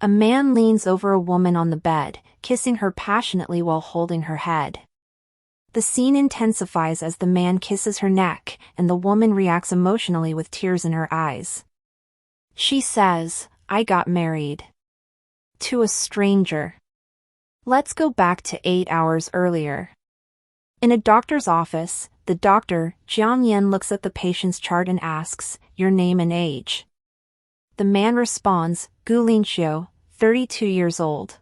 A man leans over a woman on the bed, kissing her passionately while holding her head. The scene intensifies as the man kisses her neck, and the woman reacts emotionally with tears in her eyes. She says, "I got married. To a stranger." Let's go back to 8 hours earlier. In a doctor's office, the doctor, Jiang Yan, looks at the patient's chart and asks, "Your name and age?" The man responds, "Gu Linxiu, 32 years old."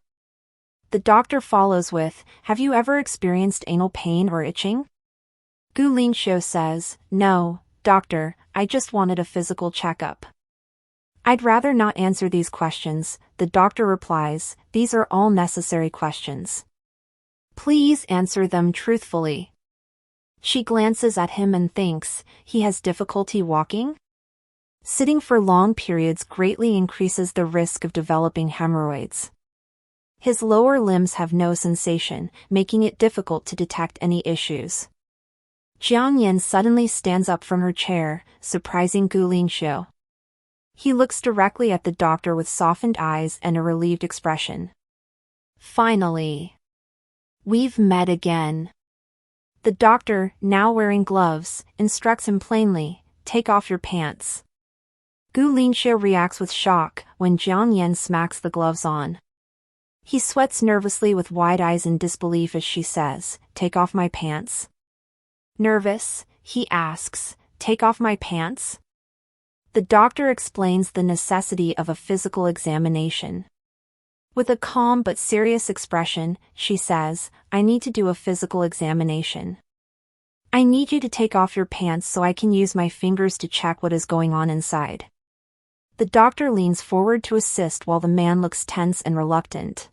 The doctor follows with, "Have you ever experienced anal pain or itching?" Gu Linxiu says, "No, doctor, I just wanted a physical checkup." "I'd rather not answer these questions," the doctor replies, "these are all necessary questions. Please answer them truthfully." She glances at him and thinks, he has difficulty walking? Sitting for long periods greatly increases the risk of developing hemorrhoids. His lower limbs have no sensation, making it difficult to detect any issues. Jiang Yan suddenly stands up from her chair, surprising Gu Linxiu. He looks directly at the doctor with softened eyes and a relieved expression. "Finally. We've met again." The doctor, now wearing gloves, instructs him plainly, "Take off your pants." Gu Linxiu reacts with shock when Jiang Yan smacks the gloves on. He sweats nervously with wide eyes in disbelief as she says, "Take off my pants." Nervous, he asks, "Take off my pants?" The doctor explains the necessity of a physical examination. With a calm but serious expression, she says, "I need to do a physical examination. I need you to take off your pants so I can use my fingers to check what is going on inside." The doctor leans forward to assist while the man looks tense and reluctant.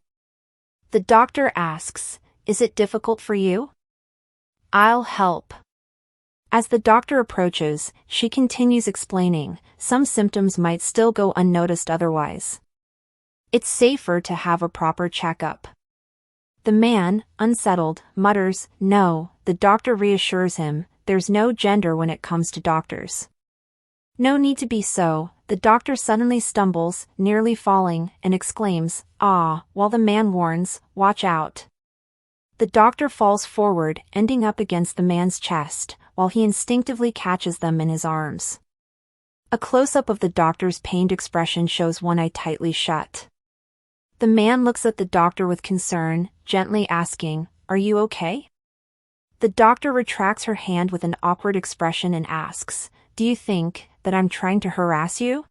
The doctor asks, "Is it difficult for you?" "I'll help." As the doctor approaches, she continues explaining, "Some symptoms might still go unnoticed otherwise. It's safer to have a proper checkup." The man, unsettled, mutters, "No." The doctor reassures him, "There's no gender when it comes to doctors." "No need to be so." The doctor suddenly stumbles, nearly falling, and exclaims, "Ah," while the man warns, "Watch out." The doctor falls forward, ending up against the man's chest, while he instinctively catches them in his arms. A close-up of the doctor's pained expression shows one eye tightly shut. The man looks at the doctor with concern, gently asking, "Are you okay?" The doctor retracts her hand with an awkward expression and asks, "Do you think that I'm trying to harass you?"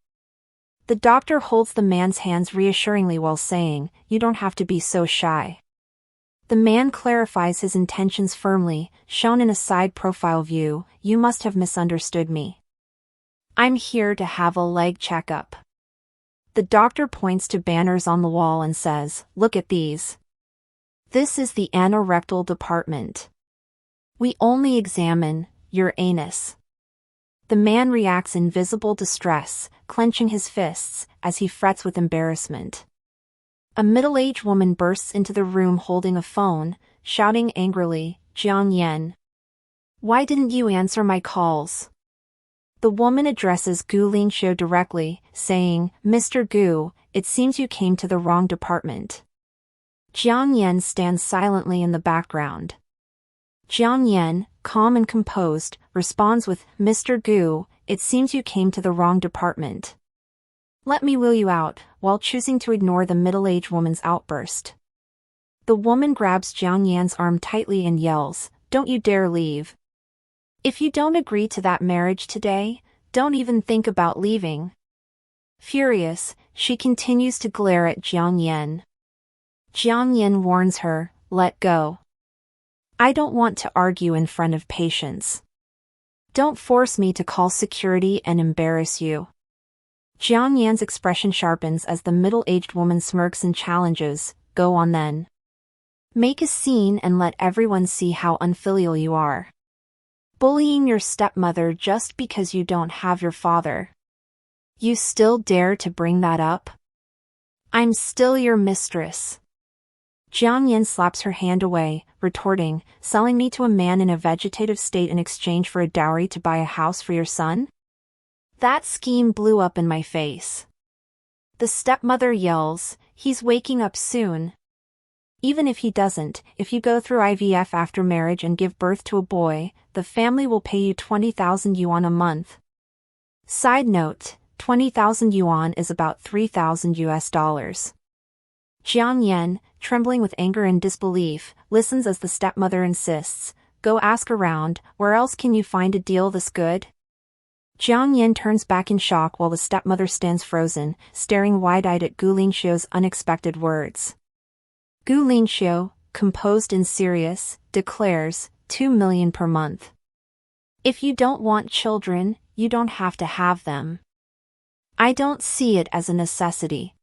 The doctor holds the man's hands reassuringly while saying, "You don't have to be so shy." The man clarifies his intentions firmly, shown in a side profile view, "You must have misunderstood me. I'm here to have a leg checkup." The doctor points to banners on the wall and says, "Look at these. This is the anorectal department. We only examine your anus." The man reacts in visible distress, clenching his fists, as he frets with embarrassment. A middle-aged woman bursts into the room holding a phone, shouting angrily, "Jiang Yan, why didn't you answer my calls?" The woman addresses Gu Linxiu directly, saying, "Mr. Gu, it seems you came to the wrong department." Jiang Yan stands silently in the background. Jiang Yan, calm and composed, responds with, "Mr. Gu, it seems you came to the wrong department. Let me wheel you out," while choosing to ignore the middle-aged woman's outburst. The woman grabs Jiang Yan's arm tightly and yells, "Don't you dare leave. If you don't agree to that marriage today, don't even think about leaving." Furious, she continues to glare at Jiang Yan. Jiang Yan warns her, "Let go. I don't want to argue in front of patients. Don't force me to call security and embarrass you." Jiang Yan's expression sharpens as the middle-aged woman smirks and challenges, "Go on then. Make a scene and let everyone see how unfilial you are. Bullying your stepmother just because you don't have your father. You still dare to bring that up? I'm still your mistress." Jiang Yan slaps her hand away, retorting, "Selling me to a man in a vegetative state in exchange for a dowry to buy a house for your son? That scheme blew up in my face." The stepmother yells, he's waking up soon. Even if he doesn't, if you go through IVF after marriage and give birth to a boy, the family will pay you 20,000 yuan a month. Side note, 20,000 yuan is about $3,000. Jiang Yan, trembling with anger and disbelief, listens as the stepmother insists, "Go ask around, where else can you find a deal this good?" Jiang Yan turns back in shock while the stepmother stands frozen, staring wide-eyed at Gu Lingxiu's unexpected words. Gu Lingxiu, composed and serious, declares, 2 million per month. If you don't want children, you don't have to have them. I don't see it as a necessity.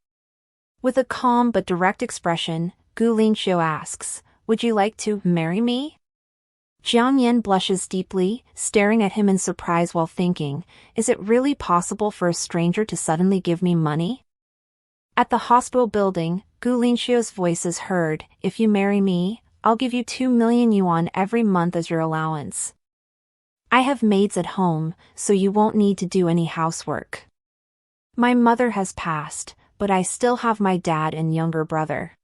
With a calm but direct expression, Gu Lingxiu asks, "Would you like to marry me?" Jiang Yan blushes deeply, staring at him in surprise while thinking, is it really possible for a stranger to suddenly give me money? At the hospital building, Gu Lingxiu's voice is heard, "If you marry me, I'll give you 2 million yuan every month as your allowance. I have maids at home, so you won't need to do any housework. My mother has passed, but I still have my dad and younger brother.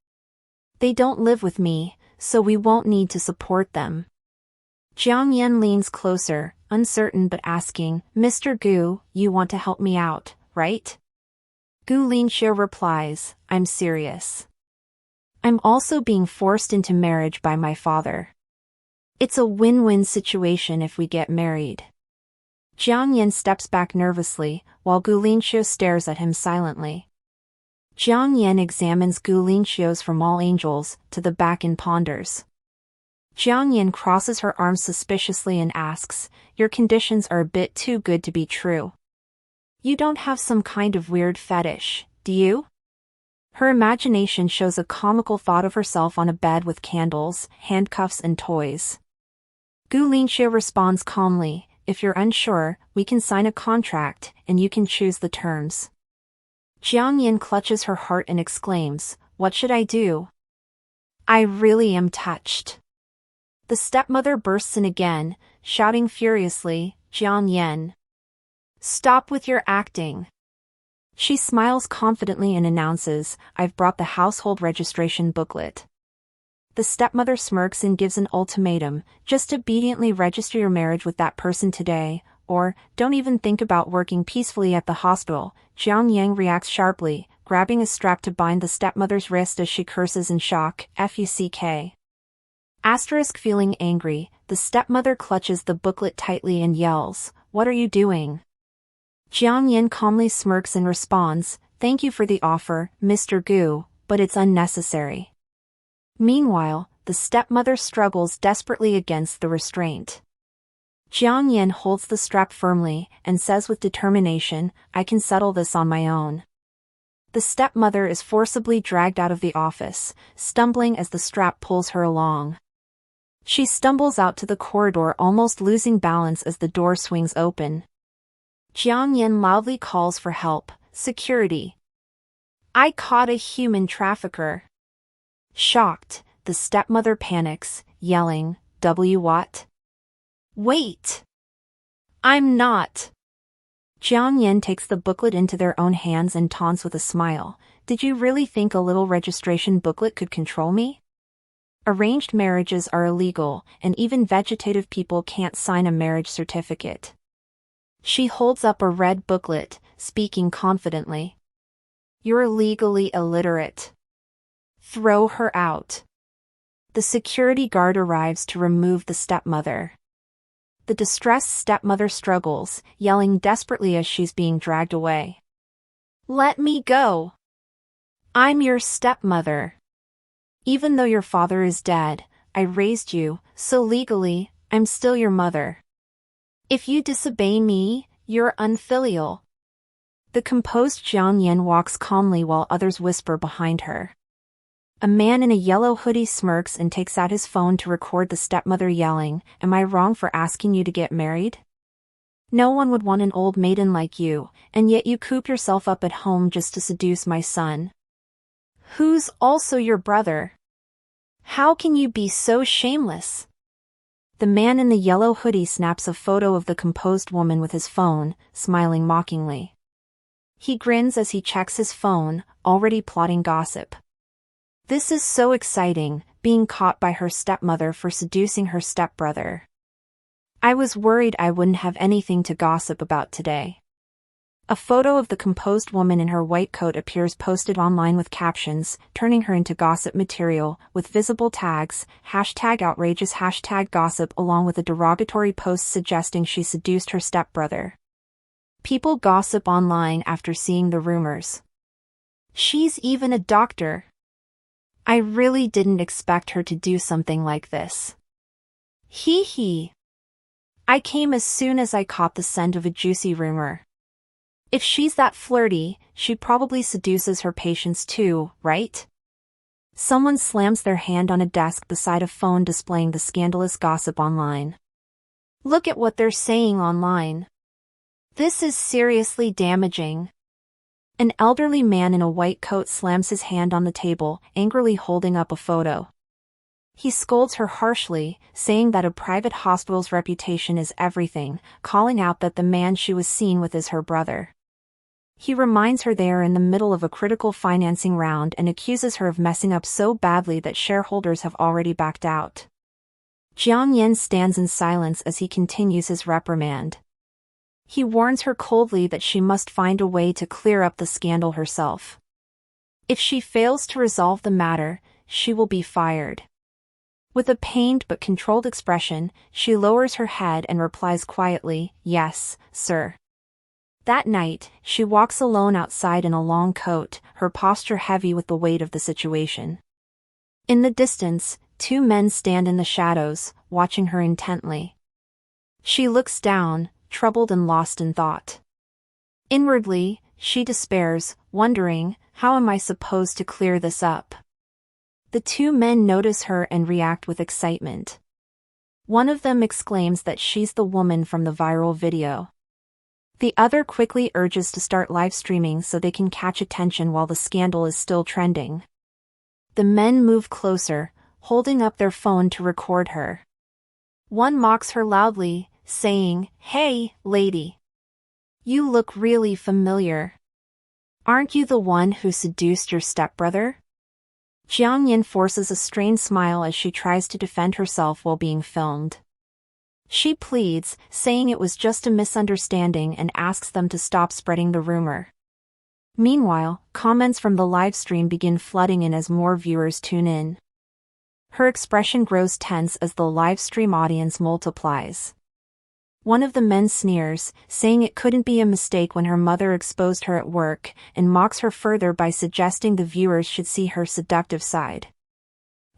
They don't live with me, so we won't need to support them." Jiang Yan leans closer, uncertain but asking, "Mr. Gu, you want to help me out, right?" Gu Lingxiu replies, "I'm serious. I'm also being forced into marriage by my father. It's a win-win situation if we get married." Jiang Yan steps back nervously, while Gu Lingxiu stares at him silently. Jiang Yan examines Gu Lingxiu's from all angels to the back and ponders. Jiang Yan crosses her arms suspiciously and asks, "Your conditions are a bit too good to be true. You don't have some kind of weird fetish, do you?" Her imagination shows a comical thought of herself on a bed with candles, handcuffs and toys. Gu Lingxiu responds calmly, "If you're unsure, we can sign a contract, and you can choose the terms." Jiang Yan clutches her heart and exclaims, "What should I do? I really am touched." The stepmother bursts in again, shouting furiously, "Jiang Yan, stop with your acting." She smiles confidently and announces, "I've brought the household registration booklet." The stepmother smirks and gives an ultimatum, "Just obediently register your marriage with that person today, or, don't even think about working peacefully at the hospital." Jiang Yang reacts sharply, grabbing a strap to bind the stepmother's wrist as she curses in shock, "Fuck." Feeling angry, the stepmother clutches the booklet tightly and yells, "What are you doing?" Jiang Yan calmly smirks and responds, "Thank you for the offer, Mr. Gu, but it's unnecessary." Meanwhile, the stepmother struggles desperately against the restraint. Jiang Yan holds the strap firmly and says with determination, "I can settle this on my own." The stepmother is forcibly dragged out of the office, stumbling as the strap pulls her along. She stumbles out to the corridor, almost losing balance as the door swings open. Jiang Yan loudly calls for help, "Security! I caught a human trafficker!" Shocked, the stepmother panics, yelling, What? Wait! I'm not!" Jiang Yan takes the booklet into their own hands and taunts with a smile, "Did you really think a little registration booklet could control me? Arranged marriages are illegal, and even vegetative people can't sign a marriage certificate." She holds up a red booklet, speaking confidently. "You're legally illiterate. Throw her out." The security guard arrives to remove the stepmother. The distressed stepmother struggles, yelling desperately as she's being dragged away. "Let me go! I'm your stepmother. Even though your father is dead, I raised you, so legally, I'm still your mother. If you disobey me, you're unfilial." The composed Jiang Yan walks calmly while others whisper behind her. A man in a yellow hoodie smirks and takes out his phone to record the stepmother yelling, "Am I wrong for asking you to get married? No one would want an old maiden like you, and yet you coop yourself up at home just to seduce my son. Who's also your brother? How can you be so shameless?" The man in the yellow hoodie snaps a photo of the composed woman with his phone, smiling mockingly. He grins as he checks his phone, already plotting gossip. This is so exciting, being caught by her stepmother for seducing her stepbrother. I was worried I wouldn't have anything to gossip about today. A photo of the composed woman in her white coat appears posted online with captions, turning her into gossip material, with visible tags, #outrageous, #gossip, along with a derogatory post suggesting she seduced her stepbrother. People gossip online after seeing the rumors. She's even a doctor. I really didn't expect her to do something like this. Hee hee. I came as soon as I caught the scent of a juicy rumor. If she's that flirty, she probably seduces her patients too, right? Someone slams their hand on a desk beside a phone displaying the scandalous gossip online. Look at what they're saying online. This is seriously damaging. An elderly man in a white coat slams his hand on the table, angrily holding up a photo. He scolds her harshly, saying that a private hospital's reputation is everything, calling out that the man she was seen with is her brother. He reminds her they are in the middle of a critical financing round and accuses her of messing up so badly that shareholders have already backed out. Jiang Yan stands in silence as he continues his reprimand. He warns her coldly that she must find a way to clear up the scandal herself. If she fails to resolve the matter, she will be fired. With a pained but controlled expression, she lowers her head and replies quietly, "Yes, sir." That night, she walks alone outside in a long coat, her posture heavy with the weight of the situation. In the distance, two men stand in the shadows, watching her intently. She looks down, troubled and lost in thought. Inwardly, she despairs, wondering, how am I supposed to clear this up? The two men notice her and react with excitement. One of them exclaims that she's the woman from the viral video. The other quickly urges to start live streaming so they can catch attention while the scandal is still trending. The men move closer, holding up their phone to record her. One mocks her loudly, saying, "Hey, lady. You look really familiar. Aren't you the one who seduced your stepbrother?" Jiang Yin forces a strained smile as she tries to defend herself while being filmed. She pleads, saying it was just a misunderstanding and asks them to stop spreading the rumor. Meanwhile, comments from the live stream begin flooding in as more viewers tune in. Her expression grows tense as the live stream audience multiplies. One of the men sneers, saying it couldn't be a mistake when her mother exposed her at work, and mocks her further by suggesting the viewers should see her seductive side.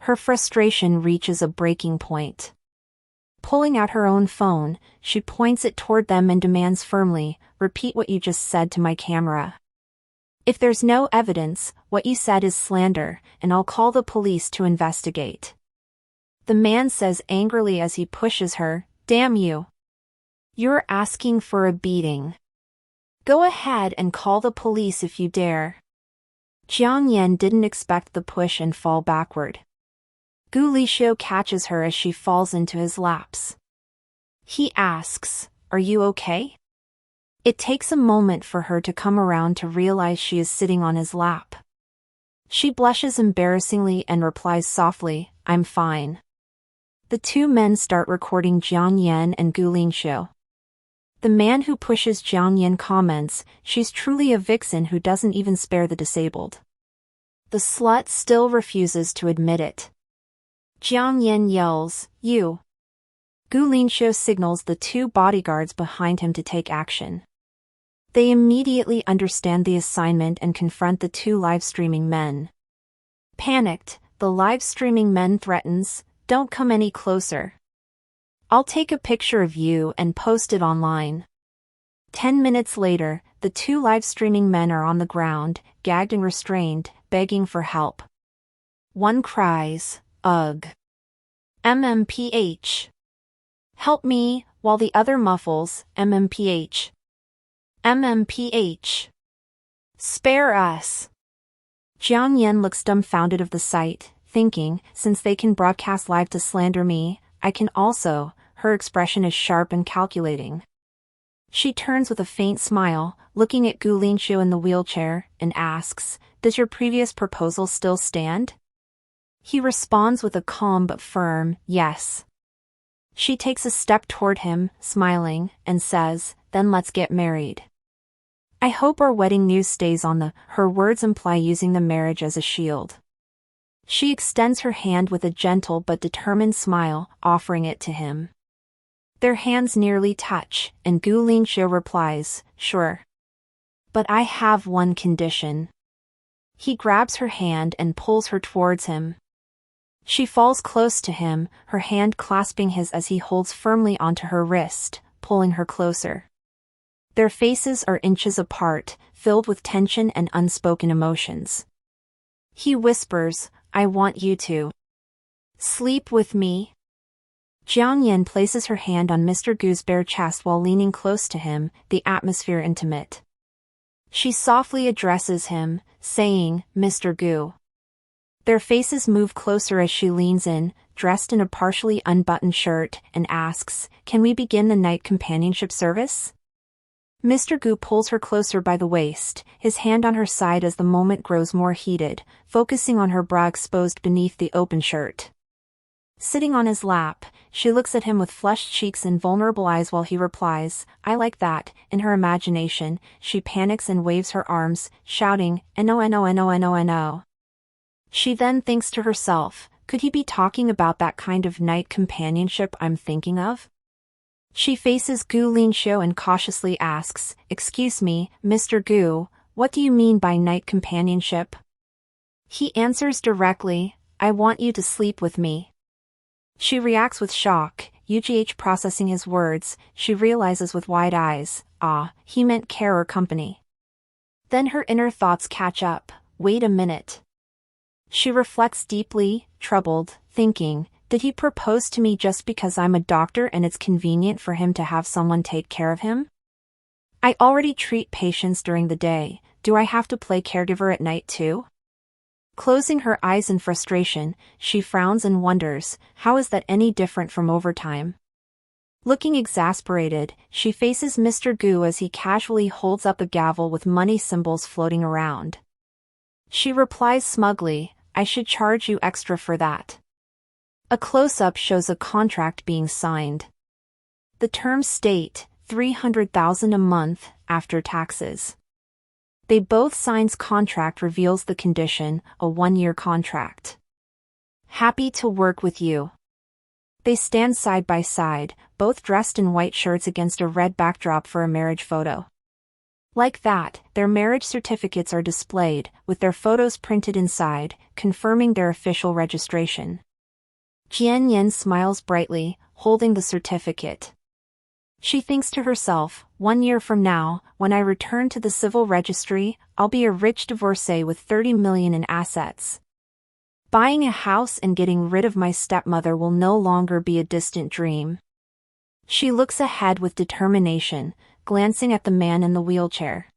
Her frustration reaches a breaking point. Pulling out her own phone, she points it toward them and demands firmly, "Repeat what you just said to my camera. If there's no evidence, what you said is slander, and I'll call the police to investigate." The man says angrily as he pushes her, "Damn you. You're asking for a beating. Go ahead and call the police if you dare." Jiang Yan didn't expect the push and fall backward. Gu Lishio catches her as she falls into his laps. He asks, "Are you okay?" It takes a moment for her to come around to realize she is sitting on his lap. She blushes embarrassingly and replies softly, "I'm fine." The two men start recording Jiang Yan and Gu Lishio. The man who pushes Jiang Yan comments, "She's truly a vixen who doesn't even spare the disabled." The slut still refuses to admit it. Jiang Yan yells, "You." Gu Lishio signals the two bodyguards behind him to take action. They immediately understand the assignment and confront the two live streaming men. Panicked, the live streaming men threatens, "Don't come any closer. I'll take a picture of you and post it online." 10 minutes later, the two live streaming men are on the ground, gagged and restrained, begging for help. One cries, "Ugh. MMPH. Help me," while the other muffles, "MMPH. MMPH. Spare us." Jiang Yan looks dumbfounded of the sight, thinking, since they can broadcast live to slander me, I can also. Her expression is sharp and calculating. She turns with a faint smile, looking at Gu Linxiu in the wheelchair, and asks, "Does your previous proposal still stand?" He responds with a calm but firm, "Yes." She takes a step toward him, smiling, and says, "Then let's get married." "I hope our wedding news stays on the," her words imply using the marriage as a shield. She extends her hand with a gentle but determined smile, offering it to him. Their hands nearly touch, and Gu Linxiu replies, "Sure. But I have one condition." He grabs her hand and pulls her towards him. She falls close to him, her hand clasping his as he holds firmly onto her wrist, pulling her closer. Their faces are inches apart, filled with tension and unspoken emotions. He whispers, "I want you to sleep with me." Jiang Yin places her hand on Mr. Gu's bare chest while leaning close to him, the atmosphere intimate. She softly addresses him, saying, "Mr. Gu." Their faces move closer as she leans in, dressed in a partially unbuttoned shirt, and asks, "Can we begin the night companionship service?" Mr. Gu pulls her closer by the waist, his hand on her side as the moment grows more heated, focusing on her bra exposed beneath the open shirt. Sitting on his lap, she looks at him with flushed cheeks and vulnerable eyes while he replies, "I like that." In her imagination, she panics and waves her arms, shouting, "No, no, no, no, no." She then thinks to herself, could he be talking about that kind of night companionship I'm thinking of? She faces Gu Linxiu and cautiously asks, "Excuse me, Mr. Gu, what do you mean by night companionship?" He answers directly, "I want you to sleep with me." She reacts with shock, processing his words. She realizes with wide eyes, he meant care or company. Then her inner thoughts catch up, wait a minute. She reflects deeply, troubled, thinking, did he propose to me just because I'm a doctor and it's convenient for him to have someone take care of him? I already treat patients during the day, do I have to play caregiver at night too? Closing her eyes in frustration, she frowns and wonders, how is that any different from overtime? Looking exasperated, she faces Mr. Gu as he casually holds up a gavel with money symbols floating around. She replies smugly, "I should charge you extra for that." A close-up shows a contract being signed. The terms state, 300,000 a month, after taxes. They both signs contract reveals the condition, a 1-year contract. "Happy to work with you." They stand side by side, both dressed in white shirts against a red backdrop for a marriage photo. Like that, their marriage certificates are displayed, with their photos printed inside, confirming their official registration. Jian Yin smiles brightly, holding the certificate. She thinks to herself, 1 year from now, when I return to the civil registry, I'll be a rich divorcee with 30 million in assets. Buying a house and getting rid of my stepmother will no longer be a distant dream. She looks ahead with determination, glancing at the man in the wheelchair.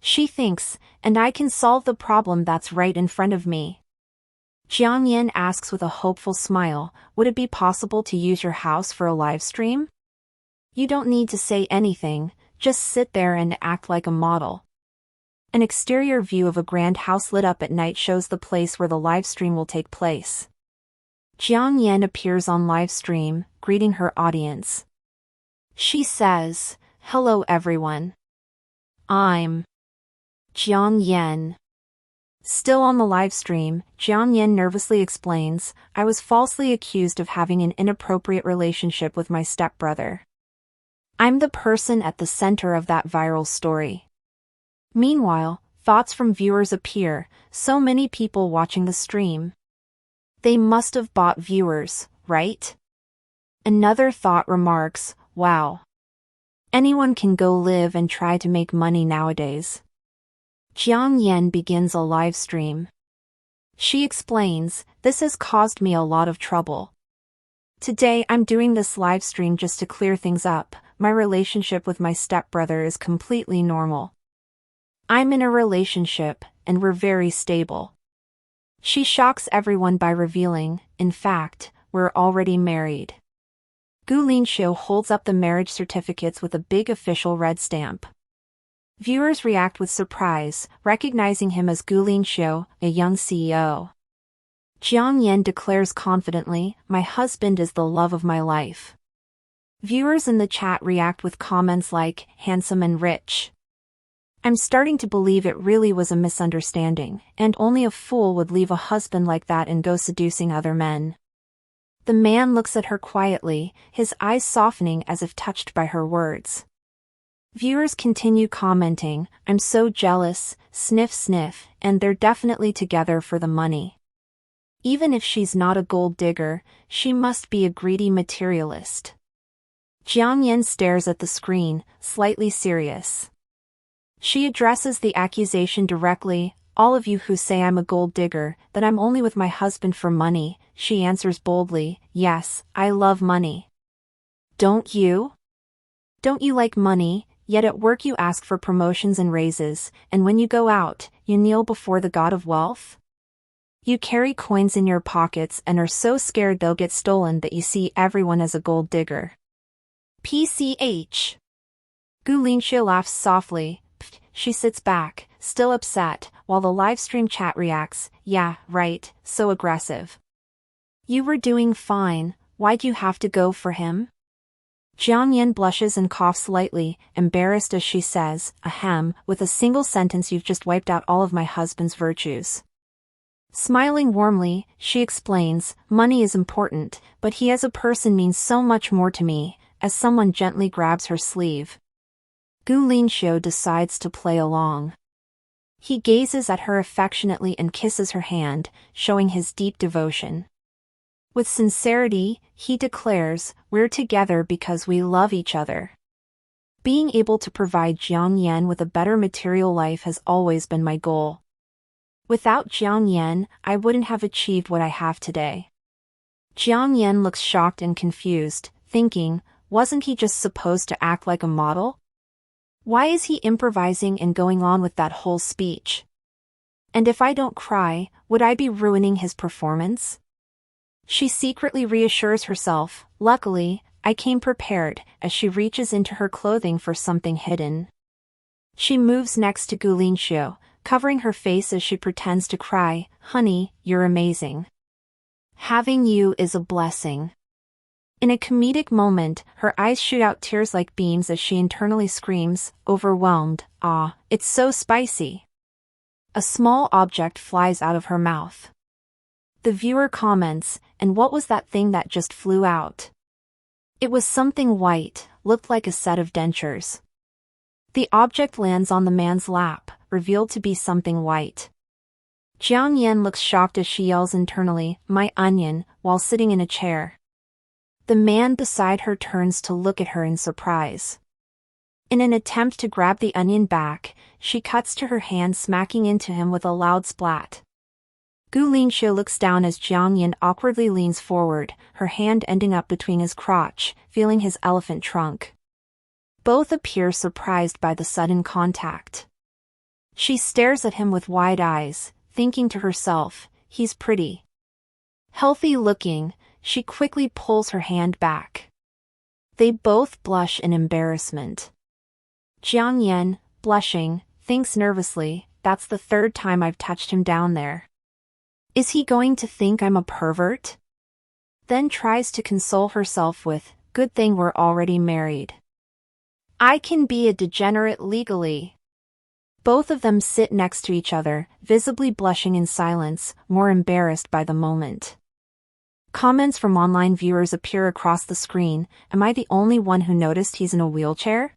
She thinks, and I can solve the problem that's right in front of me. Jiang Yin asks with a hopeful smile, would it be possible to use your house for a live stream? You don't need to say anything, just sit there and act like a model. An exterior view of a grand house lit up at night shows the place where the live stream will take place. Jiang Yin appears on live stream, greeting her audience. She says, "Hello everyone. I'm Jiang Yin." Still on the live stream, Jiang Yin nervously explains, "I was falsely accused of having an inappropriate relationship with my stepbrother. I'm the person at the center of that viral story." Meanwhile, thoughts from viewers appear, so many people watching the stream. They must have bought viewers, right? Another thought remarks, wow. Anyone can go live and try to make money nowadays. Jiang Yin begins a live stream. She explains, "This has caused me a lot of trouble. Today I'm doing this live stream just to clear things up. My relationship with my stepbrother is completely normal. I'm in a relationship, and we're very stable." She shocks everyone by revealing, in fact, we're already married. Gu Linxiu holds up the marriage certificates with a big official red stamp. Viewers react with surprise, recognizing him as Gu Linxiu, a young CEO. Jiang Yan declares confidently, "My husband is the love of my life." Viewers in the chat react with comments like, "handsome and rich." "I'm starting to believe it really was a misunderstanding, and only a fool would leave a husband like that and go seducing other men." The man looks at her quietly, his eyes softening as if touched by her words. Viewers continue commenting, "I'm so jealous, sniff sniff, and they're definitely together for the money. Even if she's not a gold digger, she must be a greedy materialist." Jiang Yan stares at the screen, slightly serious. She addresses the accusation directly, "All of you who say I'm a gold digger, that I'm only with my husband for money," she answers boldly, "Yes, I love money. Don't you? Don't you like money? Yet at work you ask for promotions and raises, and when you go out, you kneel before the god of wealth? You carry coins in your pockets and are so scared they'll get stolen that you see everyone as a gold digger. PCH. Gu Linxiu laughs softly. She sits back, still upset, while the livestream chat reacts, "Yeah, right, so aggressive. You were doing fine, why'd you have to go for him?" Jiang Yan blushes and coughs lightly, embarrassed as she says, "Ahem, with a single sentence you've just wiped out all of my husband's virtues." Smiling warmly, she explains, "Money is important, but he as a person means so much more to me," as someone gently grabs her sleeve. Gu Linxiu decides to play along. He gazes at her affectionately and kisses her hand, showing his deep devotion. With sincerity, he declares, "We're together because we love each other." Being able to provide Jiang Yan with a better material life has always been my goal. Without Jiang Yan, I wouldn't have achieved what I have today. Jiang Yan looks shocked and confused, thinking, wasn't he just supposed to act like a model? Why is he improvising and going on with that whole speech? And if I don't cry, would I be ruining his performance? She secretly reassures herself, "Luckily, I came prepared," as she reaches into her clothing for something hidden. She moves next to Gu Linxiu, covering her face as she pretends to cry, "Honey, you're amazing. Having you is a blessing." In a comedic moment, her eyes shoot out tears like beams as she internally screams, overwhelmed, "Ah, it's so spicy." A small object flies out of her mouth. The viewer comments, "And what was that thing that just flew out?" It was something white, looked like a set of dentures. The object lands on the man's lap, revealed to be something white. Jiang Yan looks shocked as she yells internally, "My onion," while sitting in a chair. The man beside her turns to look at her in surprise. In an attempt to grab the onion back, she cuts to her hand, smacking into him with a loud splat. Gu Linxiu looks down as Jiang Yan awkwardly leans forward, her hand ending up between his crotch, feeling his elephant trunk. Both appear surprised by the sudden contact. She stares at him with wide eyes, thinking to herself, "He's pretty. Healthy looking." She quickly pulls her hand back. They both blush in embarrassment. Jiang Yan, blushing, thinks nervously, "That's the third time I've touched him down there. Is he going to think I'm a pervert?" Then tries to console herself with, "Good thing we're already married. I can be a degenerate legally." Both of them sit next to each other, visibly blushing in silence, more embarrassed by the moment. Comments from online viewers appear across the screen. "Am I the only one who noticed he's in a wheelchair?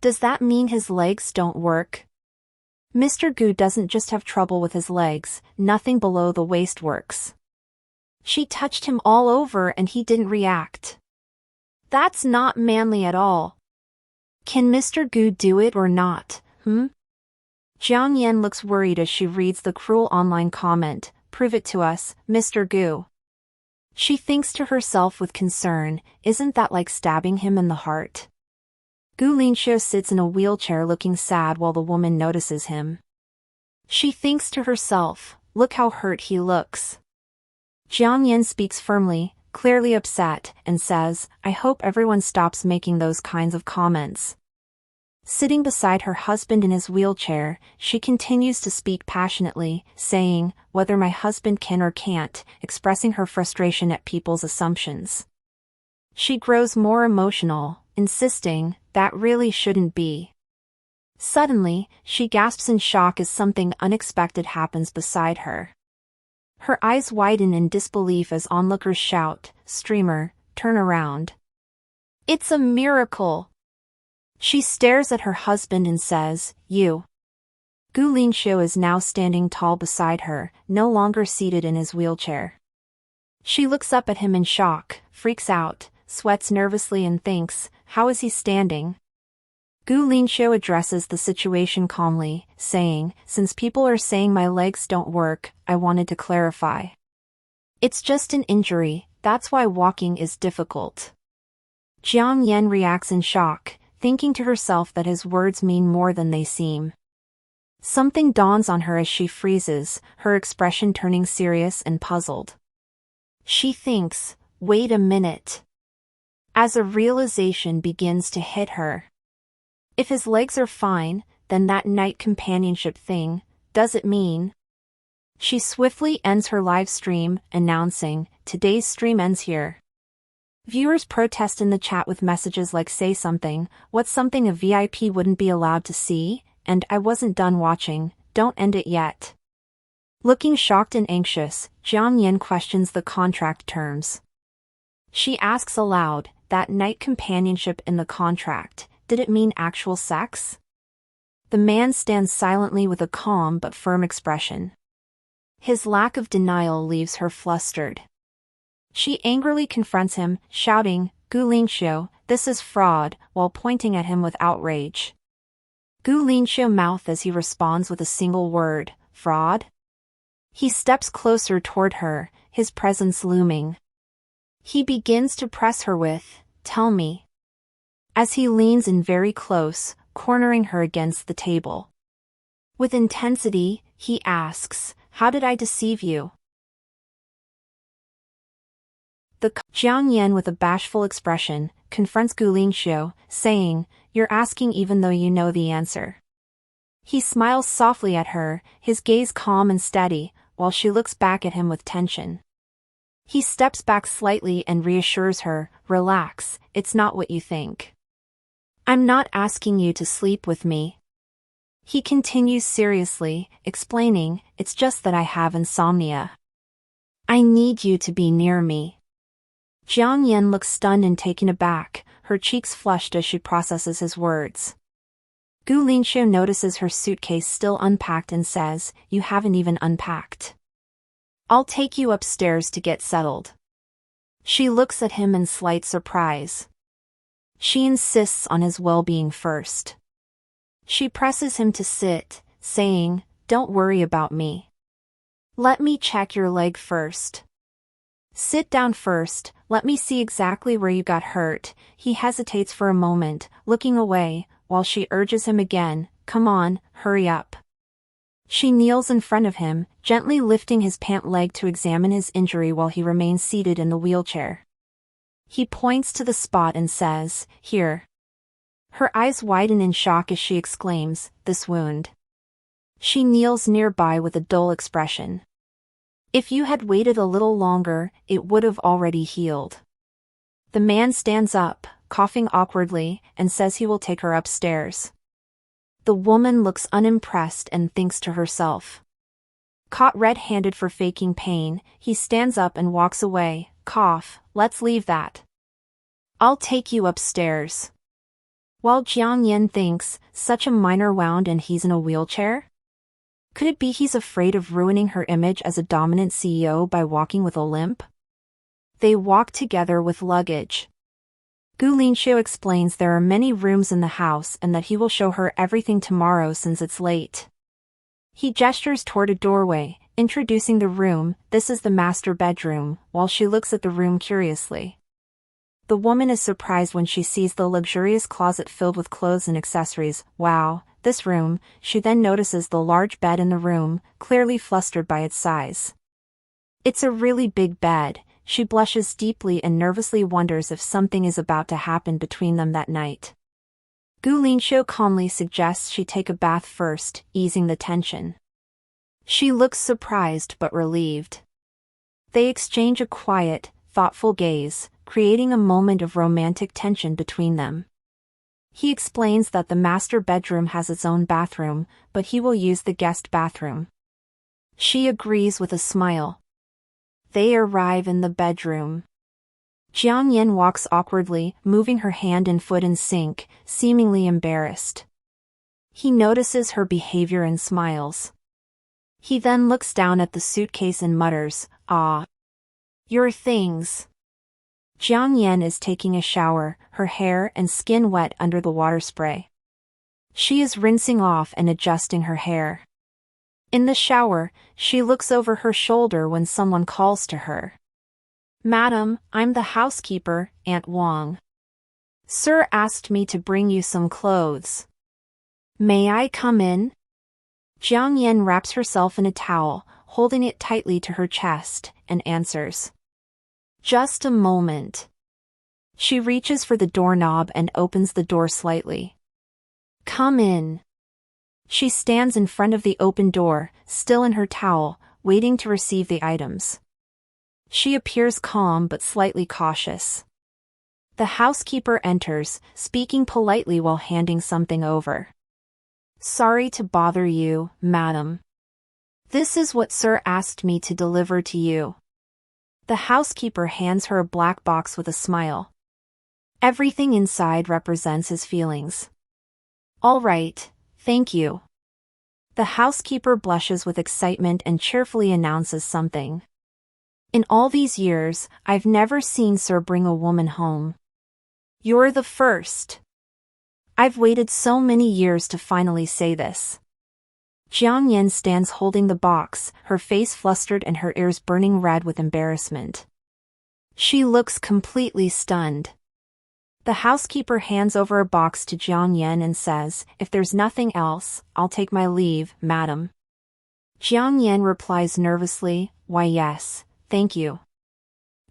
Does that mean his legs don't work? Mr. Gu doesn't just have trouble with his legs, nothing below the waist works. She touched him all over and he didn't react. That's not manly at all. Can Mr. Gu do it or not, Jiang Yan looks worried as she reads the cruel online comment, "Prove it to us, Mr. Gu." She thinks to herself with concern, isn't that like stabbing him in the heart? Gu Linxiu sits in a wheelchair looking sad while the woman notices him. She thinks to herself, look how hurt he looks. Jiang Yan speaks firmly, clearly upset, and says, "I hope everyone stops making those kinds of comments." Sitting beside her husband in his wheelchair, she continues to speak passionately, saying, "Whether my husband can or can't," expressing her frustration at people's assumptions. She grows more emotional, insisting, "That really shouldn't be." Suddenly, she gasps in shock as something unexpected happens beside her. Her eyes widen in disbelief as onlookers shout, "Streamer, turn around. It's a miracle!" She stares at her husband and says, "You." Gu Linxiu is now standing tall beside her, no longer seated in his wheelchair. She looks up at him in shock, freaks out, sweats nervously and thinks, how is he standing? Gu Linxiu addresses the situation calmly, saying, "Since people are saying my legs don't work, I wanted to clarify. It's just an injury, that's why walking is difficult." Jiang Yan reacts in shock, thinking to herself that his words mean more than they seem. Something dawns on her as she freezes, her expression turning serious and puzzled. She thinks, wait a minute. As a realization begins to hit her. If his legs are fine, then that night companionship thing, does it mean? She swiftly ends her live stream, announcing, "Today's stream ends here." Viewers protest in the chat with messages like "Say something," "What's something a VIP wouldn't be allowed to see," and "I wasn't done watching, don't end it yet." Looking shocked and anxious, Jiang Yan questions the contract terms. She asks aloud, "That night companionship in the contract, did it mean actual sex?" The man stands silently with a calm but firm expression. His lack of denial leaves her flustered. She angrily confronts him, shouting, "Gu Linxiu, this is fraud," while pointing at him with outrage. Gu Linxiu mouths as he responds with a single word, "Fraud?" He steps closer toward her, his presence looming. He begins to press her with, "Tell me." As he leans in very close, cornering her against the table. With intensity, he asks, "How did I deceive you?" Jiang Yan with a bashful expression, confronts Gu Linxiu, saying, "You're asking even though you know the answer." He smiles softly at her, his gaze calm and steady, while she looks back at him with tension. He steps back slightly and reassures her, "Relax, it's not what you think. I'm not asking you to sleep with me." He continues seriously, explaining, "It's just that I have insomnia. I need you to be near me." Jiang Yan looks stunned and taken aback, her cheeks flushed as she processes his words. Gu Linxiu notices her suitcase still unpacked and says, "You haven't even unpacked. I'll take you upstairs to get settled." She looks at him in slight surprise. She insists on his well-being first. She presses him to sit, saying, "Don't worry about me. Let me check your leg first. Sit down first, let me see exactly where you got hurt." He hesitates for a moment, looking away, while she urges him again, "Come on, hurry up." She kneels in front of him, gently lifting his pant leg to examine his injury while he remains seated in the wheelchair. He points to the spot and says, "Here." Her eyes widen in shock as she exclaims, "This wound." She kneels nearby with a dull expression. "If you had waited a little longer, it would have already healed." The man stands up, coughing awkwardly, and says he will take her upstairs. The woman looks unimpressed and thinks to herself. Caught red-handed for faking pain, he stands up and walks away, cough, "Let's leave that. I'll take you upstairs." While Jiang Yan thinks, such a minor wound and he's in a wheelchair? Could it be he's afraid of ruining her image as a dominant CEO by walking with a limp? They walk together with luggage. Gu Linxiu explains there are many rooms in the house and that he will show her everything tomorrow since it's late. He gestures toward a doorway, introducing the room, "This is the master bedroom," while she looks at the room curiously. The woman is surprised when she sees the luxurious closet filled with clothes and accessories. "Wow, this room." She then notices the large bed in the room, clearly flustered by its size. "It's a really big bed," she blushes deeply and nervously wonders if something is about to happen between them that night. Gu Linxiu calmly suggests she take a bath first, easing the tension. She looks surprised but relieved. They exchange a quiet, thoughtful gaze, creating a moment of romantic tension between them. He explains that the master bedroom has its own bathroom, but he will use the guest bathroom. She agrees with a smile. They arrive in the bedroom. Jiang Yin walks awkwardly, moving her hand and foot in sync, seemingly embarrassed. He notices her behavior and smiles. He then looks down at the suitcase and mutters, "Ah, your things." Jiang Yin is taking a shower, her hair and skin wet under the water spray. She is rinsing off and adjusting her hair. In the shower, she looks over her shoulder when someone calls to her. "Madam, I'm the housekeeper, Aunt Wang. Sir asked me to bring you some clothes. May I come in?" Jiang Yin wraps herself in a towel, holding it tightly to her chest, and answers. "Just a moment." She reaches for the doorknob and opens the door slightly. "Come in." She stands in front of the open door, still in her towel, waiting to receive the items. She appears calm but slightly cautious. The housekeeper enters, speaking politely while handing something over. "Sorry to bother you, madam. This is what Sir asked me to deliver to you." The housekeeper hands her a black box with a smile. Everything inside represents his feelings. "All right, thank you." The housekeeper blushes with excitement and cheerfully announces something. "In all these years, I've never seen Sir bring a woman home. You're the first. I've waited so many years to finally say this." Jiang Yin stands holding the box, her face flustered and her ears burning red with embarrassment. She looks completely stunned. The housekeeper hands over a box to Jiang Yin and says, "If there's nothing else, I'll take my leave, madam." Jiang Yin replies nervously, "Why yes, thank you."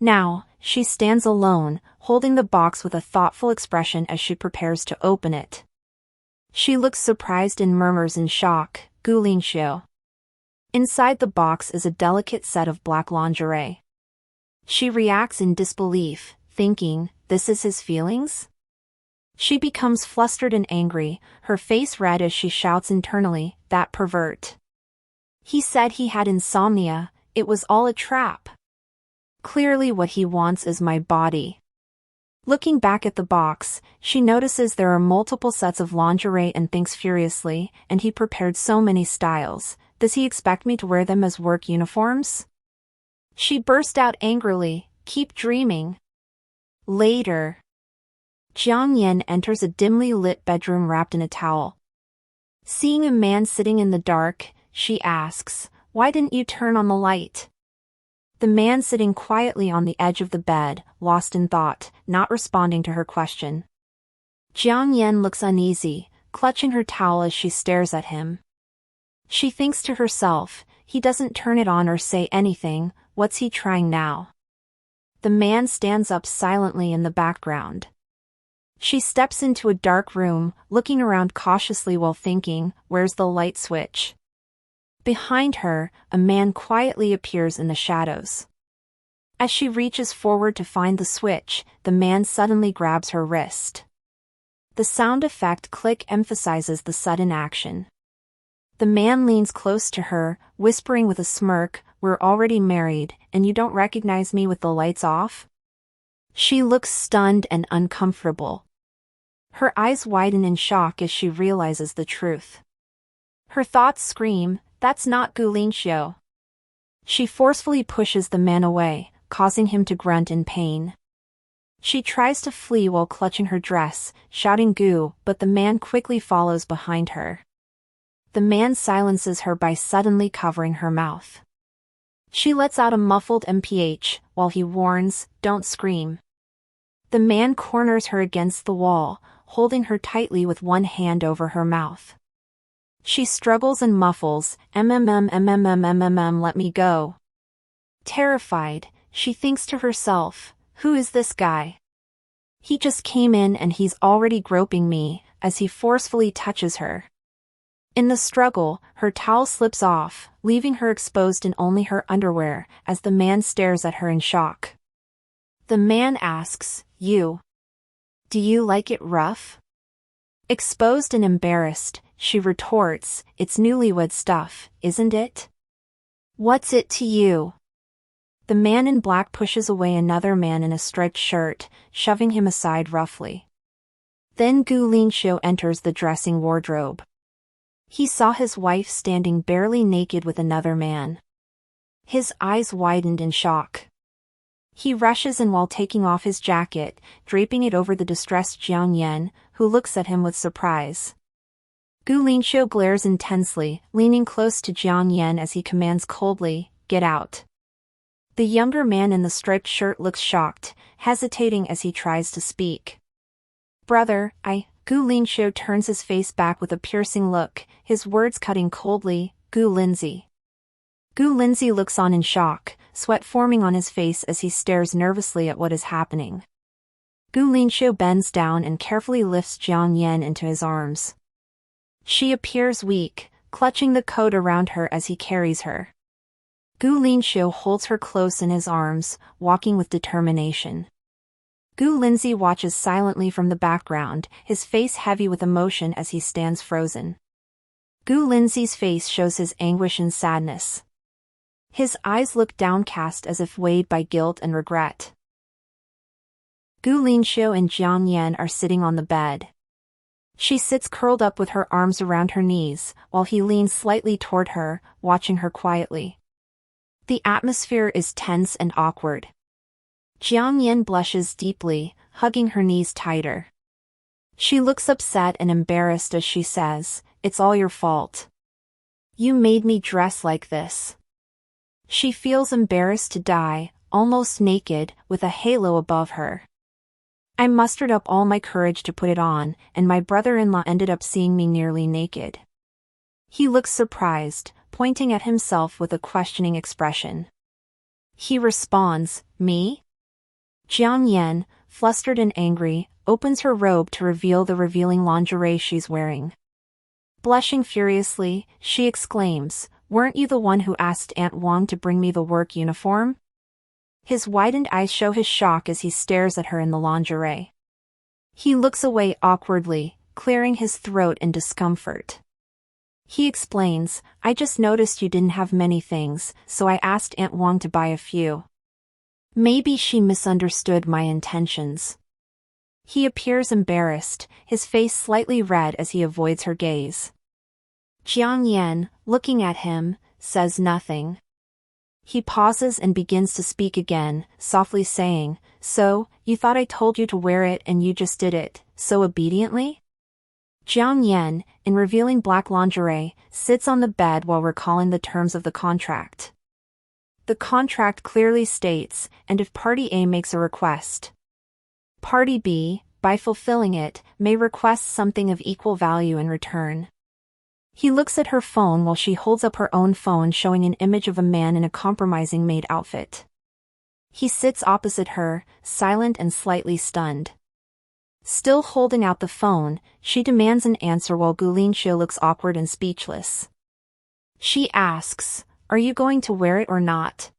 Now, she stands alone, holding the box with a thoughtful expression as she prepares to open it. She looks surprised and murmurs in shock, "Gu Linxiu." Inside the box is a delicate set of black lingerie. She reacts in disbelief, thinking, this is his feelings? She becomes flustered and angry, her face red as she shouts internally, "That pervert. He said he had insomnia, it was all a trap. Clearly what he wants is my body." Looking back at the box, she notices there are multiple sets of lingerie and thinks furiously, "And he prepared so many styles, does he expect me to wear them as work uniforms?" She burst out angrily, "Keep dreaming." Later, Jiang Yin enters a dimly lit bedroom wrapped in a towel. Seeing a man sitting in the dark, she asks, "Why didn't you turn on the light?" The man sitting quietly on the edge of the bed, lost in thought, not responding to her question. Jiang Yin looks uneasy, clutching her towel as she stares at him. She thinks to herself, he doesn't turn it on or say anything, what's he trying now? The man stands up silently in the background. She steps into a dark room, looking around cautiously while thinking, where's the light switch? Behind her, a man quietly appears in the shadows. As she reaches forward to find the switch, the man suddenly grabs her wrist. The sound effect click emphasizes the sudden action. The man leans close to her, whispering with a smirk, "We're already married, and you don't recognize me with the lights off?" She looks stunned and uncomfortable. Her eyes widen in shock as she realizes the truth. Her thoughts scream, "That's not Gu Linxiu." She forcefully pushes the man away, causing him to grunt in pain. She tries to flee while clutching her dress, shouting "Gu," but the man quickly follows behind her. The man silences her by suddenly covering her mouth. She lets out a muffled mph, while he warns, "Don't scream." The man corners her against the wall, holding her tightly with one hand over her mouth. She struggles and muffles, "Let me go." Terrified, She thinks to herself, who is this guy? He just came in and he's already groping me, as he forcefully touches her. In the struggle, her towel slips off, leaving her exposed in only her underwear, as the man stares at her in shock. The man asks, Do you like it rough? Exposed and embarrassed, she retorts, it's newlywed stuff, isn't it? What's it to you? The man in black pushes away another man in a striped shirt, shoving him aside roughly. Then Gu Linxiu enters the dressing wardrobe. He saw his wife standing barely naked with another man. His eyes widened in shock. He rushes in while taking off his jacket, draping it over the distressed Jiang Yan, who looks at him with surprise. Gu Linxiu glares intensely, leaning close to Jiang Yan as he commands coldly, get out. The younger man in the striped shirt looks shocked, hesitating as he tries to speak. Brother, Gu Linxiu turns his face back with a piercing look, his words cutting coldly, Gu Lindsay. Gu Lindsay looks on in shock, sweat forming on his face as he stares nervously at what is happening. Gu Linxiu bends down and carefully lifts Jiang Yan into his arms. She appears weak, clutching the coat around her as he carries her. Gu Linxiu holds her close in his arms, walking with determination. Gu Lindsay watches silently from the background, his face heavy with emotion as he stands frozen. Gu Lindsay's face shows his anguish and sadness. His eyes look downcast as if weighed by guilt and regret. Gu Linxiu and Jiang Yan are sitting on the bed. She sits curled up with her arms around her knees, while he leans slightly toward her, watching her quietly. The atmosphere is tense and awkward. Jiang Yan blushes deeply, hugging her knees tighter. She looks upset and embarrassed as she says, "It's all your fault. You made me dress like this." She feels embarrassed to die, almost naked, with a halo above her. I mustered up all my courage to put it on, and my brother-in-law ended up seeing me nearly naked. He looks surprised, pointing at himself with a questioning expression. He responds, "Me?" Jiang Yan, flustered and angry, opens her robe to reveal the revealing lingerie she's wearing. Blushing furiously, she exclaims, "Weren't you the one who asked Aunt Wang to bring me the work uniform?" His widened eyes show his shock as he stares at her in the lingerie. He looks away awkwardly, clearing his throat in discomfort. He explains, "I just noticed you didn't have many things, so I asked Aunt Wang to buy a few. Maybe she misunderstood my intentions." He appears embarrassed, his face slightly red as he avoids her gaze. Jiang Yan, looking at him, says nothing. He pauses and begins to speak again, softly saying, "So, you thought I told you to wear it and you just did it, so obediently?" Jiang Yan, in revealing black lingerie, sits on the bed while recalling the terms of the contract. The contract clearly states, and if Party A makes a request, Party B, by fulfilling it, may request something of equal value in return. He looks at her phone while she holds up her own phone showing an image of a man in a compromising maid outfit. He sits opposite her, silent and slightly stunned. Still holding out the phone, she demands an answer while Gu Linxiu looks awkward and speechless. She asks, "Are you going to wear it or not?"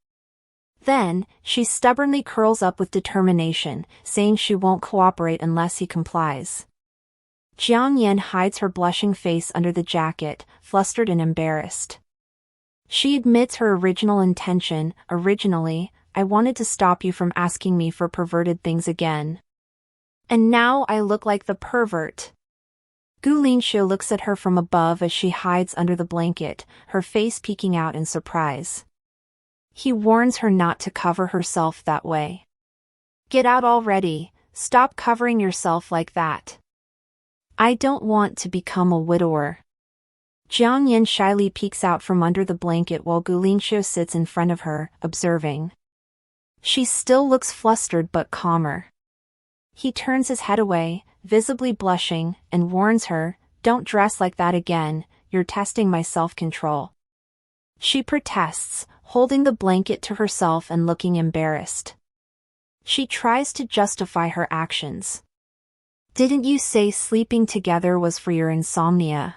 Then, she stubbornly curls up with determination, saying she won't cooperate unless he complies. Jiang Yan hides her blushing face under the jacket, flustered and embarrassed. She admits her original intention, "Originally, I wanted to stop you from asking me for perverted things again. And now I look like the pervert." Gu Linxiu looks at her from above as she hides under the blanket, her face peeking out in surprise. He warns her not to cover herself that way. "Get out already, stop covering yourself like that. I don't want to become a widower." Jiang Yan shyly peeks out from under the blanket while Gu Linxiu sits in front of her, observing. She still looks flustered but calmer. He turns his head away, visibly blushing, and warns her, "Don't dress like that again, you're testing my self-control." She protests, holding the blanket to herself and looking embarrassed. She tries to justify her actions. Didn't you say sleeping together was for your insomnia?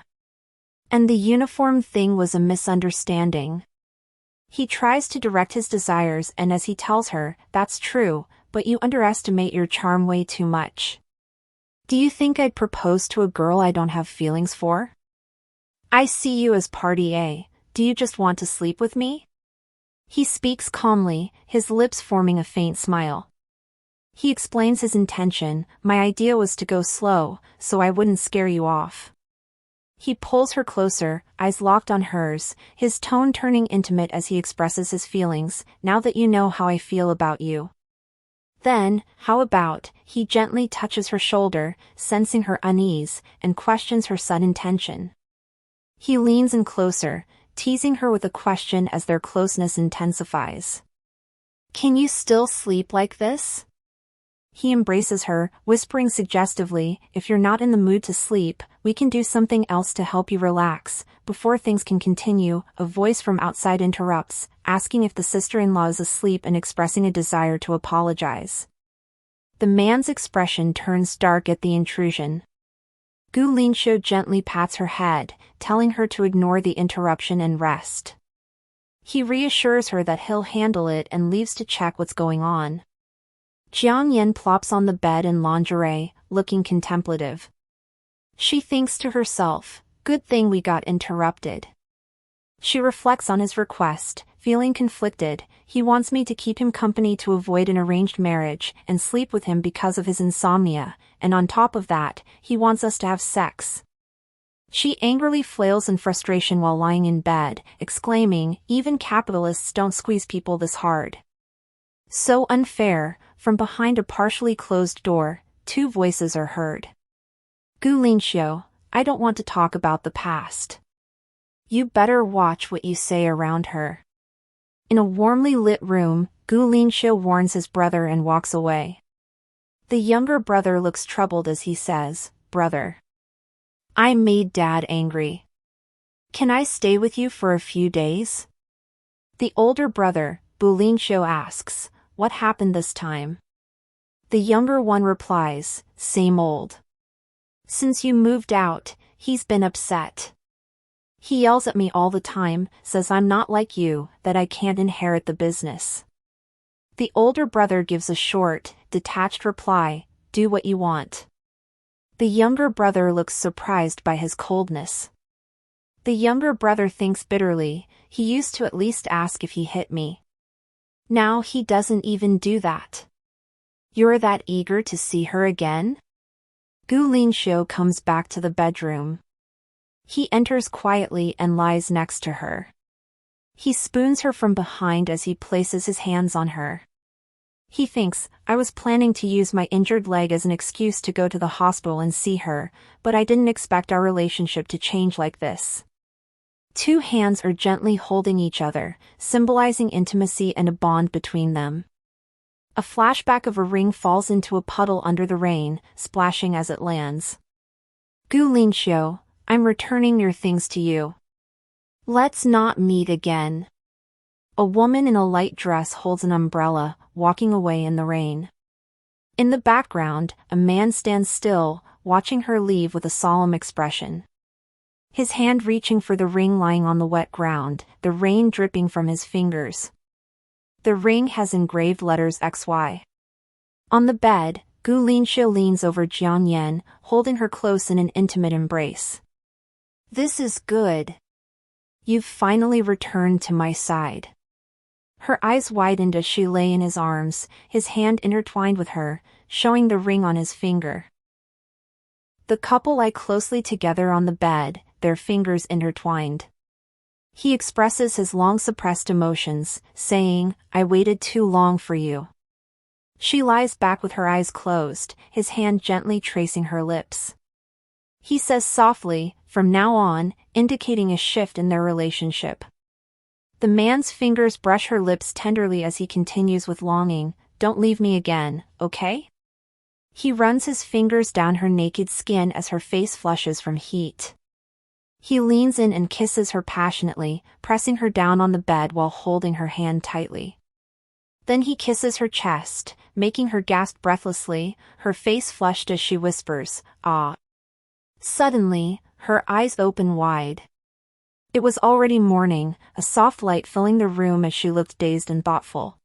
And the uniform thing was a misunderstanding. He tries to direct his desires, and as he tells her, that's true, but you underestimate your charm way too much. Do you think I'd propose to a girl I don't have feelings for? I see you as party A. Do you just want to sleep with me? He speaks calmly, his lips forming a faint smile. He explains his intention. My idea was to go slow, so I wouldn't scare you off. He pulls her closer, eyes locked on hers, his tone turning intimate as he expresses his feelings. Now that you know how I feel about you. Then, how about, he gently touches her shoulder, sensing her unease, and questions her sudden tension. He leans in closer, teasing her with a question as their closeness intensifies. Can you still sleep like this? He embraces her, whispering suggestively, if you're not in the mood to sleep, we can do something else to help you relax. Before things can continue, a voice from outside interrupts, asking if the sister-in-law is asleep and expressing a desire to apologize. The man's expression turns dark at the intrusion. Gu Linxiu gently pats her head, telling her to ignore the interruption and rest. He reassures her that he'll handle it and leaves to check what's going on. Jiang Yan plops on the bed in lingerie, looking contemplative. She thinks to herself, good thing we got interrupted. She reflects on his request, feeling conflicted. He wants me to keep him company to avoid an arranged marriage, and sleep with him because of his insomnia, and on top of that, he wants us to have sex. She angrily flails in frustration while lying in bed, exclaiming, even capitalists don't squeeze people this hard. So unfair. From behind a partially closed door, two voices are heard. Gu Linxiu, I don't want to talk about the past. You better watch what you say around her. In a warmly lit room, Gu Linxiu warns his brother and walks away. The younger brother looks troubled as he says, Brother, I made Dad angry. Can I stay with you for a few days? The older brother, Bu Linxiu, asks, what happened this time? The younger one replies, same old. Since you moved out, he's been upset. He yells at me all the time, says I'm not like you, that I can't inherit the business. The older brother gives a short, detached reply, do what you want. The younger brother looks surprised by his coldness. The younger brother thinks bitterly, he used to at least ask if he hit me. Now he doesn't even do that. You're that eager to see her again? Gu Linxiu comes back to the bedroom. He enters quietly and lies next to her. He spoons her from behind as he places his hands on her. He thinks, I was planning to use my injured leg as an excuse to go to the hospital and see her, but I didn't expect our relationship to change like this. Two hands are gently holding each other, symbolizing intimacy and a bond between them. A flashback of a ring falls into a puddle under the rain, splashing as it lands. Gu Linxiu, I'm returning your things to you. Let's not meet again. A woman in a light dress holds an umbrella, walking away in the rain. In the background, a man stands still, watching her leave with a solemn expression. His hand reaching for the ring lying on the wet ground, the rain dripping from his fingers. The ring has engraved letters XY. On the bed, Gu Linxiu leans over Jiang Yan, holding her close in an intimate embrace. This is good. You've finally returned to my side. Her eyes widened as she lay in his arms, his hand intertwined with her, showing the ring on his finger. The couple lie closely together on the bed, their fingers intertwined. He expresses his long-suppressed emotions, saying, I waited too long for you. She lies back with her eyes closed, his hand gently tracing her lips. He says softly, from now on, indicating a shift in their relationship. The man's fingers brush her lips tenderly as he continues with longing, don't leave me again, okay? He runs his fingers down her naked skin as her face flushes from heat. He leans in and kisses her passionately, pressing her down on the bed while holding her hand tightly. Then he kisses her chest, making her gasp breathlessly, her face flushed as she whispers, "Ah." Suddenly, her eyes open wide. It was already morning, a soft light filling the room as she looked dazed and thoughtful.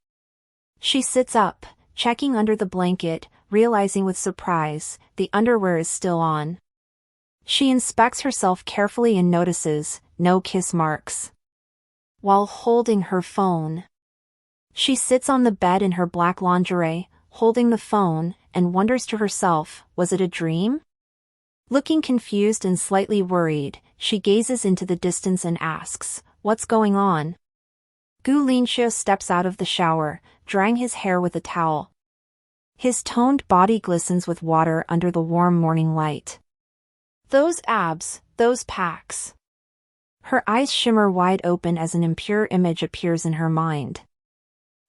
She sits up, checking under the blanket, realizing with surprise, the underwear is still on. She inspects herself carefully and notices, no kiss marks. While holding her phone, she sits on the bed in her black lingerie, holding the phone, and wonders to herself, was it a dream? Looking confused and slightly worried, she gazes into the distance and asks, "What's going on?" Gu Linxiu steps out of the shower, drying his hair with a towel. His toned body glistens with water under the warm morning light. Those abs, those pecs. Her eyes shimmer wide open as an impure image appears in her mind.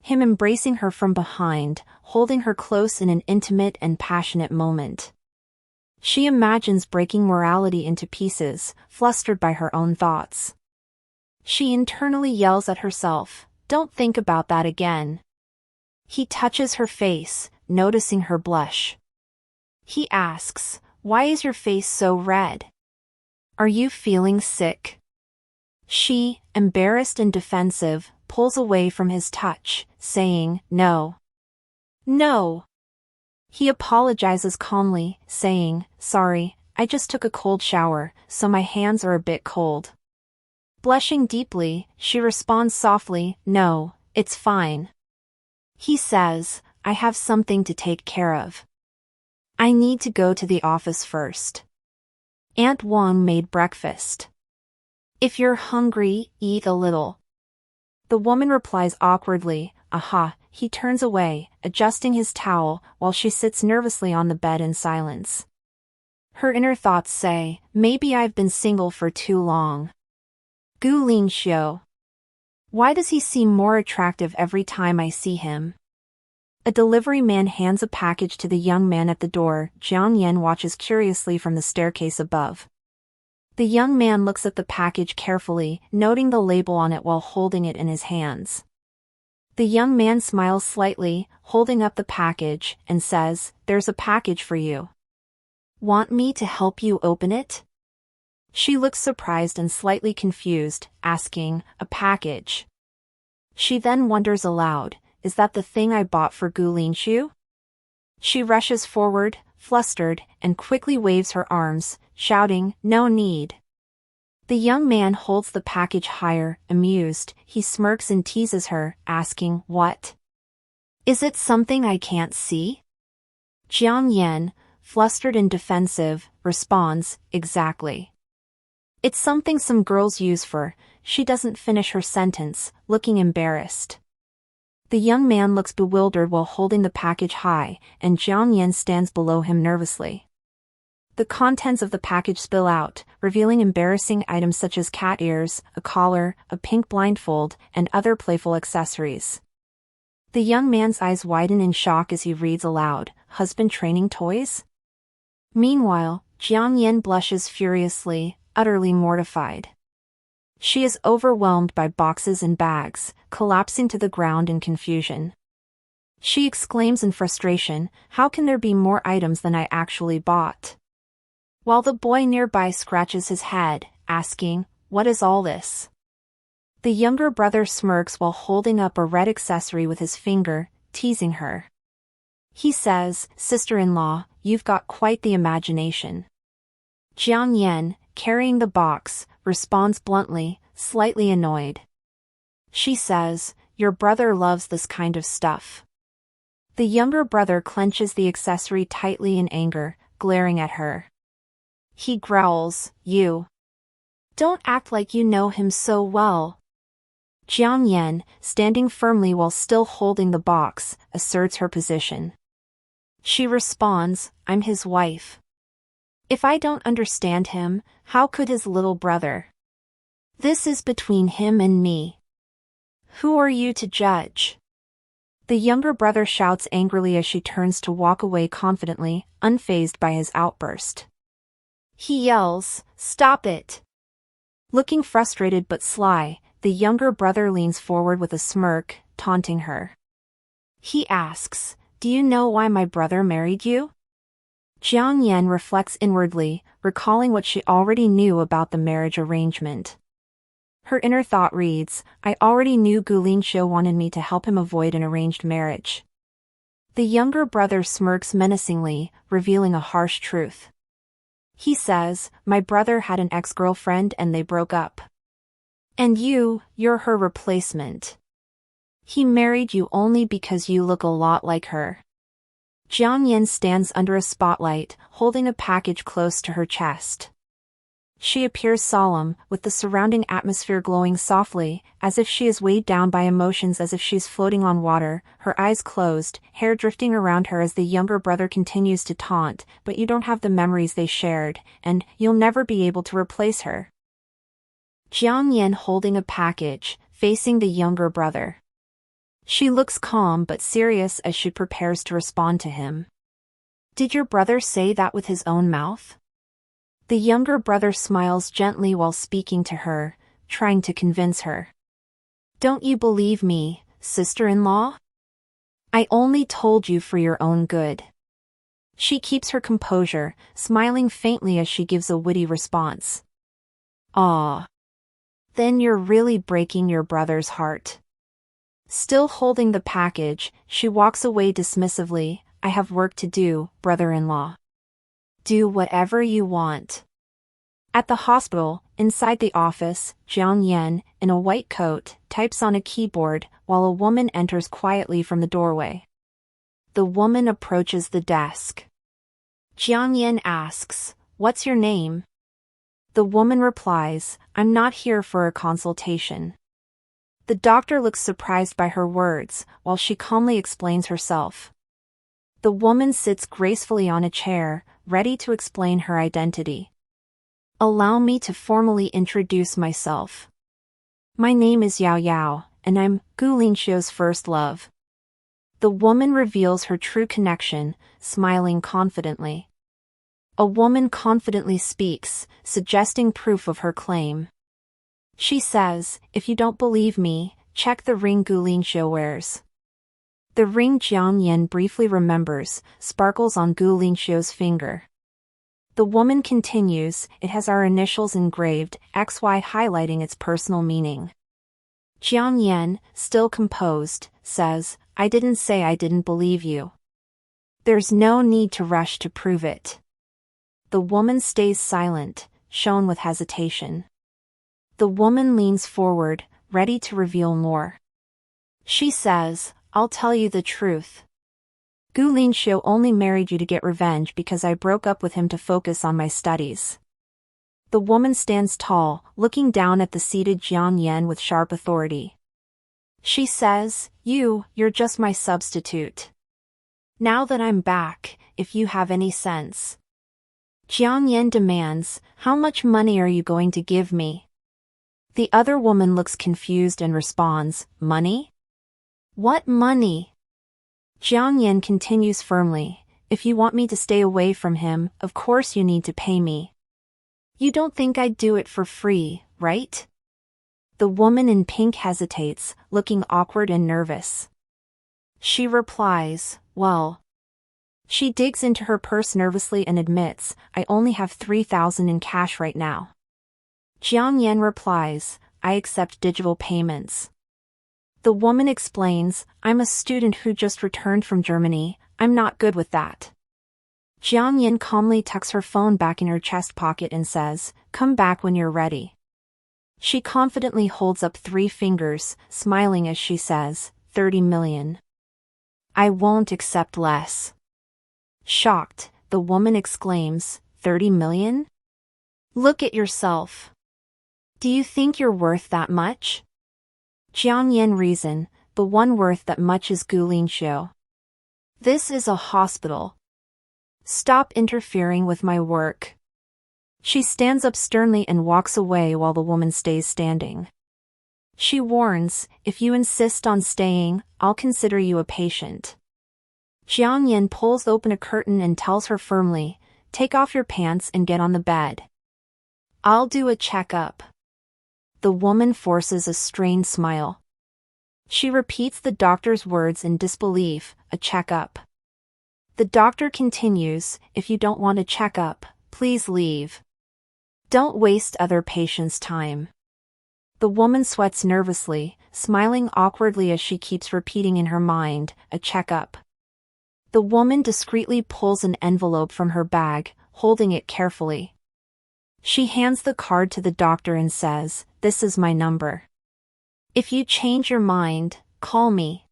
Him embracing her from behind, holding her close in an intimate and passionate moment. She imagines breaking morality into pieces, flustered by her own thoughts. She internally yells at herself, "Don't think about that again." He touches her face, noticing her blush. He asks, "Why is your face so red? Are you feeling sick?" She, embarrassed and defensive, pulls away from his touch, saying, "No. No." He apologizes calmly, saying, "Sorry, I just took a cold shower, so my hands are a bit cold." Blushing deeply, she responds softly, "No, it's fine." He says, "I have something to take care of. I need to go to the office first. Aunt Wang made breakfast. If you're hungry, eat a little." The woman replies awkwardly, "Aha." He turns away, adjusting his towel, while she sits nervously on the bed in silence. Her inner thoughts say, "Maybe I've been single for too long." Gu Linxiu. Why does he seem more attractive every time I see him? A delivery man hands a package to the young man at the door. Jiang Yan watches curiously from the staircase above. The young man looks at the package carefully, noting the label on it while holding it in his hands. The young man smiles slightly, holding up the package, and says, "There's a package for you. Want me to help you open it?" She looks surprised and slightly confused, asking, "A package?" She then wonders aloud, "Is that the thing I bought for Gu Linxiu?" She rushes forward, flustered, and quickly waves her arms, shouting, "No need." The young man holds the package higher, amused. He smirks and teases her, asking, "What? Is it something I can't see?" Jiang Yan, flustered and defensive, responds, "Exactly. It's something some girls use for." She doesn't finish her sentence, looking embarrassed. The young man looks bewildered while holding the package high, and Jiang Yan stands below him nervously. The contents of the package spill out, revealing embarrassing items such as cat ears, a collar, a pink blindfold, and other playful accessories. The young man's eyes widen in shock as he reads aloud, "Husband training toys?" Meanwhile, Jiang Yan blushes furiously, utterly mortified. She is overwhelmed by boxes and bags, collapsing to the ground in confusion. She exclaims in frustration, "How can there be more items than I actually bought?" While the boy nearby scratches his head, asking, "What is all this?" The younger brother smirks while holding up a red accessory with his finger, teasing her. He says, "Sister-in-law, you've got quite the imagination." Jiang Yan, carrying the box, responds bluntly, slightly annoyed. She says, "Your brother loves this kind of stuff." The younger brother clenches the accessory tightly in anger, glaring at her. He growls, "You don't act like you know him so well." Jiang Yan, standing firmly while still holding the box, asserts her position. She responds, "I'm his wife. If I don't understand him, how could his little brother? This is between him and me. Who are you to judge?" The younger brother shouts angrily as she turns to walk away confidently, unfazed by his outburst. He yells, "Stop it! Looking frustrated but sly, the younger brother leans forward with a smirk, taunting her. He asks, "Do you know why my brother married you?" Jiang Yan reflects inwardly, recalling what she already knew about the marriage arrangement. Her inner thought reads, "I already knew Gu Linxiu wanted me to help him avoid an arranged marriage." The younger brother smirks menacingly, revealing a harsh truth. He says, "My brother had an ex-girlfriend and they broke up. And you're her replacement. He married you only because you look a lot like her." Jiang Yin stands under a spotlight, holding a package close to her chest. She appears solemn, with the surrounding atmosphere glowing softly, as if she is weighed down by emotions, as if she's floating on water, her eyes closed, hair drifting around her as the younger brother continues to taunt, "But you don't have the memories they shared, and you'll never be able to replace her." Jiang Yin holding a package, facing the younger brother. She looks calm but serious as she prepares to respond to him. "Did your brother say that with his own mouth?" The younger brother smiles gently while speaking to her, trying to convince her. "Don't you believe me, sister-in-law? I only told you for your own good." She keeps her composure, smiling faintly as she gives a witty response. "Ah. Then you're really breaking your brother's heart." Still holding the package, she walks away dismissively. "I have work to do, brother-in-law. Do whatever you want." At the hospital, inside the office, Jiang Yan, in a white coat, types on a keyboard, while a woman enters quietly from the doorway. The woman approaches the desk. Jiang Yan asks, "What's your name?" The woman replies, "I'm not here for a consultation." The doctor looks surprised by her words, while she calmly explains herself. The woman sits gracefully on a chair, ready to explain her identity. "Allow me to formally introduce myself. My name is Yao Yao, and I'm Gu Linxiu's first love." The woman reveals her true connection, smiling confidently. A woman confidently speaks, suggesting proof of her claim. She says, "If you don't believe me, check the ring Gu Linxiu wears." The ring Jiang Yin briefly remembers, sparkles on Gu Linxiu's finger. The woman continues, "It has our initials engraved, XY, highlighting its personal meaning." Jiang Yin, still composed, says, "I didn't say I didn't believe you. There's no need to rush to prove it." The woman stays silent, shown with hesitation. The woman leans forward, ready to reveal more. She says, "I'll tell you the truth. Gu Linxiu only married you to get revenge because I broke up with him to focus on my studies." The woman stands tall, looking down at the seated Jiang Yan with sharp authority. She says, You're just my substitute. Now that I'm back, if you have any sense." Jiang Yan demands, "How much money are you going to give me?" The other woman looks confused and responds, "Money? What money?" Jiang Yan continues firmly, "If you want me to stay away from him, of course you need to pay me. You don't think I'd do it for free, right?" The woman in pink hesitates, looking awkward and nervous. She replies, "Well." She digs into her purse nervously and admits, "I only have 3,000 in cash right now." Jiang Yan replies, "I accept digital payments." The woman explains, "I'm a student who just returned from Germany, I'm not good with that." Jiang Yan calmly tucks her phone back in her chest pocket and says, "Come back when you're ready." She confidently holds up 3 fingers, smiling as she says, 30 million. "I won't accept less." Shocked, the woman exclaims, 30 million? Look at yourself. Do you think you're worth that much? Jiang Yan reason, the one worth that much is Gu Linxiu. This is a hospital. Stop interfering with my work. She stands up sternly and walks away while the woman stays standing. She warns, "If you insist on staying, I'll consider you a patient." Jiang Yan pulls open a curtain and tells her firmly, "Take off your pants and get on the bed. I'll do a checkup." The woman forces a strained smile. She repeats the doctor's words in disbelief, a checkup. The doctor continues, if you don't want a checkup, please leave. Don't waste other patients' time. The woman sweats nervously, smiling awkwardly as she keeps repeating in her mind, a checkup. The woman discreetly pulls an envelope from her bag, holding it carefully. She hands the card to the doctor and says, "This is my number. If you change your mind, call me."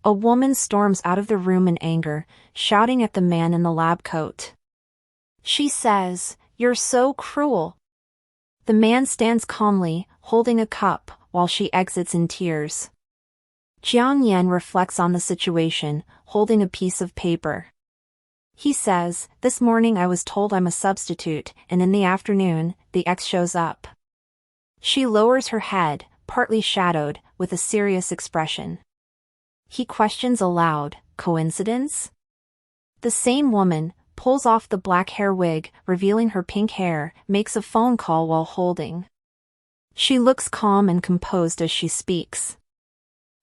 A woman storms out of the room in anger, shouting at the man in the lab coat. She says, "You're so cruel." The man stands calmly, holding a cup, while she exits in tears. Jiang Yan reflects on the situation, holding a piece of paper. He says, "This morning I was told I'm a substitute, and in the afternoon, the ex shows up." She lowers her head, partly shadowed, with a serious expression. He questions aloud, coincidence? The same woman pulls off the black hair wig, revealing her pink hair, makes a phone call while holding. She looks calm and composed as she speaks.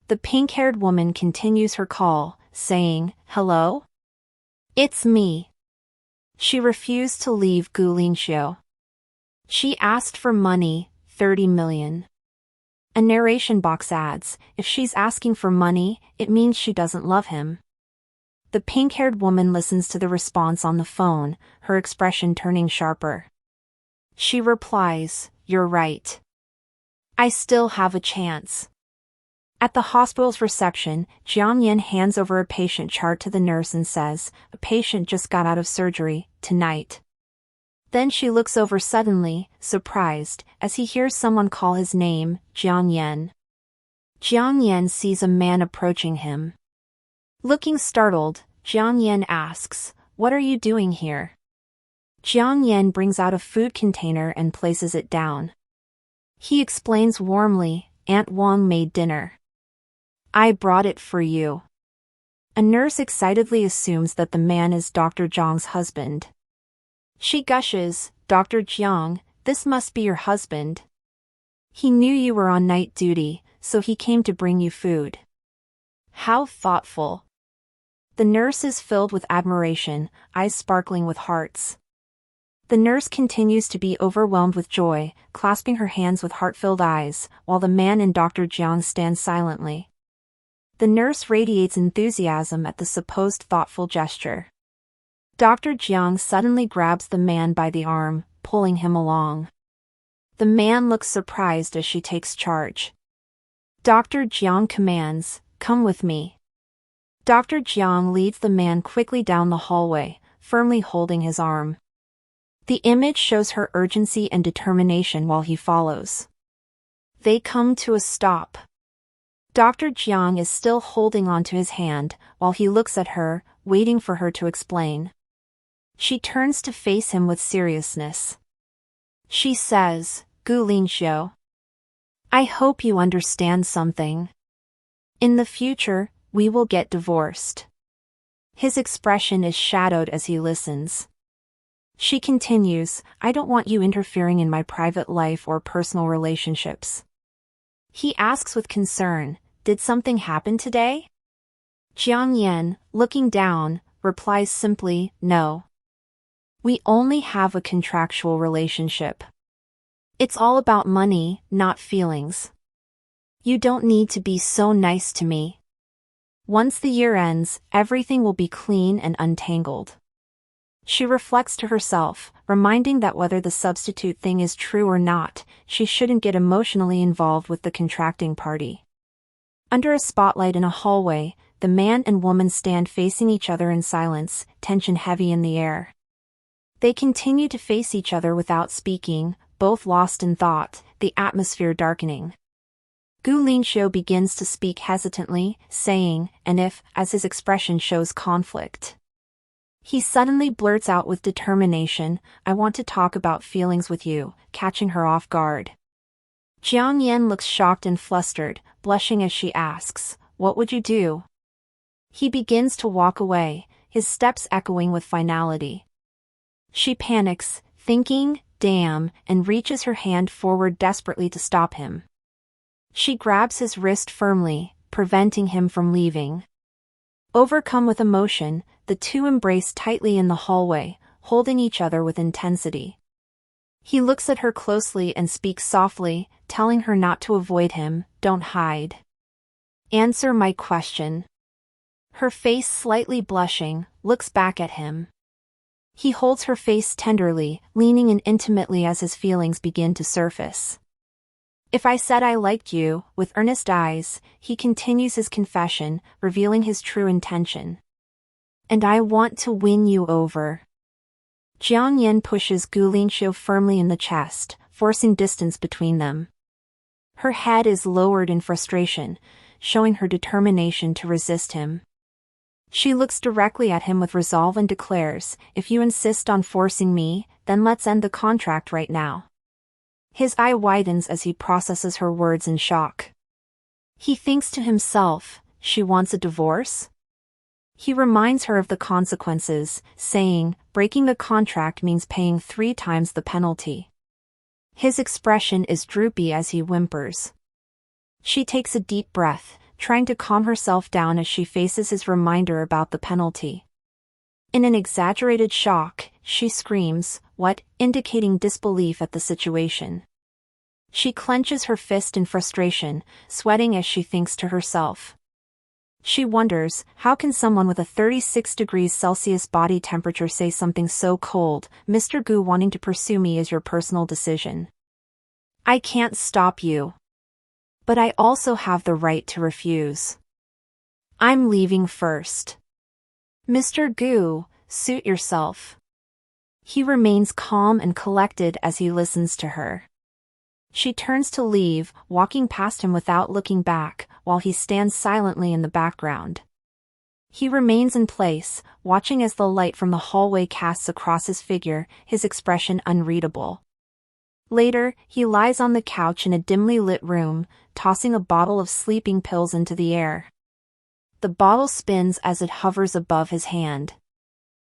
The pink-haired woman continues her call, saying, "Hello? It's me." She refused to leave Gulinxiu. She asked for money, 30 million. A narration box adds, if she's asking for money, it means she doesn't love him. The pink-haired woman listens to the response on the phone, her expression turning sharper. She replies, "You're right. I still have a chance." At the hospital's reception, Jiang Yan hands over a patient chart to the nurse and says, "A patient just got out of surgery, tonight." Then she looks over suddenly, surprised, as he hears someone call his name, Jiang Yan. Jiang Yan sees a man approaching him. Looking startled, Jiang Yan asks, "What are you doing here?" Jiang Yan brings out a food container and places it down. He explains warmly, "Aunt Wang made dinner. I brought it for you." A nurse excitedly assumes that the man is Dr. Zhang's husband. She gushes, "Dr. Jiang, this must be your husband. He knew you were on night duty, so he came to bring you food." How thoughtful. The nurse is filled with admiration, eyes sparkling with hearts. The nurse continues to be overwhelmed with joy, clasping her hands with heart-filled eyes, while the man and Dr. Jiang stand silently. The nurse radiates enthusiasm at the supposed thoughtful gesture. Dr. Jiang suddenly grabs the man by the arm, pulling him along. The man looks surprised as she takes charge. Dr. Jiang commands, "Come with me." Dr. Jiang leads the man quickly down the hallway, firmly holding his arm. The image shows her urgency and determination while he follows. They come to a stop. Dr. Jiang is still holding onto his hand, while he looks at her, waiting for her to explain. She turns to face him with seriousness. She says, "Gu Linxiu, I hope you understand something. In the future, we will get divorced." His expression is shadowed as he listens. She continues, "I don't want you interfering in my private life or personal relationships." He asks with concern, "Did something happen today?" Jiang Yan, looking down, replies simply, "No. We only have a contractual relationship. It's all about money, not feelings. You don't need to be so nice to me. Once the year ends, everything will be clean and untangled." She reflects to herself, reminding that whether the substitute thing is true or not, she shouldn't get emotionally involved with the contracting party. Under a spotlight in a hallway, the man and woman stand facing each other in silence, tension heavy in the air. They continue to face each other without speaking, both lost in thought, the atmosphere darkening. Gu Linxiu begins to speak hesitantly, saying, "And if," as his expression shows conflict. He suddenly blurts out with determination, "I want to talk about feelings with you," catching her off guard. Jiang Yan looks shocked and flustered, blushing as she asks, "What would you do?" He begins to walk away, his steps echoing with finality. She panics, thinking, damn, and reaches her hand forward desperately to stop him. She grabs his wrist firmly, preventing him from leaving. Overcome with emotion, the two embrace tightly in the hallway, holding each other with intensity. He looks at her closely and speaks softly, telling her not to avoid him. Don't hide. Answer my question. Her face slightly blushing, looks back at him. He holds her face tenderly, leaning in intimately as his feelings begin to surface. If I said I liked you, with earnest eyes, he continues his confession, revealing his true intention. And I want to win you over. Jiang Yin pushes Gu Lingxiu firmly in the chest, forcing distance between them. Her head is lowered in frustration, showing her determination to resist him. She looks directly at him with resolve and declares, if you insist on forcing me, then let's end the contract right now. His eye widens as he processes her words in shock. He thinks to himself, she wants a divorce? He reminds her of the consequences, saying, breaking the contract means paying 3 times the penalty. His expression is droopy as he whimpers. She takes a deep breath, trying to calm herself down as she faces his reminder about the penalty. In an exaggerated shock, she screams, what, indicating disbelief at the situation. She clenches her fist in frustration, sweating as she thinks to herself. She wonders, how can someone with a 36 degrees Celsius body temperature say something so cold? Mr. Gu, wanting to pursue me is your personal decision. I can't stop you. But I also have the right to refuse. I'm leaving first. Mr. Gu, suit yourself. He remains calm and collected as he listens to her. She turns to leave, walking past him without looking back, while he stands silently in the background. He remains in place, watching as the light from the hallway casts across his figure, his expression unreadable. Later, he lies on the couch in a dimly lit room, tossing a bottle of sleeping pills into the air. The bottle spins as it hovers above his hand.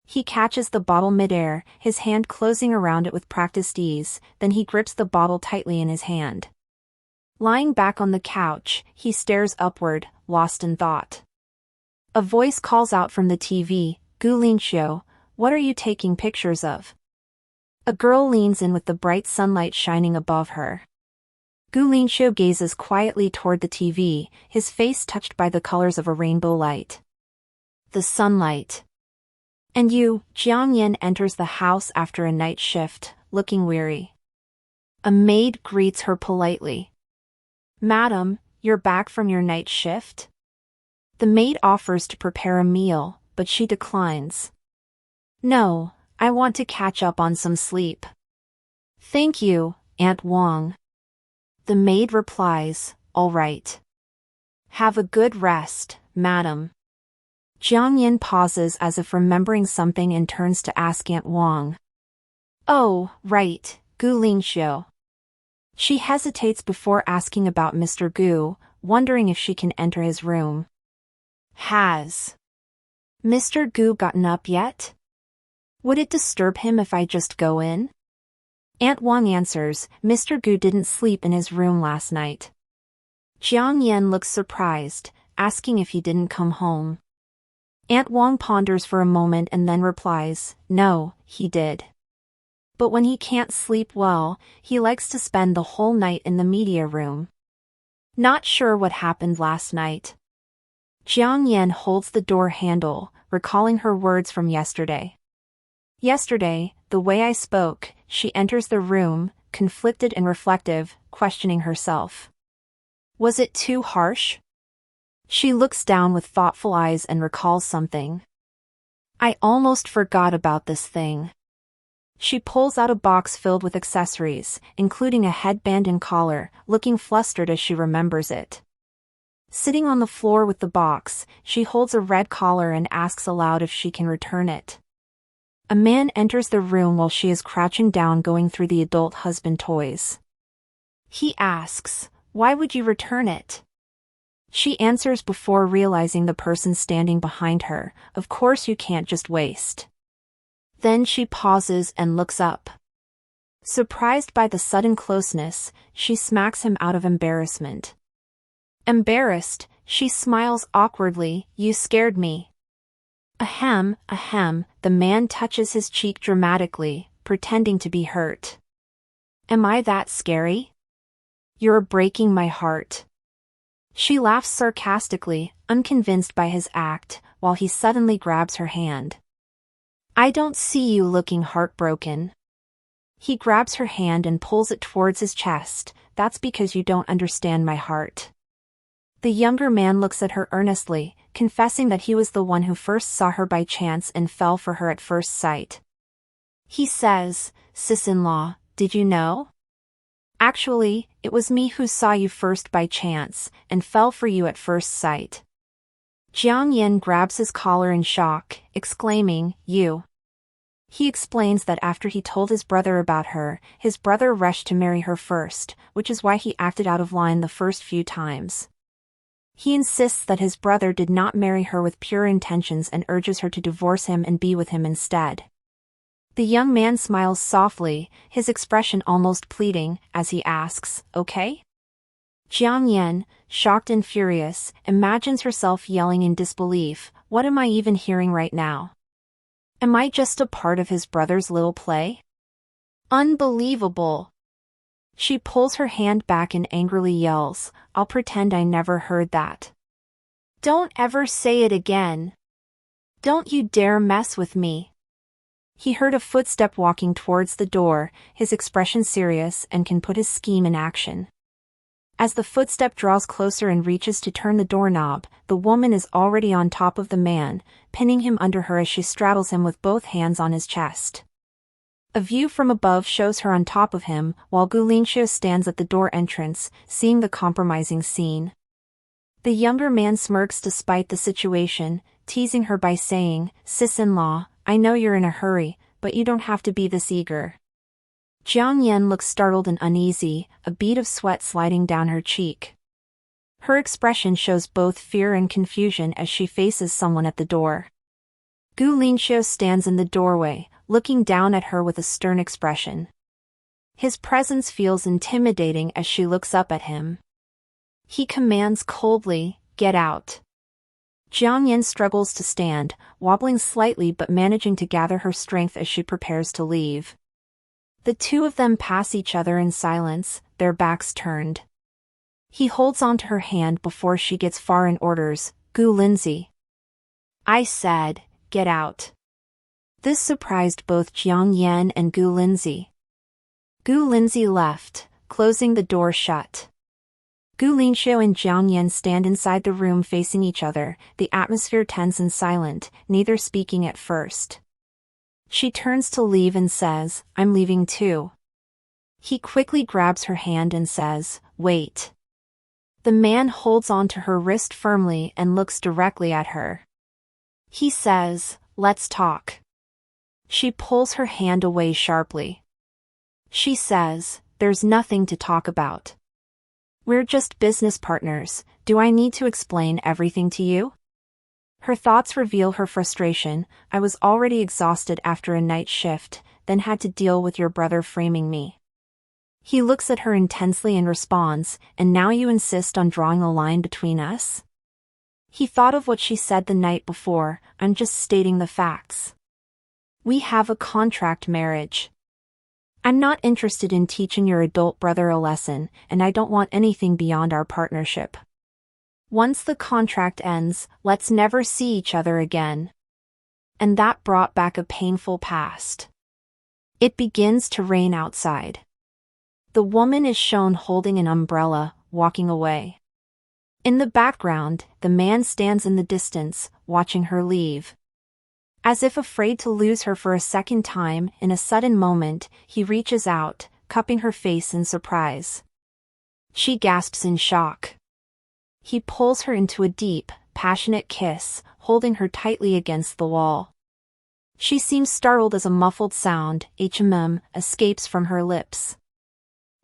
He catches the bottle midair, his hand closing around it with practiced ease, then he grips the bottle tightly in his hand. Lying back on the couch, he stares upward, lost in thought. A voice calls out from the TV, Gu Lingxiu, what are you taking pictures of? A girl leans in with the bright sunlight shining above her. Gu Lingxiu gazes quietly toward the TV, his face touched by the colors of a rainbow light. The sunlight. And you, Jiang Yin enters the house after a night shift, looking weary. A maid greets her politely. Madam, you're back from your night shift? The maid offers to prepare a meal, but she declines. No, I want to catch up on some sleep. Thank you, Aunt Wang. The maid replies, all right. Have a good rest, madam. Jiang Yin pauses as if remembering something and turns to ask Aunt Wang. Oh, right, Gu Lingxiu. She hesitates before asking about Mr. Gu, wondering if she can enter his room. Has Mr. Gu gotten up yet? Would it disturb him if I just go in? Aunt Wang answers, Mr. Gu didn't sleep in his room last night. Jiang Yin looks surprised, asking if he didn't come home. Aunt Wang ponders for a moment and then replies, no, he did. But when he can't sleep well, he likes to spend the whole night in the media room. Not sure what happened last night. Jiang Yin holds the door handle, recalling her words from yesterday. Yesterday, the way I spoke, she enters the room, conflicted and reflective, questioning herself. Was it too harsh? She looks down with thoughtful eyes and recalls something. I almost forgot about this thing. She pulls out a box filled with accessories, including a headband and collar, looking flustered as she remembers it. Sitting on the floor with the box, she holds a red collar and asks aloud if she can return it. A man enters the room while she is crouching down going through the adult husband toys. He asks, why would you return it? She answers before realizing the person standing behind her, of course you can't just waste. Then she pauses and looks up. Surprised by the sudden closeness, she smacks him out of embarrassment. Embarrassed, she smiles awkwardly. You scared me. Ahem, the man touches his cheek dramatically, pretending to be hurt. Am I that scary? You're breaking my heart. She laughs sarcastically, unconvinced by his act, while he suddenly grabs her hand. I don't see you looking heartbroken. He grabs her hand and pulls it towards his chest. That's because you don't understand my heart. The younger man looks at her earnestly, confessing that he was the one who first saw her by chance and fell for her at first sight. He says, Sis-in-law, did you know? Actually, it was me who saw you first by chance, and fell for you at first sight. Jiang Yin grabs his collar in shock, exclaiming, You. He explains that after he told his brother about her, his brother rushed to marry her first, which is why he acted out of line the first few times. He insists that his brother did not marry her with pure intentions and urges her to divorce him and be with him instead. The young man smiles softly, his expression almost pleading, as he asks, Okay? Jiang Yin, shocked and furious, imagines herself yelling in disbelief, What am I even hearing right now? Am I just a part of his brother's little play? Unbelievable! She pulls her hand back and angrily yells, I'll pretend I never heard that. Don't ever say it again. Don't you dare mess with me. He heard a footstep walking towards the door, his expression serious and can put his scheme in action. As the footstep draws closer and reaches to turn the doorknob, the woman is already on top of the man, pinning him under her as she straddles him with both hands on his chest. A view from above shows her on top of him, while Gu Linxiu stands at the door entrance, seeing the compromising scene. The younger man smirks despite the situation, teasing her by saying, Sis-in-law, I know you're in a hurry, but you don't have to be this eager. Jiang Yin looks startled and uneasy, a bead of sweat sliding down her cheek. Her expression shows both fear and confusion as she faces someone at the door. Gu Linxiu stands in the doorway, looking down at her with a stern expression. His presence feels intimidating as she looks up at him. He commands coldly, Get out. Jiang Yin struggles to stand, wobbling slightly but managing to gather her strength as she prepares to leave. The two of them pass each other in silence, their backs turned. He holds onto her hand before she gets far and orders, Gu Lindsay. I said, get out. This surprised both Jiang Yin and Gu Lindsay. Gu Lindsay left, closing the door shut. Gu Linxiu and Jiang Yin stand inside the room facing each other, the atmosphere tense and silent, neither speaking at first. She turns to leave and says, I'm leaving too. He quickly grabs her hand and says, Wait. The man holds onto her wrist firmly and looks directly at her. He says, Let's talk. She pulls her hand away sharply. She says, There's nothing to talk about. We're just business partners. Do I need to explain everything to you? Her thoughts reveal her frustration. I was already exhausted after a night shift, then had to deal with your brother framing me. He looks at her intensely and responds, and now you insist on drawing a line between us? He thought of what she said the night before, I'm just stating the facts. We have a contract marriage. I'm not interested in teaching your adult brother a lesson, and I don't want anything beyond our partnership. Once the contract ends, let's never see each other again. And that brought back a painful past. It begins to rain outside. The woman is shown holding an umbrella, walking away. In the background, the man stands in the distance, watching her leave. As if afraid to lose her for a second time, in a sudden moment, he reaches out, cupping her face in surprise. She gasps in shock. He pulls her into a deep, passionate kiss, holding her tightly against the wall. She seems startled as a muffled sound, escapes from her lips.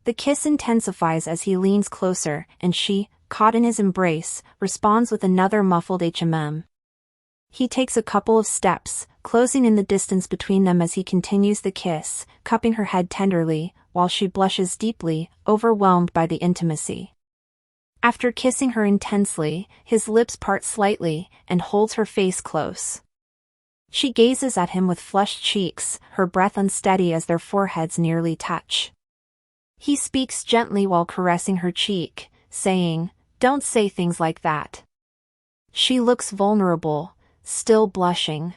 The kiss intensifies as he leans closer, and she, caught in his embrace, responds with another muffled He takes a couple of steps, closing in the distance between them as he continues the kiss, cupping her head tenderly, while she blushes deeply, overwhelmed by the intimacy. After kissing her intensely, his lips part slightly, and holds her face close. She gazes at him with flushed cheeks, her breath unsteady as their foreheads nearly touch. He speaks gently while caressing her cheek, saying, "Don't say things like that." She looks vulnerable, still blushing.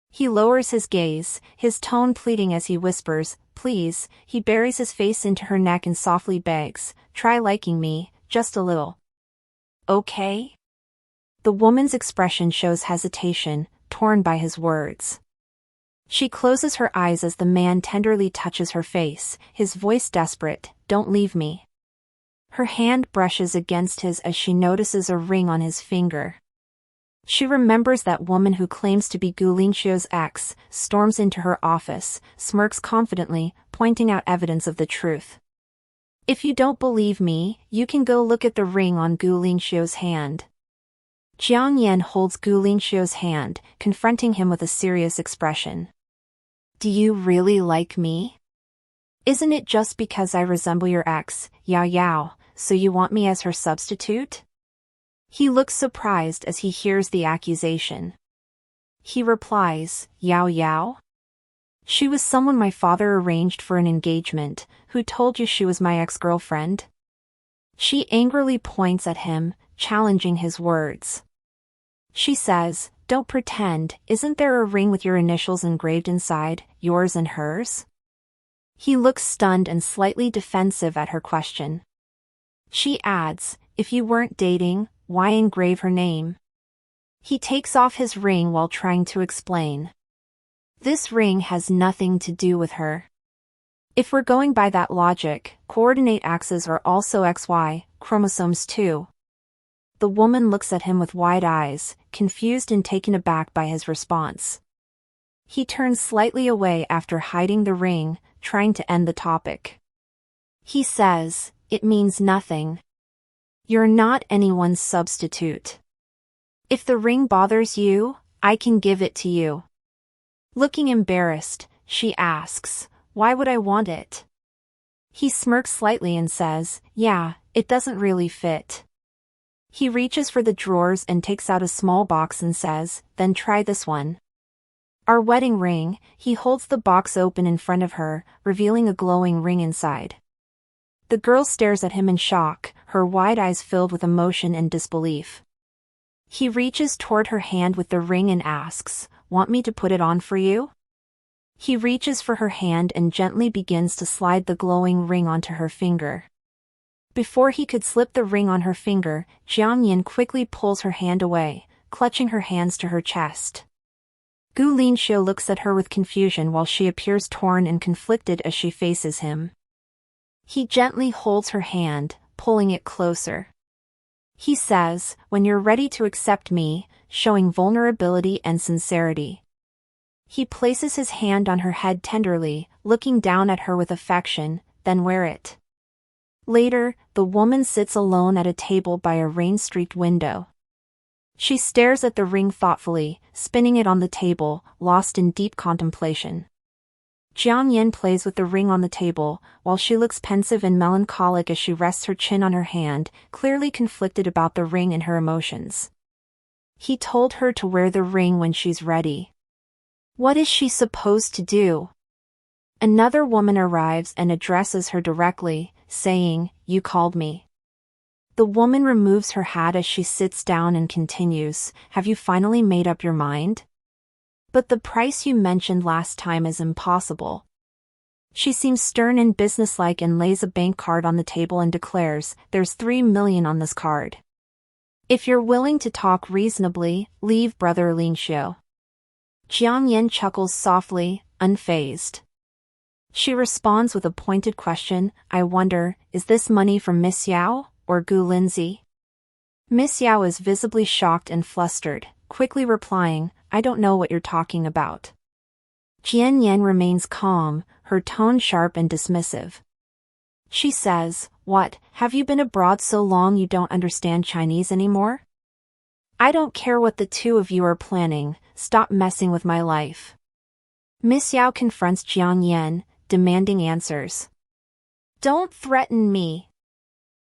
He lowers his gaze, his tone pleading as he whispers, "Please." He buries his face into her neck and softly begs, "Try liking me, just a little. Okay?" The woman's expression shows hesitation, torn by his words. She closes her eyes as the man tenderly touches her face, his voice desperate, "Don't leave me." Her hand brushes against his as she notices a ring on his finger. She remembers that woman who claims to be Gu Lingxiu's ex, storms into her office, smirks confidently, pointing out evidence of the truth. "If you don't believe me, you can go look at the ring on Gu Lingxiu's hand." Jiang Yan holds Gu Lingxiu's hand, confronting him with a serious expression. "Do you really like me? Isn't it just because I resemble your ex, Yao Yao, so you want me as her substitute?" He looks surprised as he hears the accusation. He replies, "Yao Yao? She was someone my father arranged for an engagement. Who told you she was my ex-girlfriend?" She angrily points at him, challenging his words. She says, "Don't pretend. Isn't there a ring with your initials engraved inside, yours and hers?" He looks stunned and slightly defensive at her question. She adds, "If you weren't dating, why engrave her name?" He takes off his ring while trying to explain. "This ring has nothing to do with her. If we're going by that logic, coordinate axes are also XY, chromosomes too." The woman looks at him with wide eyes, confused and taken aback by his response. He turns slightly away after hiding the ring, trying to end the topic. He says, "It means nothing. You're not anyone's substitute. If the ring bothers you, I can give it to you." Looking embarrassed, she asks, "Why would I want it?" He smirks slightly and says, "Yeah, it doesn't really fit." He reaches for the drawers and takes out a small box and says, "Then try this one. Our wedding ring." He holds the box open in front of her, revealing a glowing ring inside. The girl stares at him in shock, her wide eyes filled with emotion and disbelief. He reaches toward her hand with the ring and asks, "Want me to put it on for you?" He reaches for her hand and gently begins to slide the glowing ring onto her finger. Before he could slip the ring on her finger, Jiang Yin quickly pulls her hand away, clutching her hands to her chest. Gu Lingxiu looks at her with confusion while she appears torn and conflicted as she faces him. He gently holds her hand, pulling it closer. He says, "When you're ready to accept me," showing vulnerability and sincerity. He places his hand on her head tenderly, looking down at her with affection, "Then wear it." Later, the woman sits alone at a table by a rain-streaked window. She stares at the ring thoughtfully, spinning it on the table, lost in deep contemplation. Jiang Yin plays with the ring on the table, while she looks pensive and melancholic as she rests her chin on her hand, clearly conflicted about the ring and her emotions. He told her to wear the ring when she's ready. What is she supposed to do? Another woman arrives and addresses her directly, saying, "You called me." The woman removes her hat as she sits down and continues, "Have you finally made up your mind? But the price you mentioned last time is impossible." She seems stern and businesslike and lays a bank card on the table and declares, "There's 3 million on this card. If you're willing to talk reasonably, leave Brother Lingxiu." Jiang Yin chuckles softly, unfazed. She responds with a pointed question, "I wonder, is this money from Miss Yao, or Gu Lindsay?" Miss Yao is visibly shocked and flustered, quickly replying, "I don't know what you're talking about." Jian Yan remains calm, her tone sharp and dismissive. She says, "What, have you been abroad so long you don't understand Chinese anymore?" I don't care what the two of you are planning, stop messing with my life. Miss Yao confronts Jiang Yan, demanding answers. Don't threaten me.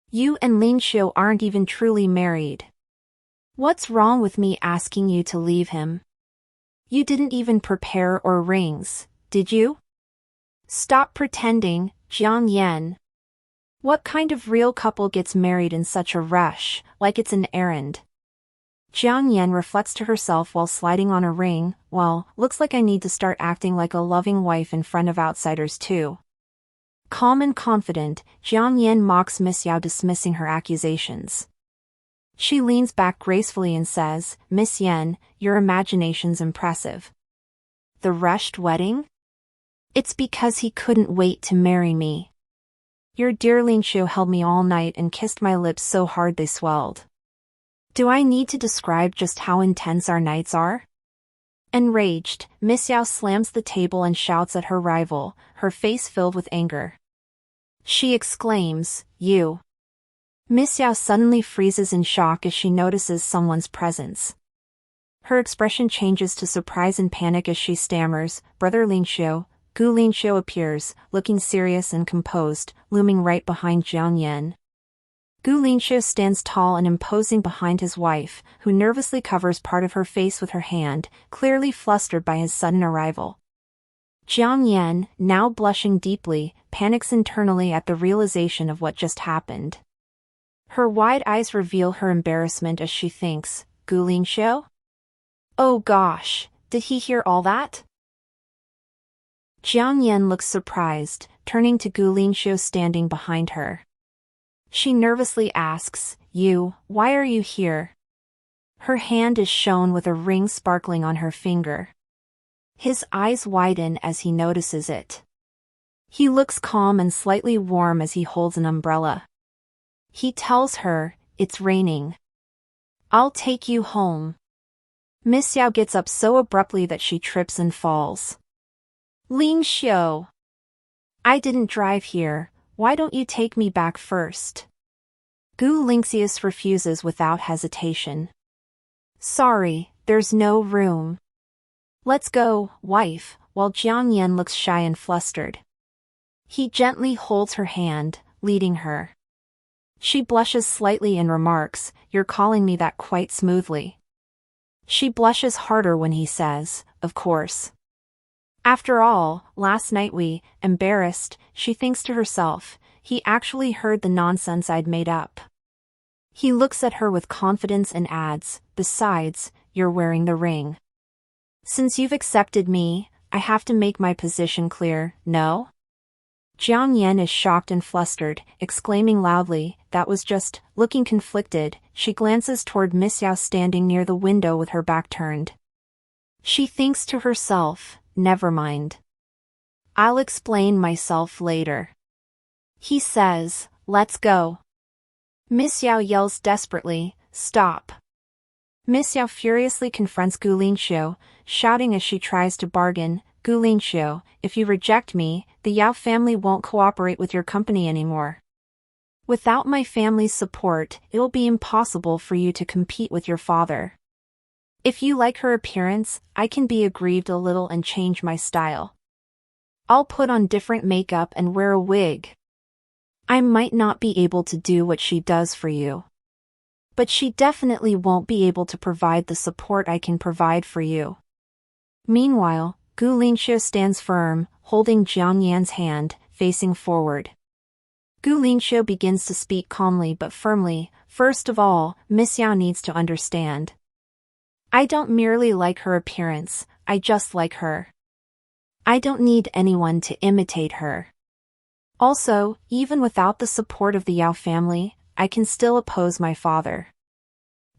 You and Ling Xiu aren't even truly married. What's wrong with me asking you to leave him? You didn't even prepare or rings, did you? Stop pretending, Jiang Yan. What kind of real couple gets married in such a rush, like it's an errand? Jiang Yan reflects to herself while sliding on a ring, well, looks like I need to start acting like a loving wife in front of outsiders too. Calm and confident, Jiang Yan mocks Miss Yao, dismissing her accusations. She leans back gracefully and says, Miss Yan, your imagination's impressive. The rushed wedding? It's because he couldn't wait to marry me. Your dear Ling Xiu held me all night and kissed my lips so hard they swelled. Do I need to describe just how intense our nights are? Enraged, Miss Yao slams the table and shouts at her rival, her face filled with anger. She exclaims, You. Miss Yao suddenly freezes in shock as she notices someone's presence. Her expression changes to surprise and panic as she stammers, Brother Ling Xiu. Gu Ling Xiu appears, looking serious and composed, looming right behind Jiang Yan. Gu Lingxiu stands tall and imposing behind his wife, who nervously covers part of her face with her hand, clearly flustered by his sudden arrival. Jiang Yan, now blushing deeply, panics internally at the realization of what just happened. Her wide eyes reveal her embarrassment as she thinks, Gu Lingxiu? Oh gosh, did he hear all that? Jiang Yan looks surprised, turning to Gu Lingxiu standing behind her. She nervously asks, You, why are you here? Her hand is shown with a ring sparkling on her finger. His eyes widen as he notices it. He looks calm and slightly warm as he holds an umbrella. He tells her, It's raining. I'll take you home. Miss Yao gets up so abruptly that she trips and falls. Ling Xiu. I didn't drive here. Why don't you take me back first? Gu Lingxius refuses without hesitation. Sorry, there's no room. Let's go, wife, while Jiang Yan looks shy and flustered. He gently holds her hand, leading her. She blushes slightly and remarks, You're calling me that quite smoothly. She blushes harder when he says, Of course. After all, last night embarrassed, she thinks to herself, he actually heard the nonsense I'd made up. He looks at her with confidence and adds, Besides, you're wearing the ring. Since you've accepted me, I have to make my position clear, no? Jiang Yan is shocked and flustered, exclaiming loudly, That was just. Looking conflicted, she glances toward Miss Yao standing near the window with her back turned. She thinks to herself, Never mind. I'll explain myself later. He says, Let's go. Miss Yao yells desperately, Stop. Miss Yao furiously confronts Gu Lingxiu, shouting as she tries to bargain, Gu Lingxiu, if you reject me, the Yao family won't cooperate with your company anymore. Without my family's support, it will be impossible for you to compete with your father. If you like her appearance, I can be aggrieved a little and change my style. I'll put on different makeup and wear a wig. I might not be able to do what she does for you. But she definitely won't be able to provide the support I can provide for you. Meanwhile, Gu Lingxiu stands firm, holding Jiang Yan's hand, facing forward. Gu Lingxiu begins to speak calmly but firmly, First of all, Miss Yao needs to understand. I don't merely like her appearance, I just like her. I don't need anyone to imitate her. Also, even without the support of the Yao family, I can still oppose my father.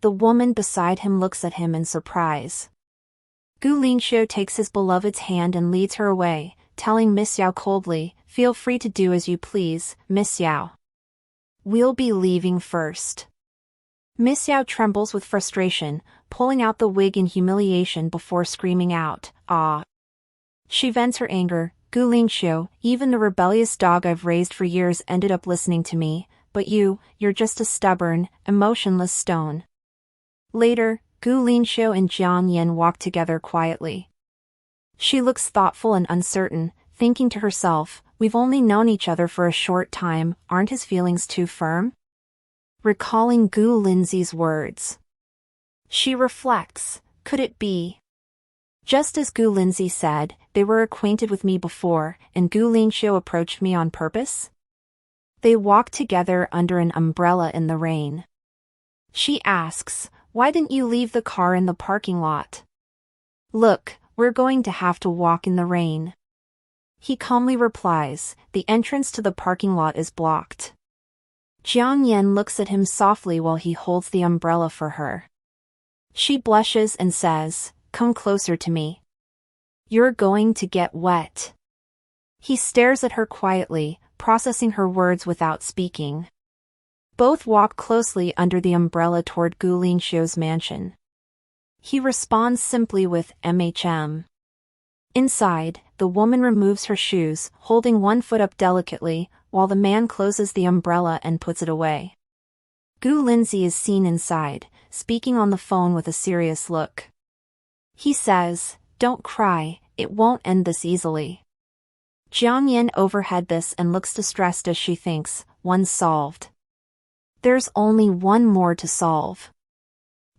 The woman beside him looks at him in surprise. Gu Lingxiu takes his beloved's hand and leads her away, telling Miss Yao coldly, Feel free to do as you please, Miss Yao. We'll be leaving first. Miss Yao trembles with frustration, pulling out the wig in humiliation before screaming out, Ah! She vents her anger, Gu Lingxiu, even the rebellious dog I've raised for years ended up listening to me, but you're just a stubborn, emotionless stone. Later, Gu Linxiu and Jiang Yan walk together quietly. She looks thoughtful and uncertain, thinking to herself, we've only known each other for a short time, aren't his feelings too firm? Recalling Gu Linzi's words, she reflects, could it be? Just as Gu Linzi said, they were acquainted with me before, and Gu Linxiu approached me on purpose? They walk together under an umbrella in the rain. She asks, why didn't you leave the car in the parking lot? Look, we're going to have to walk in the rain. He calmly replies, the entrance to the parking lot is blocked. Jiang Yan looks at him softly while he holds the umbrella for her. She blushes and says, come closer to me. You're going to get wet. He stares at her quietly, processing her words without speaking. Both walk closely under the umbrella toward Gu Linxiu's mansion. He responds simply with "MHM." Inside, the woman removes her shoes, holding one foot up delicately, while the man closes the umbrella and puts it away. Gu Linzi is seen inside, speaking on the phone with a serious look. He says, don't cry, it won't end this easily. Jiang Yan overheard this and looks distressed as she thinks, one's solved. There's only one more to solve.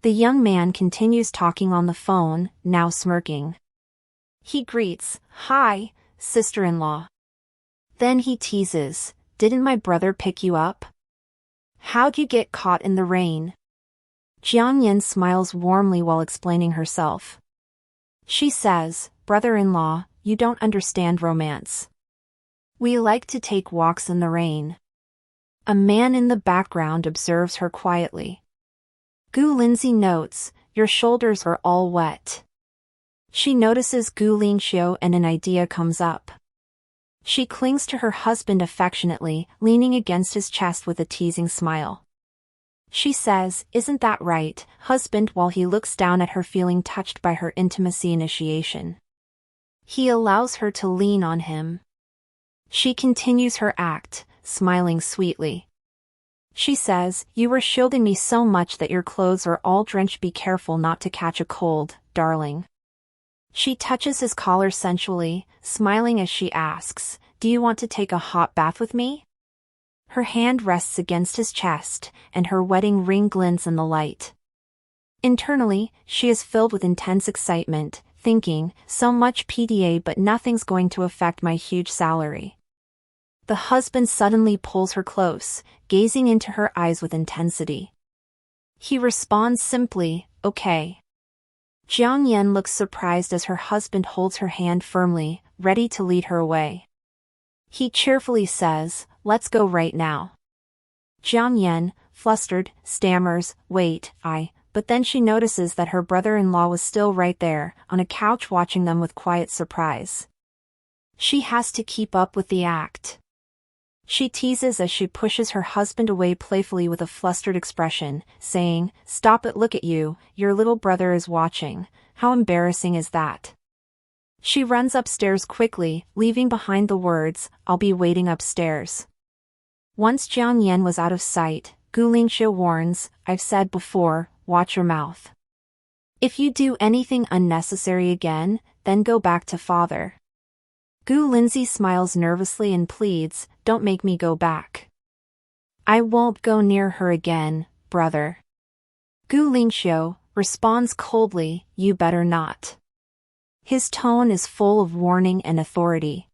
The young man continues talking on the phone, now smirking. He greets, hi, sister-in-law. Then he teases, didn't my brother pick you up? How'd you get caught in the rain? Jiang Yan smiles warmly while explaining herself. She says, brother-in-law, you don't understand romance. We like to take walks in the rain. A man in the background observes her quietly. Gu Linzi notes, your shoulders are all wet. She notices Gu Linxiu and an idea comes up. She clings to her husband affectionately, leaning against his chest with a teasing smile. She says, isn't that right, husband, while he looks down at her feeling touched by her intimacy initiation. He allows her to lean on him. She continues her act, smiling sweetly. She says, you were shielding me so much that your clothes are all drenched, be careful not to catch a cold, darling. She touches his collar sensually, smiling as she asks, do you want to take a hot bath with me? Her hand rests against his chest, and her wedding ring glints in the light. Internally, she is filled with intense excitement, thinking, so much PDA but nothing's going to affect my huge salary. The husband suddenly pulls her close, gazing into her eyes with intensity. He responds simply, okay. Jiang Yan looks surprised as her husband holds her hand firmly, ready to lead her away. He cheerfully says, let's go right now. Jiang Yan, flustered, stammers, wait, but then she notices that her brother-in-law was still right there, on a couch watching them with quiet surprise. She has to keep up with the act. She teases as she pushes her husband away playfully with a flustered expression, saying, stop it, look at you, your little brother is watching, how embarrassing is that? She runs upstairs quickly, leaving behind the words, I'll be waiting upstairs. Once Jiang Yan was out of sight, Gu Linxiu warns, I've said before, watch your mouth. If you do anything unnecessary again, then go back to father. Gu Linzi smiles nervously and pleads, don't make me go back. I won't go near her again, brother. Gu Linxiu responds coldly, you better not. His tone is full of warning and authority.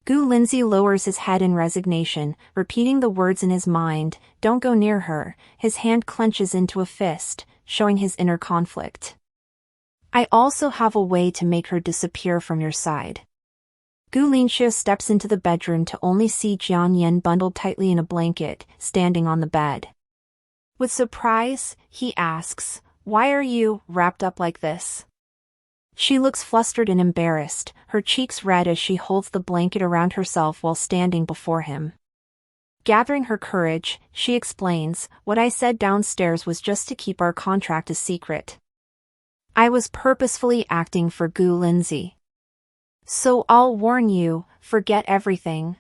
Gu Linzi lowers his head in resignation, repeating the words in his mind, don't go near her. His hand clenches into a fist, showing his inner conflict. I also have a way to make her disappear from your side. Gu Linxiu steps into the bedroom to only see Jiang Yan bundled tightly in a blanket, standing on the bed. With surprise, he asks, why are you wrapped up like this? She looks flustered and embarrassed, her cheeks red as she holds the blanket around herself while standing before him. Gathering her courage, she explains, what I said downstairs was just to keep our contract a secret. I was purposefully acting for Gu Linzi. So I'll warn you, forget everything.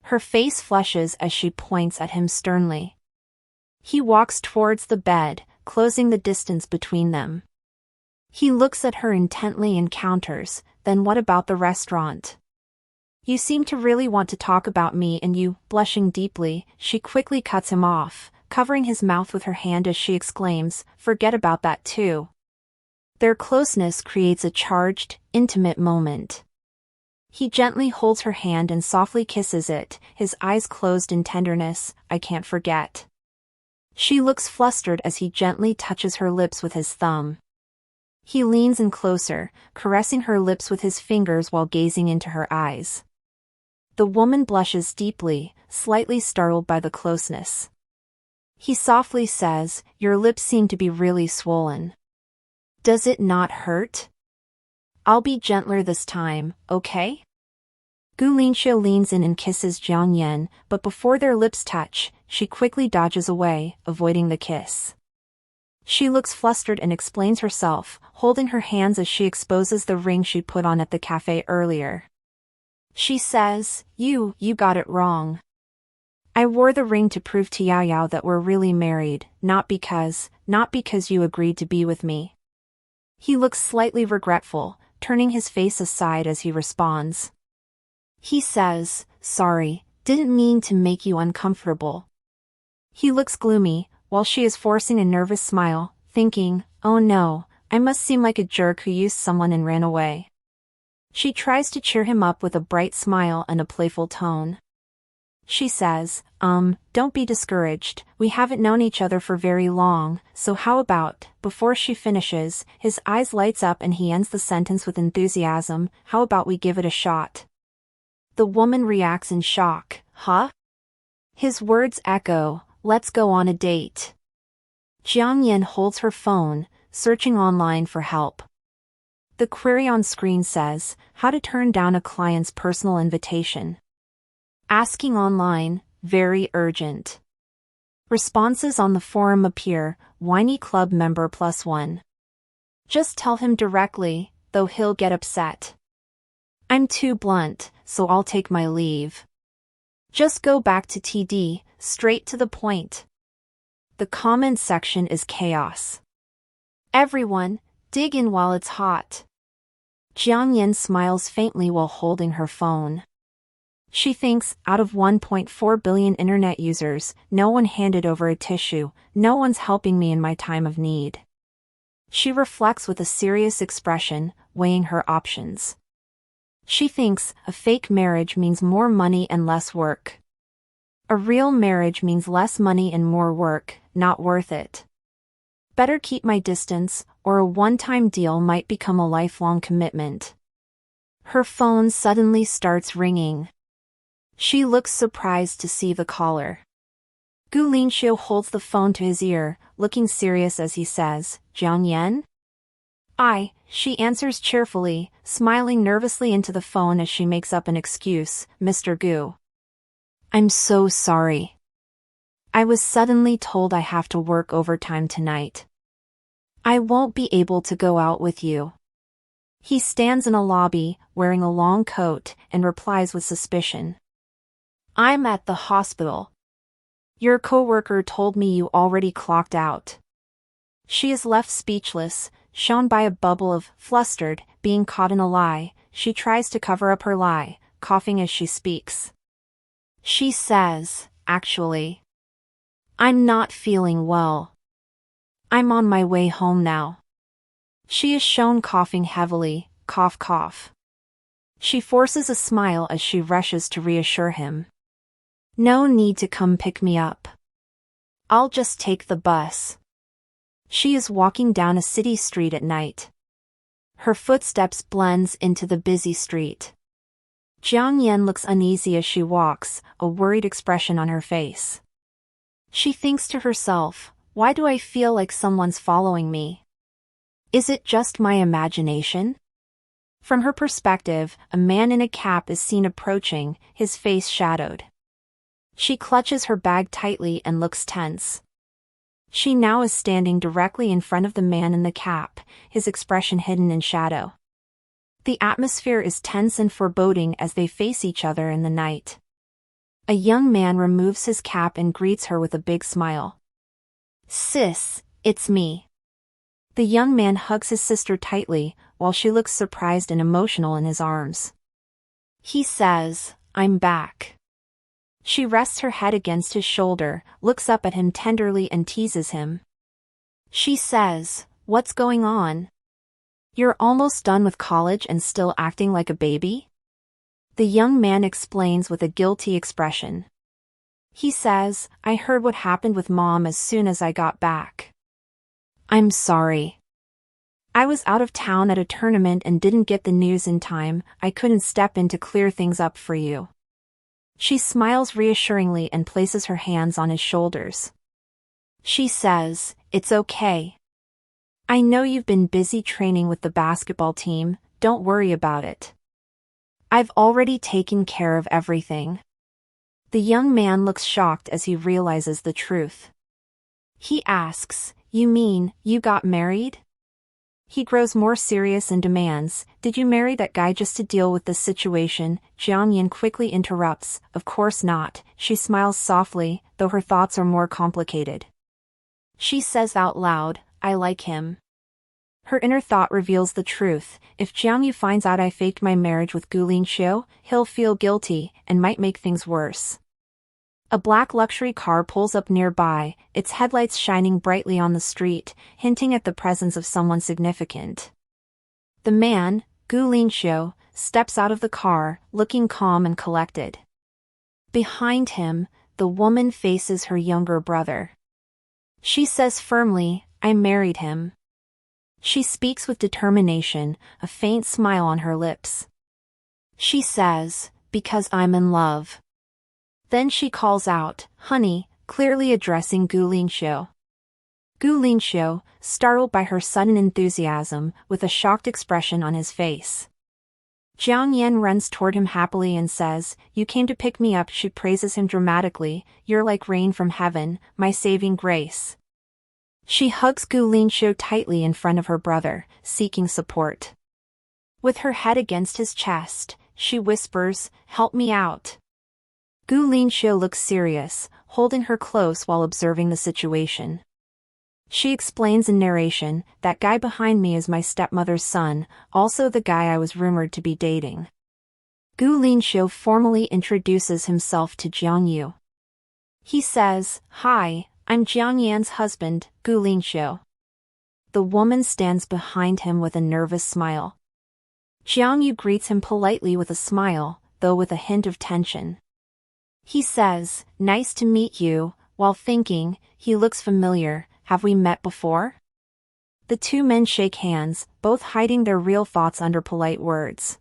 Her face flushes as she points at him sternly. He walks towards the bed, closing the distance between them. He looks at her intently and counters, "Then what about the restaurant? You seem to really want to talk about me and you." Blushing deeply, she quickly cuts him off, covering his mouth with her hand as she exclaims, "Forget about that too." Their closeness creates a charged, intimate moment. He gently holds her hand and softly kisses it, his eyes closed in tenderness. "I can't forget." She looks flustered as he gently touches her lips with his thumb. He leans in closer, caressing her lips with his fingers while gazing into her eyes. The woman blushes deeply, slightly startled by the closeness. He softly says, "Your lips seem to be really swollen. Does it not hurt? I'll be gentler this time, okay?" Gu Linxiu leans in and kisses Jiang Yan, but before their lips touch, she quickly dodges away, avoiding the kiss. She looks flustered and explains herself, holding her hands as she exposes the ring she put on at the cafe earlier. She says, You got it wrong. I wore the ring to prove to Yao Yao that we're really married, not because you agreed to be with me." He looks slightly regretful, turning his face aside as he responds. He says, "Sorry, didn't mean to make you uncomfortable." He looks gloomy, while she is forcing a nervous smile, thinking, "Oh no, I must seem like a jerk who used someone and ran away." She tries to cheer him up with a bright smile and a playful tone. She says, Don't be discouraged, we haven't known each other for very long, so how about," before she finishes, his eyes lights up and he ends the sentence with enthusiasm, "How about we give it a shot?" The woman reacts in shock, "Huh?" His words echo, "Let's go on a date." Jiang Yan holds her phone, searching online for help. The query on screen says, "How to turn down a client's personal invitation." Asking online, very urgent. Responses on the forum appear, "Whiny club member +1. Just tell him directly, though he'll get upset. I'm too blunt, so I'll take my leave. Just go back to TD, straight to the point." The comment section is chaos. "Everyone, dig in while it's hot." Jiang Yan smiles faintly while holding her phone. She thinks, out of 1.4 billion internet users, no one handed over a tissue, no one's helping me in my time of need. She reflects with a serious expression, weighing her options. She thinks, a fake marriage means more money and less work. A real marriage means less money and more work, not worth it. Better keep my distance, or a one-time deal might become a lifelong commitment. Her phone suddenly starts ringing. She looks surprised to see the caller. Gu Linxiu holds the phone to his ear, looking serious as he says, "Jiang Yan?" She answers cheerfully, smiling nervously into the phone as she makes up an excuse, "Mr. Gu. I'm so sorry. I was suddenly told I have to work overtime tonight. I won't be able to go out with you." He stands in a lobby, wearing a long coat, and replies with suspicion. "I'm at the hospital. Your coworker told me you already clocked out." She is left speechless, shown by a bubble of, flustered, being caught in a lie. She tries to cover up her lie, coughing as she speaks. She says, "Actually, I'm not feeling well. I'm on my way home now." She is shown coughing heavily, cough cough. She forces a smile as she rushes to reassure him. "No need to come pick me up. I'll just take the bus." She is walking down a city street at night. Her footsteps blends into the busy street. Jiang Yan looks uneasy as she walks, a worried expression on her face. She thinks to herself, "Why do I feel like someone's following me? Is it just my imagination?" From her perspective, a man in a cap is seen approaching, his face shadowed. She clutches her bag tightly and looks tense. She now is standing directly in front of the man in the cap, his expression hidden in shadow. The atmosphere is tense and foreboding as they face each other in the night. A young man removes his cap and greets her with a big smile. "Sis, It's me. The young man hugs his sister tightly, while she looks surprised and emotional in his arms. He says, I'm back. She rests her head against his shoulder, looks up at him tenderly and teases him. She says, what's going on? You're almost done with college and still acting like a baby? The young man explains with a guilty expression. He says, I heard what happened with Mom as soon as I got back. I'm sorry. I was out of town at a tournament and didn't get the news in time. I couldn't step in to clear things up for you. She smiles reassuringly and places her hands on his shoulders. She says, it's okay. I know you've been busy training with the basketball team, don't worry about it. I've already taken care of everything. The young man looks shocked as he realizes the truth. He asks, you mean, you got married? He grows more serious and demands, did you marry that guy just to deal with this situation? Jiang Yin quickly interrupts, of course not. She smiles softly, though her thoughts are more complicated. She says out loud, I like him. Her inner thought reveals the truth. If Jiang Yu finds out I faked my marriage with Gu Linxiu, he'll feel guilty, and might make things worse. A black luxury car pulls up nearby, its headlights shining brightly on the street, hinting at the presence of someone significant. The man, Gu Linxiu, steps out of the car, looking calm and collected. Behind him, the woman faces her younger brother. She says firmly, I married him. She speaks with determination, a faint smile on her lips. She says, because I'm in love. Then she calls out, honey, clearly addressing Gu Linxiu. Gu Linxiu, startled by her sudden enthusiasm, with a shocked expression on his face. Jiang Yan runs toward him happily and says, you came to pick me up. She praises him dramatically, you're like rain from heaven, my saving grace. She hugs Gu Linxiu tightly in front of her brother, seeking support. With her head against his chest, she whispers, help me out. Gu Linxiu looks serious, holding her close while observing the situation. She explains in narration, that guy behind me is my stepmother's son, also the guy I was rumored to be dating. Gu Linxiu formally introduces himself to Jiang Yu. He says, hi, I'm Jiang Yan's husband, Gu Linxiu. The woman stands behind him with a nervous smile. Jiang Yu greets him politely with a smile, though with a hint of tension. He says, nice to meet you, while thinking, he looks familiar, have we met before? The two men shake hands, both hiding their real thoughts under polite words.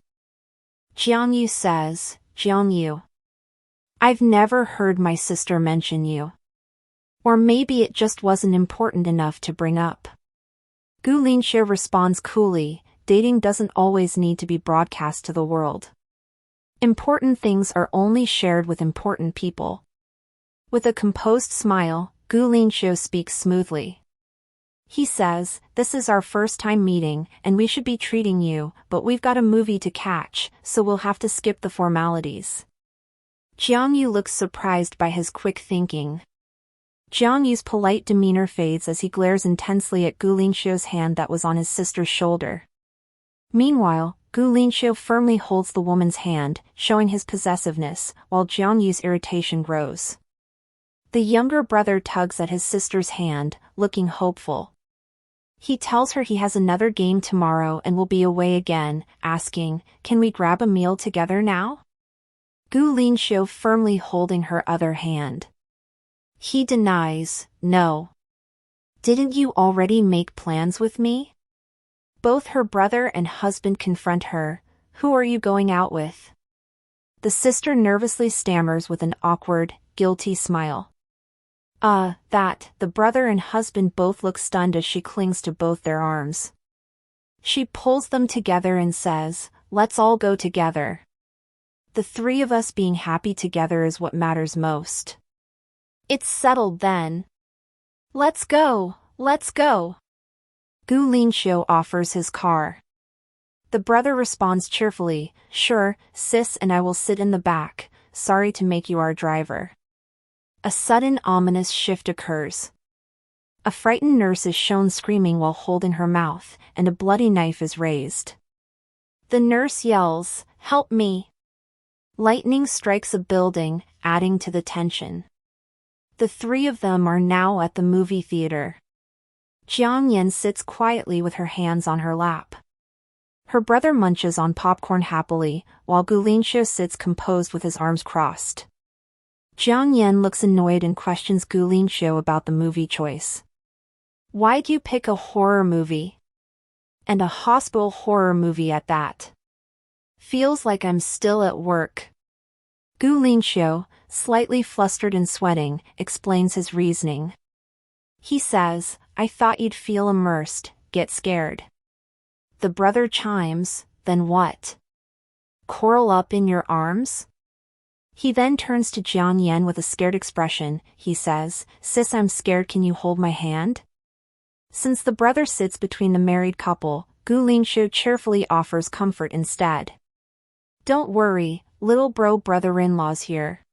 Jiang Yu says, Jiang Yu. I've never heard my sister mention you. Or maybe it just wasn't important enough to bring up. Gu Linxiu responds coolly, dating doesn't always need to be broadcast to the world. Important things are only shared with important people. With a composed smile, Gu Linxiu speaks smoothly. He says, this is our first time meeting, and we should be treating you, but we've got a movie to catch, so we'll have to skip the formalities. Jiang Yu looks surprised by his quick thinking. Jiang Yu's polite demeanor fades as he glares intensely at Gu Linxiu's hand that was on his sister's shoulder. Meanwhile, Gu Linxiu firmly holds the woman's hand, showing his possessiveness, while Jiang Yu's irritation grows. The younger brother tugs at his sister's hand, looking hopeful. He tells her he has another game tomorrow and will be away again, asking, can we grab a meal together now? Gu Linxiu firmly holding her other hand. He denies, no. Didn't you already make plans with me? Both her brother and husband confront her, who are you going out with? The sister nervously stammers with an awkward, guilty smile. The brother and husband both look stunned as she clings to both their arms. She pulls them together and says, let's all go together. The three of us being happy together is what matters most. It's settled then. Let's go, let's go. Gu Linxiu offers his car. The brother responds cheerfully, sure, sis, and I will sit in the back, sorry to make you our driver. A sudden ominous shift occurs. A frightened nurse is shown screaming while holding her mouth, and a bloody knife is raised. The nurse yells, "Help me!" Lightning strikes a building, adding to the tension. The three of them are now at the movie theater. Jiang Yan sits quietly with her hands on her lap. Her brother munches on popcorn happily, while Gu Linxiu sits composed with his arms crossed. Jiang Yan looks annoyed and questions Gu Linxiu about the movie choice. "Why'd you pick a horror movie? And a hospital horror movie at that? Feels like I'm still at work." Gu Linxiu, slightly flustered and sweating, explains his reasoning. He says, "I thought you'd feel immersed, get scared." The brother chimes, "Then what? Curl up in your arms?" He then turns to Jiang Yan with a scared expression. He says, "Sis, I'm scared, can you hold my hand?" Since the brother sits between the married couple, Gu Linxiu cheerfully offers comfort instead. "Don't worry, little brother-in-law's here."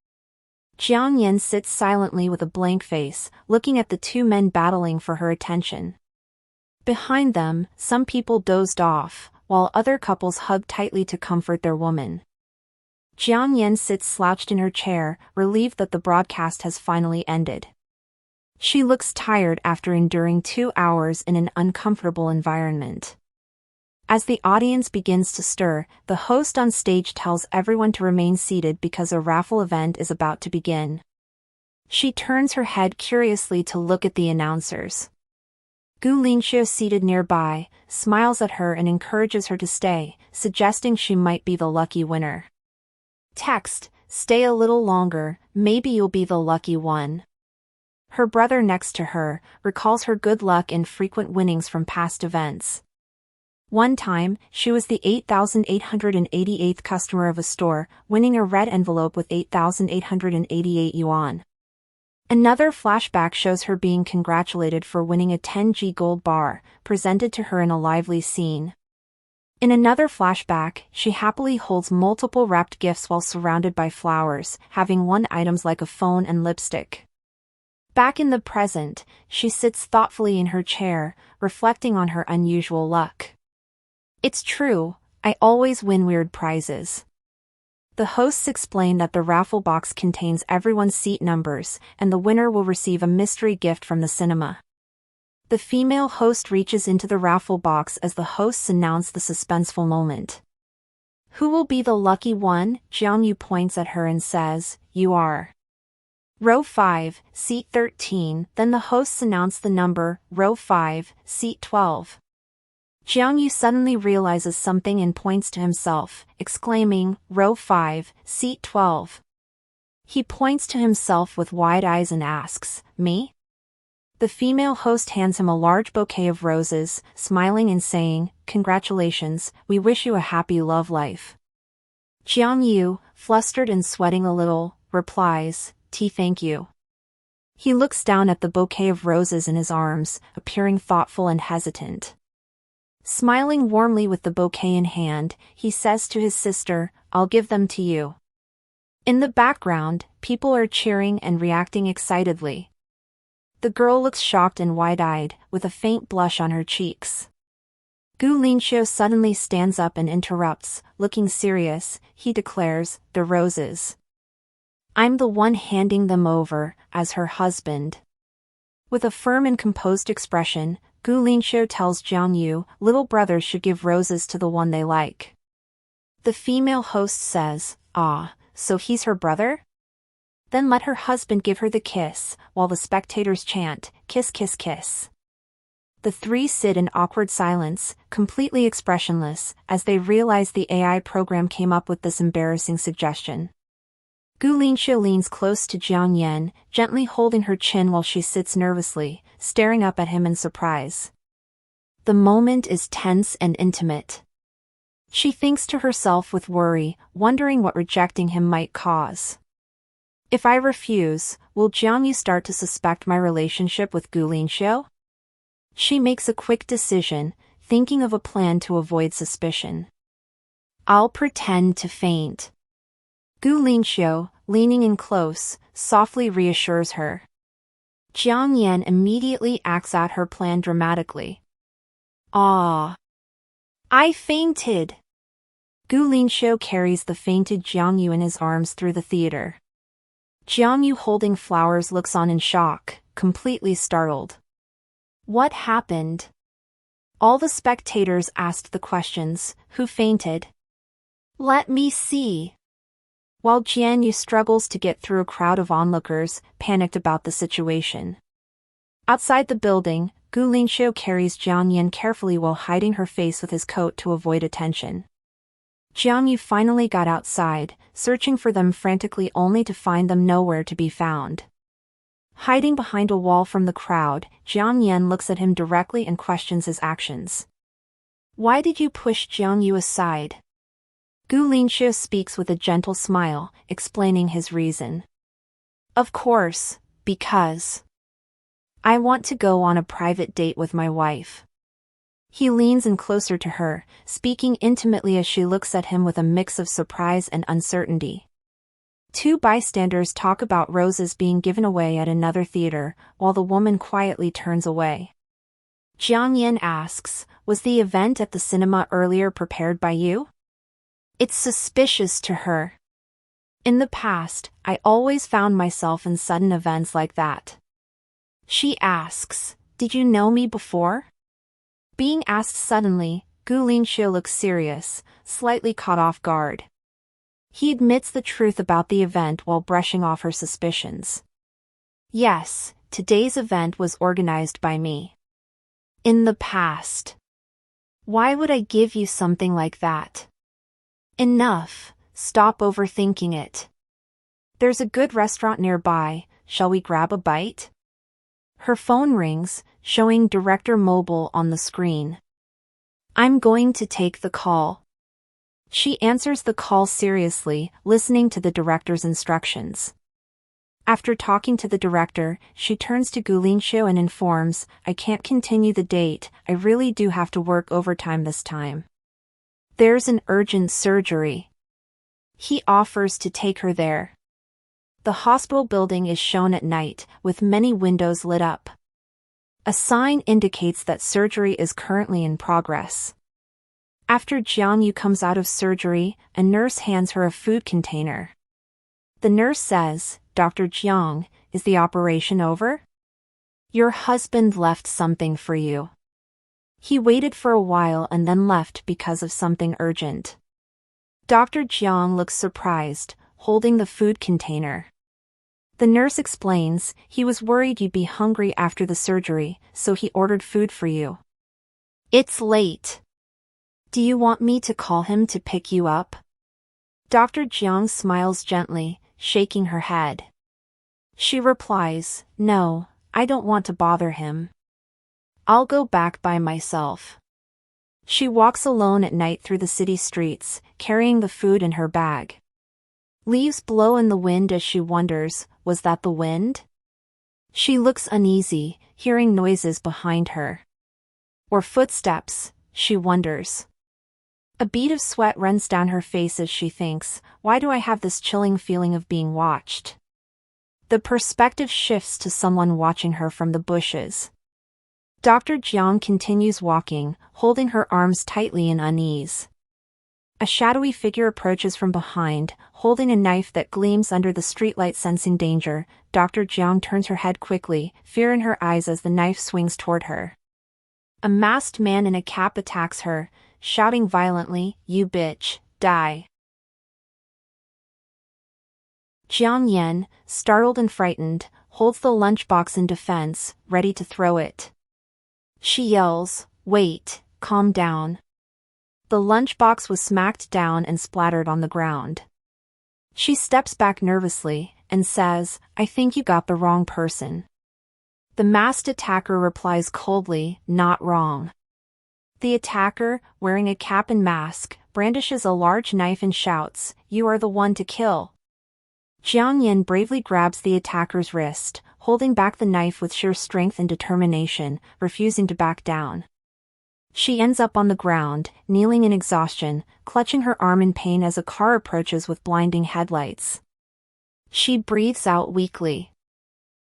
Jiang Yan sits silently with a blank face, looking at the two men battling for her attention. Behind them, some people dozed off, while other couples hug tightly to comfort their woman. Jiang Yan sits slouched in her chair, relieved that the broadcast has finally ended. She looks tired after enduring 2 hours in an uncomfortable environment. As the audience begins to stir, the host on stage tells everyone to remain seated because a raffle event is about to begin. She turns her head curiously to look at the announcers. Gu Linxiu, seated nearby, smiles at her and encourages her to stay, suggesting she might be the lucky winner. Text, "Stay a little longer, maybe you'll be the lucky one." Her brother next to her recalls her good luck and frequent winnings from past events. One time, she was the 8,888th customer of a store, winning a red envelope with 8,888 yuan. Another flashback shows her being congratulated for winning a 10G gold bar, presented to her in a lively scene. In another flashback, she happily holds multiple wrapped gifts while surrounded by flowers, having won items like a phone and lipstick. Back in the present, she sits thoughtfully in her chair, reflecting on her unusual luck. "It's true, I always win weird prizes." The hosts explain that the raffle box contains everyone's seat numbers, and the winner will receive a mystery gift from the cinema. The female host reaches into the raffle box as the hosts announce the suspenseful moment. "Who will be the lucky one?" Jiang Yu points at her and says, "You are. Row 5, seat 13, then the hosts announce the number, row 5, seat 12. Jiang Yu suddenly realizes something and points to himself, exclaiming, "Row 5, seat 12. He points to himself with wide eyes and asks, "Me?" The female host hands him a large bouquet of roses, smiling and saying, "Congratulations, we wish you a happy love life." Jiang Yu, flustered and sweating a little, replies, Thank you." He looks down at the bouquet of roses in his arms, appearing thoughtful and hesitant. Smiling warmly with the bouquet in hand, he says to his sister, "I'll give them to you." In the background, people are cheering and reacting excitedly. The girl looks shocked and wide-eyed, with a faint blush on her cheeks. Gu Linxiu suddenly stands up and interrupts, looking serious. He declares, "The roses. I'm the one handing them over, as her husband." With a firm and composed expression, Gu Linxiu tells Jiang Yu, little brothers should give roses to the one they like. The female host says, "Ah, so he's her brother? Then let her husband give her the kiss," while the spectators chant, "Kiss, kiss, kiss." The three sit in awkward silence, completely expressionless, as they realize the AI program came up with this embarrassing suggestion. Gu Linxiu leans close to Jiang Yan, gently holding her chin while she sits nervously, staring up at him in surprise. The moment is tense and intimate. She thinks to herself with worry, wondering what rejecting him might cause. If I refuse, will Jiang Yu start to suspect my relationship with Gu Linxiu? She makes a quick decision, thinking of a plan to avoid suspicion. I'll pretend to faint. Gu Linxiu, leaning in close, softly reassures her. Jiang Yan immediately acts out her plan dramatically. Ah! I fainted! Gu Linshou carries the fainted Jiang Yu in his arms through the theater. Jiang Yu holding flowers looks on in shock, completely startled. What happened? All the spectators asked the questions. Who fainted? Let me see. While Jian Yu struggles to get through a crowd of onlookers, panicked about the situation. Outside the building, Gu Linshou carries Jiang Yan carefully while hiding her face with his coat to avoid attention. Jiang Yu finally got outside, searching for them frantically only to find them nowhere to be found. Hiding behind a wall from the crowd, Jiang Yan looks at him directly and questions his actions. Why did you push Jiang Yu aside? Gu Linshou speaks with a gentle smile, explaining his reason. Of course, because I want to go on a private date with my wife. He leans in closer to her, speaking intimately as she looks at him with a mix of surprise and uncertainty. Two bystanders talk about roses being given away at another theater, while the woman quietly turns away. Jiang Yan asks, was the event at the cinema earlier prepared by you? It's suspicious to her. In the past, I always found myself in sudden events like that. She asks, did you know me before? Being asked suddenly, Gu Linshou looks serious, slightly caught off guard. He admits the truth about the event while brushing off her suspicions. Yes, today's event was organized by me. In the past. Why would I give you something like that? Enough, stop overthinking it. There's a good restaurant nearby, shall we grab a bite? Her phone rings, showing Director Mobile on the screen. I'm going to take the call. She answers the call seriously, listening to the director's instructions. After talking to the director, she turns to Gu Linshou and informs, I can't continue the date, I really do have to work overtime this time. There's an urgent surgery. He offers to take her there. The hospital building is shown at night, with many windows lit up. A sign indicates that surgery is currently in progress. After Jiang Yu comes out of surgery, a nurse hands her a food container. The nurse says, Dr. Jiang, is the operation over? Your husband left something for you. He waited for a while and then left because of something urgent. Dr. Jiang looks surprised, holding the food container. The nurse explains, he was worried you'd be hungry after the surgery, so he ordered food for you. It's late. Do you want me to call him to pick you up? Dr. Jiang smiles gently, shaking her head. She replies, no, I don't want to bother him. I'll go back by myself. She walks alone at night through the city streets, carrying the food in her bag. Leaves blow in the wind as she wonders, was that the wind? She looks uneasy, hearing noises behind her. Or footsteps, she wonders. A bead of sweat runs down her face as she thinks, why do I have this chilling feeling of being watched? The perspective shifts to someone watching her from the bushes. Dr. Jiang continues walking, holding her arms tightly in unease. A shadowy figure approaches from behind, holding a knife that gleams under the streetlight. Sensing danger, Dr. Jiang turns her head quickly, fear in her eyes as the knife swings toward her. A masked man in a cap attacks her, shouting violently, you bitch, die. Jiang Yan, startled and frightened, holds the lunchbox in defense, ready to throw it. She yells, wait, calm down. The lunchbox was smacked down and splattered on the ground. She steps back nervously, and says, I think you got the wrong person. The masked attacker replies coldly, not wrong. The attacker, wearing a cap and mask, brandishes a large knife and shouts, you are the one to kill. Jiang Yan bravely grabs the attacker's wrist, holding back the knife with sheer strength and determination, refusing to back down. She ends up on the ground, kneeling in exhaustion, clutching her arm in pain as a car approaches with blinding headlights. She breathes out weakly.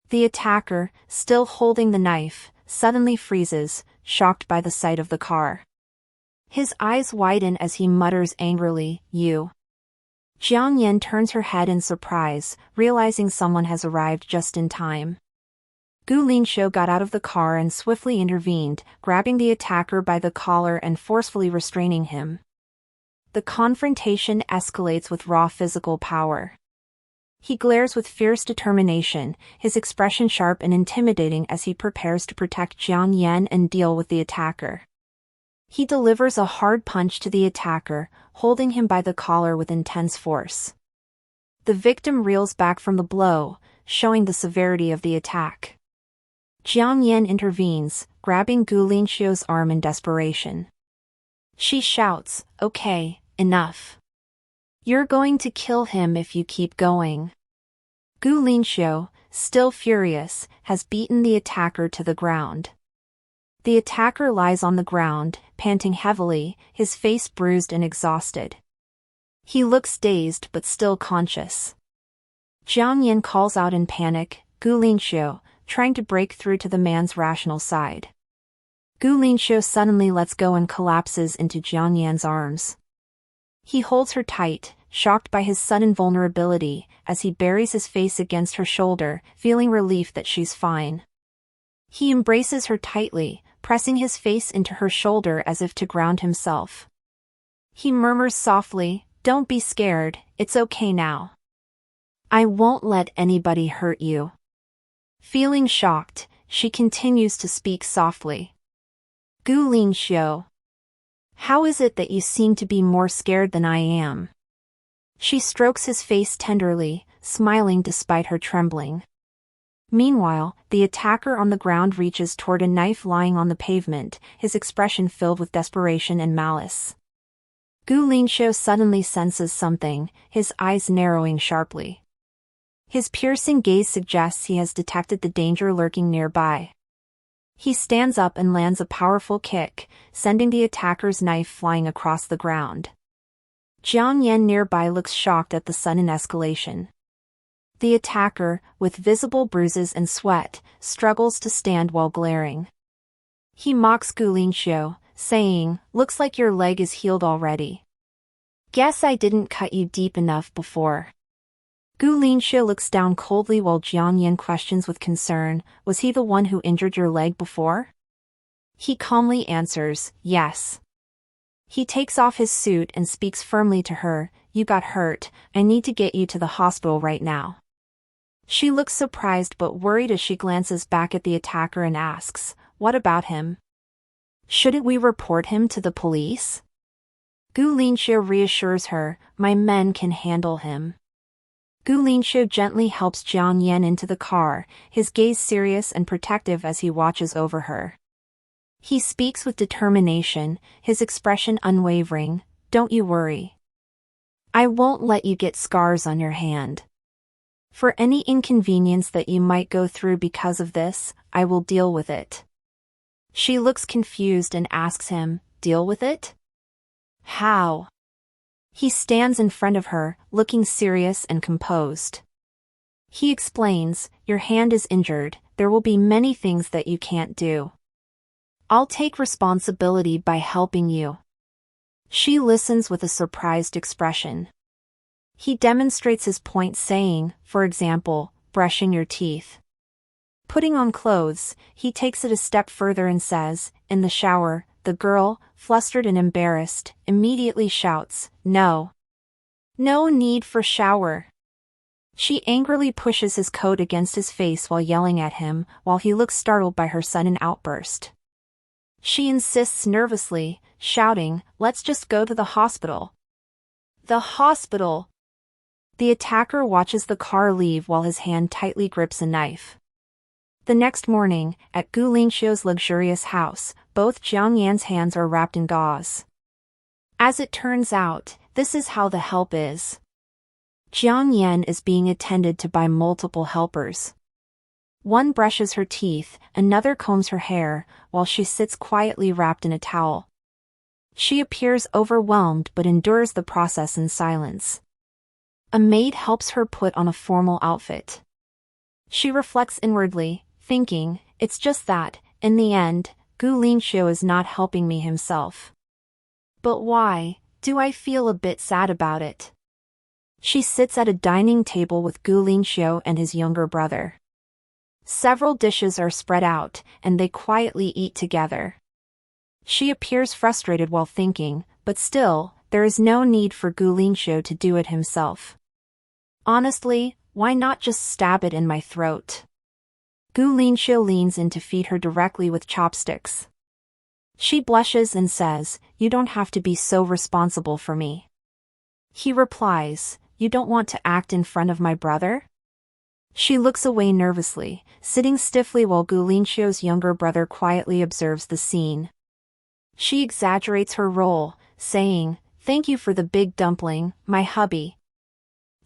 The attacker, still holding the knife, suddenly freezes, shocked by the sight of the car. His eyes widen as he mutters angrily, "You." Jiang Yan turns her head in surprise, realizing someone has arrived just in time. Gu Linxiu got out of the car and swiftly intervened, grabbing the attacker by the collar and forcefully restraining him. The confrontation escalates with raw physical power. He glares with fierce determination, his expression sharp and intimidating as he prepares to protect Jiang Yan and deal with the attacker. He delivers a hard punch to the attacker, holding him by the collar with intense force. The victim reels back from the blow, showing the severity of the attack. Jiang Yan intervenes, grabbing Gu Linxiu's arm in desperation. She shouts, "Okay, enough. You're going to kill him if you keep going." Gu Linxiu, still furious, has beaten the attacker to the ground. The attacker lies on the ground, panting heavily, his face bruised and exhausted. He looks dazed but still conscious. Jiang Yan calls out in panic, "Gu Linxiu," trying to break through to the man's rational side. Gu Linxiu suddenly lets go and collapses into Jiang Yan's arms. He holds her tight, shocked by his sudden vulnerability, as he buries his face against her shoulder, feeling relief that she's fine. He embraces her tightly, pressing his face into her shoulder as if to ground himself. He murmurs softly, "Don't be scared, it's okay now. I won't let anybody hurt you." Feeling shocked, she continues to speak softly. "Gu Linxiu, how is it that you seem to be more scared than I am?" She strokes his face tenderly, smiling despite her trembling. Meanwhile, the attacker on the ground reaches toward a knife lying on the pavement, his expression filled with desperation and malice. Gu Linxiu suddenly senses something, his eyes narrowing sharply. His piercing gaze suggests he has detected the danger lurking nearby. He stands up and lands a powerful kick, sending the attacker's knife flying across the ground. Jiang Yan nearby looks shocked at the sudden escalation. The attacker, with visible bruises and sweat, struggles to stand while glaring. He mocks Gu Linxiu, saying, "Looks like your leg is healed already. Guess I didn't cut you deep enough before." Gu Linxiu looks down coldly while Jiang Yan questions with concern, "Was he the one who injured your leg before?" He calmly answers, "Yes." He takes off his suit and speaks firmly to her, "You got hurt, I need to get you to the hospital right now." She looks surprised but worried as she glances back at the attacker and asks, "What about him? Shouldn't we report him to the police?" Gu Linxiu reassures her, "My men can handle him." Gu Linxiu gently helps Jiang Yan into the car, his gaze serious and protective as he watches over her. He speaks with determination, his expression unwavering, "Don't you worry. I won't let you get scars on your hand. For any inconvenience that you might go through because of this, I will deal with it." She looks confused and asks him, "Deal with it? How?" He stands in front of her, looking serious and composed. He explains, "Your hand is injured, there will be many things that you can't do. I'll take responsibility by helping you." She listens with a surprised expression. He demonstrates his point saying, for example, brushing your teeth. Putting on clothes, he takes it a step further and says, "In the shower." The girl, flustered and embarrassed, immediately shouts, "No. No need for shower." She angrily pushes his coat against his face while yelling at him, while he looks startled by her sudden outburst. She insists nervously, shouting, "Let's just go to the hospital." The hospital! The attacker watches the car leave while his hand tightly grips a knife. The next morning, at Gu Linxiu's luxurious house, both Jiang Yan's hands are wrapped in gauze. As it turns out, this is how the help is. Jiang Yan is being attended to by multiple helpers. One brushes her teeth, another combs her hair, while she sits quietly wrapped in a towel. She appears overwhelmed but endures the process in silence. A maid helps her put on a formal outfit. She reflects inwardly, thinking, it's just that, in the end, Gu Linxiu is not helping me himself. But why do I feel a bit sad about it? She sits at a dining table with Gu Linxiu and his younger brother. Several dishes are spread out, and they quietly eat together. She appears frustrated while thinking, but still, there is no need for Gu Linxiu to do it himself. Honestly, why not just stab it in my throat? Gu Linxiu leans in to feed her directly with chopsticks. She blushes and says, "You don't have to be so responsible for me." He replies, "You don't want to act in front of my brother?" She looks away nervously, sitting stiffly while Gu Linxiu's younger brother quietly observes the scene. She exaggerates her role, saying, "Thank you for the big dumpling, my hubby."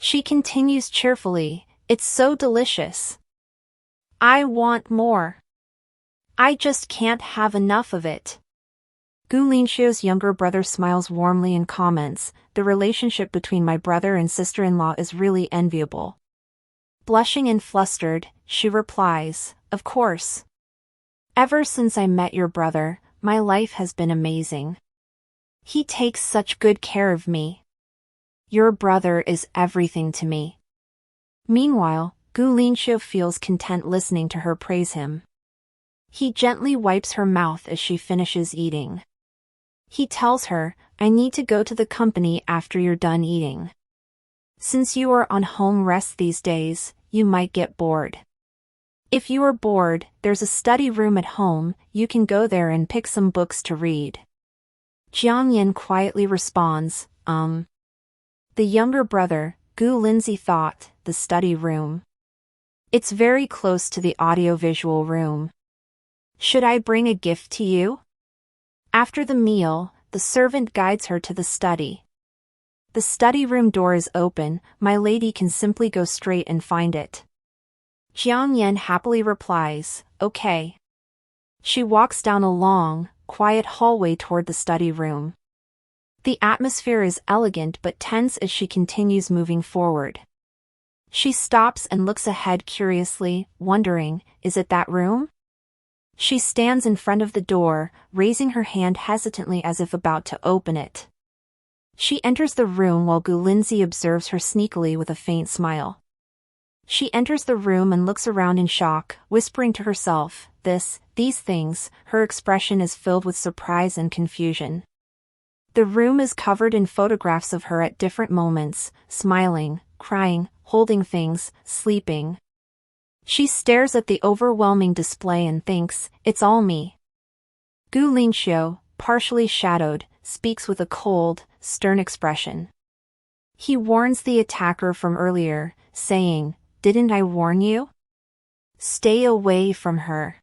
She continues cheerfully, "It's so delicious. I want more. I just can't have enough of it." Gu Linxiu's younger brother smiles warmly and comments, "The relationship between my brother and sister-in-law is really enviable." Blushing and flustered, she replies, "Of course. Ever since I met your brother, my life has been amazing. He takes such good care of me. Your brother is everything to me." Meanwhile, Gu Linxiu feels content listening to her praise him. He gently wipes her mouth as she finishes eating. He tells her, "I need to go to the company after you're done eating. Since you are on home rest these days, you might get bored. If you are bored, there's a study room at home, you can go there and pick some books to read." Jiang Yin quietly responds, The younger brother, Gu Linzi thought, the study room. It's very close to the audiovisual room. Should I bring a gift to you? After the meal, the servant guides her to the study. The study room door is open, my lady can simply go straight and find it. Jiang Yan happily replies, "Okay." She walks down a long, quiet hallway toward the study room. The atmosphere is elegant but tense as she continues moving forward. She stops and looks ahead curiously, wondering, is it that room? She stands in front of the door, raising her hand hesitantly as if about to open it. She enters the room while Gu Linzi observes her sneakily with a faint smile. She enters the room and looks around in shock, whispering to herself, these things, her expression is filled with surprise and confusion. The room is covered in photographs of her at different moments, smiling, crying, holding things, sleeping. She stares at the overwhelming display and thinks, it's all me. Gu Linxiu, partially shadowed, speaks with a cold, stern expression. He warns the attacker from earlier, saying, "Didn't I warn you? Stay away from her.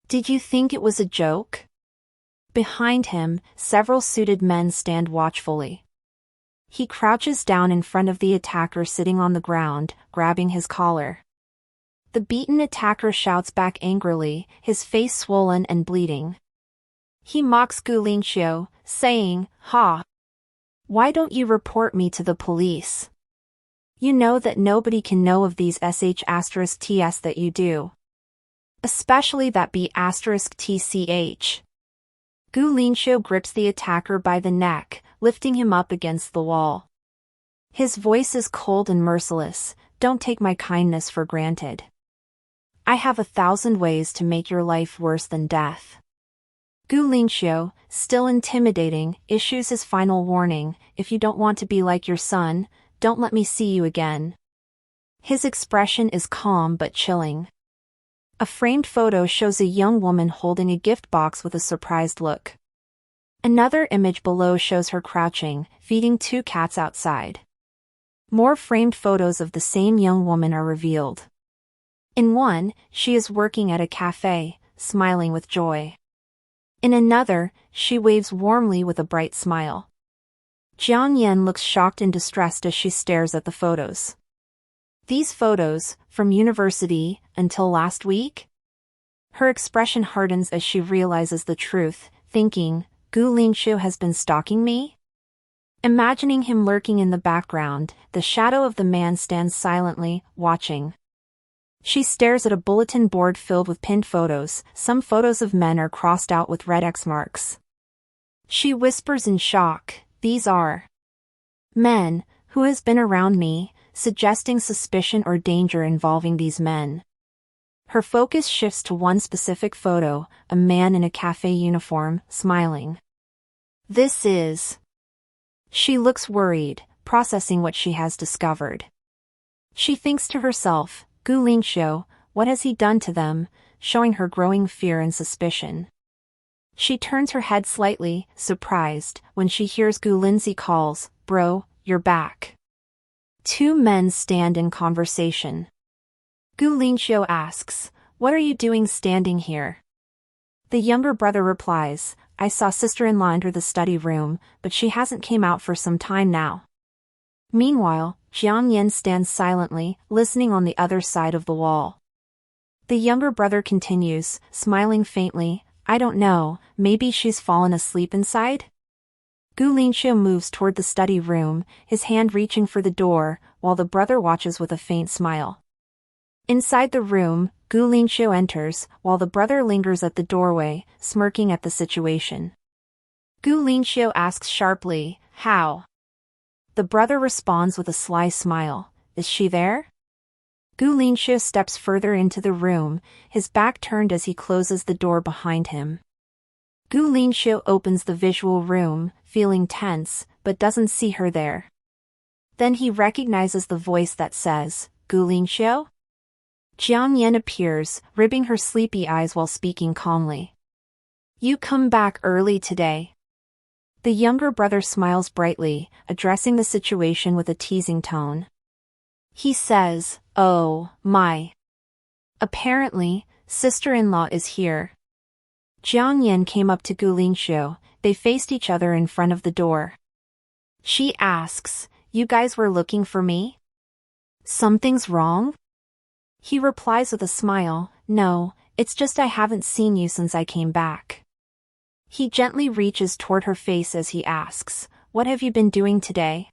Did you think it was a joke?" Behind him, several suited men stand watchfully. He crouches down in front of the attacker sitting on the ground, grabbing his collar. The beaten attacker shouts back angrily, his face swollen and bleeding. He mocks Gu Linxiu, saying, "Ha! Why don't you report me to the police? You know that nobody can know of these sh*ts that you do. Especially that b*tch. Gu Linxiu grips the attacker by the neck, lifting him up against the wall. His voice is cold and merciless, "Don't take my kindness for granted. I have 1,000 ways to make your life worse than death." Gu Linxiu, still intimidating, issues his final warning, "If you don't want to be like your son, don't let me see you again." His expression is calm but chilling. A framed photo shows a young woman holding a gift box with a surprised look. Another image below shows her crouching, feeding 2 cats outside. More framed photos of the same young woman are revealed. In one, she is working at a cafe, smiling with joy. In another, she waves warmly with a bright smile. Jiang Yan looks shocked and distressed as she stares at the photos. These photos, from university, until last week? Her expression hardens as she realizes the truth, thinking, Gu Linxiu has been stalking me? Imagining him lurking in the background, the shadow of the man stands silently, watching. She stares at a bulletin board filled with pinned photos. Some photos of men are crossed out with red X marks. She whispers in shock, "These are men. Who has been around me?" suggesting suspicion or danger involving these men. Her focus shifts to one specific photo, a man in a cafe uniform, smiling. This is... She looks worried, processing what she has discovered. She thinks to herself, Gu Lingxiu, what has he done to them, showing her growing fear and suspicion. She turns her head slightly, surprised, when she hears Gu Linzi calls, "Bro, you're back." Two men stand in conversation. Gu Lingxiu asks, "What are you doing standing here?" The younger brother replies, "I saw sister-in-law enter the study room, but she hasn't came out for some time now." Meanwhile, Jiang Yan stands silently, listening on the other side of the wall. The younger brother continues, smiling faintly, "I don't know, maybe she's fallen asleep inside?" Gu Lingxiu moves toward the study room, his hand reaching for the door, while the brother watches with a faint smile. Inside the room, Gu Lingxiu enters, while the brother lingers at the doorway, smirking at the situation. Gu Lingxiu asks sharply, "How?" The brother responds with a sly smile, "Is she there?" Gu Lingxiu steps further into the room, his back turned as he closes the door behind him. Gu Lingxiu opens the visual room, feeling tense, but doesn't see her there. Then he recognizes the voice that says, "Gu Lingxiu?" Jiang Yan appears, ribbing her sleepy eyes while speaking calmly. "You come back early today." The younger brother smiles brightly, addressing the situation with a teasing tone. He says, "Oh, my. Apparently, sister-in-law is here." Jiang Yan came up to Gu Lingxiu, they faced each other in front of the door. She asks, "You guys were looking for me? Something's wrong?" He replies with a smile, "No, it's just I haven't seen you since I came back." He gently reaches toward her face as he asks, "What have you been doing today?"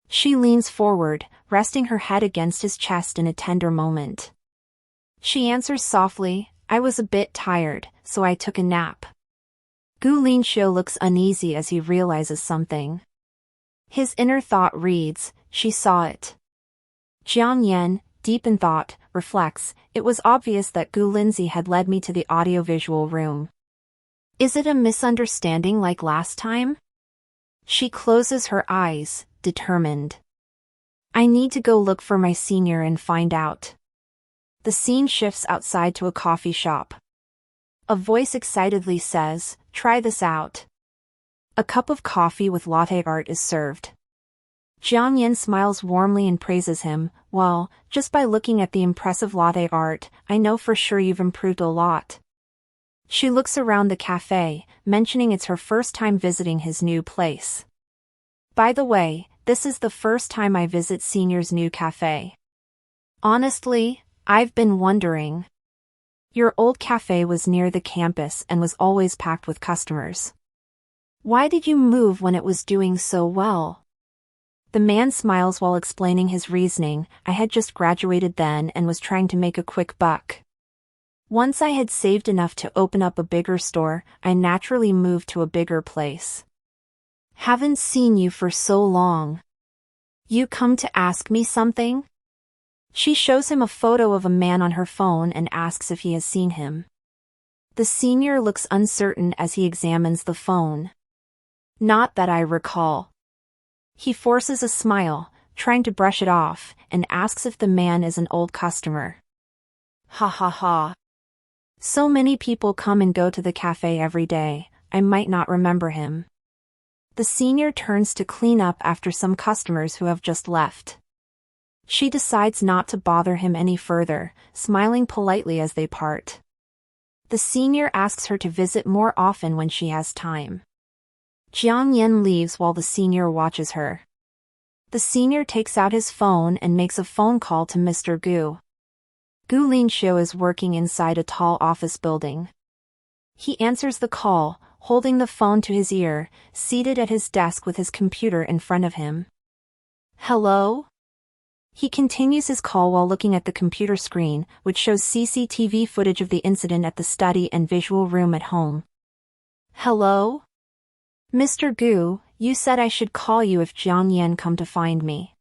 She leans forward, resting her head against his chest in a tender moment. She answers softly, "I was a bit tired, so I took a nap." Gu Lingxiu looks uneasy as he realizes something. His inner thought reads, "She saw it." Jiang Yan, deep in thought, reflects, "It was obvious that Gu Linzi had led me to the audiovisual room. Is it a misunderstanding like last time?" She closes her eyes, determined. "I need to go look for my senior and find out." The scene shifts outside to a coffee shop. A voice excitedly says, "Try this out." A cup of coffee with latte art is served. Jiang Yan smiles warmly and praises him, "Well, just by looking at the impressive latte art, I know for sure you've improved a lot." She looks around the cafe, mentioning it's her first time visiting his new place. "By the way, this is the first time I visit Senior's new cafe. Honestly, I've been wondering. Your old cafe was near the campus and was always packed with customers. Why did you move when it was doing so well?" The man smiles while explaining his reasoning. "I had just graduated then and was trying to make a quick buck. Once I had saved enough to open up a bigger store, I naturally moved to a bigger place. Haven't seen you for so long. You come to ask me something?" She shows him a photo of a man on her phone and asks if he has seen him. The senior looks uncertain as he examines the phone. "Not that I recall." He forces a smile, trying to brush it off, and asks if the man is an old customer. "Ha ha ha. So many people come and go to the cafe every day, I might not remember him." The senior turns to clean up after some customers who have just left. She decides not to bother him any further, smiling politely as they part. The senior asks her to visit more often when she has time. Jiang Yan leaves while the senior watches her. The senior takes out his phone and makes a phone call to Mr. Gu. Gu Lingxiu is working inside a tall office building. He answers the call, holding the phone to his ear, seated at his desk with his computer in front of him. "Hello?" He continues his call while looking at the computer screen, which shows CCTV footage of the incident at the study and visual room at home. Hello? Mr. Gu, you said I should call you if Jiang Yan come to find me.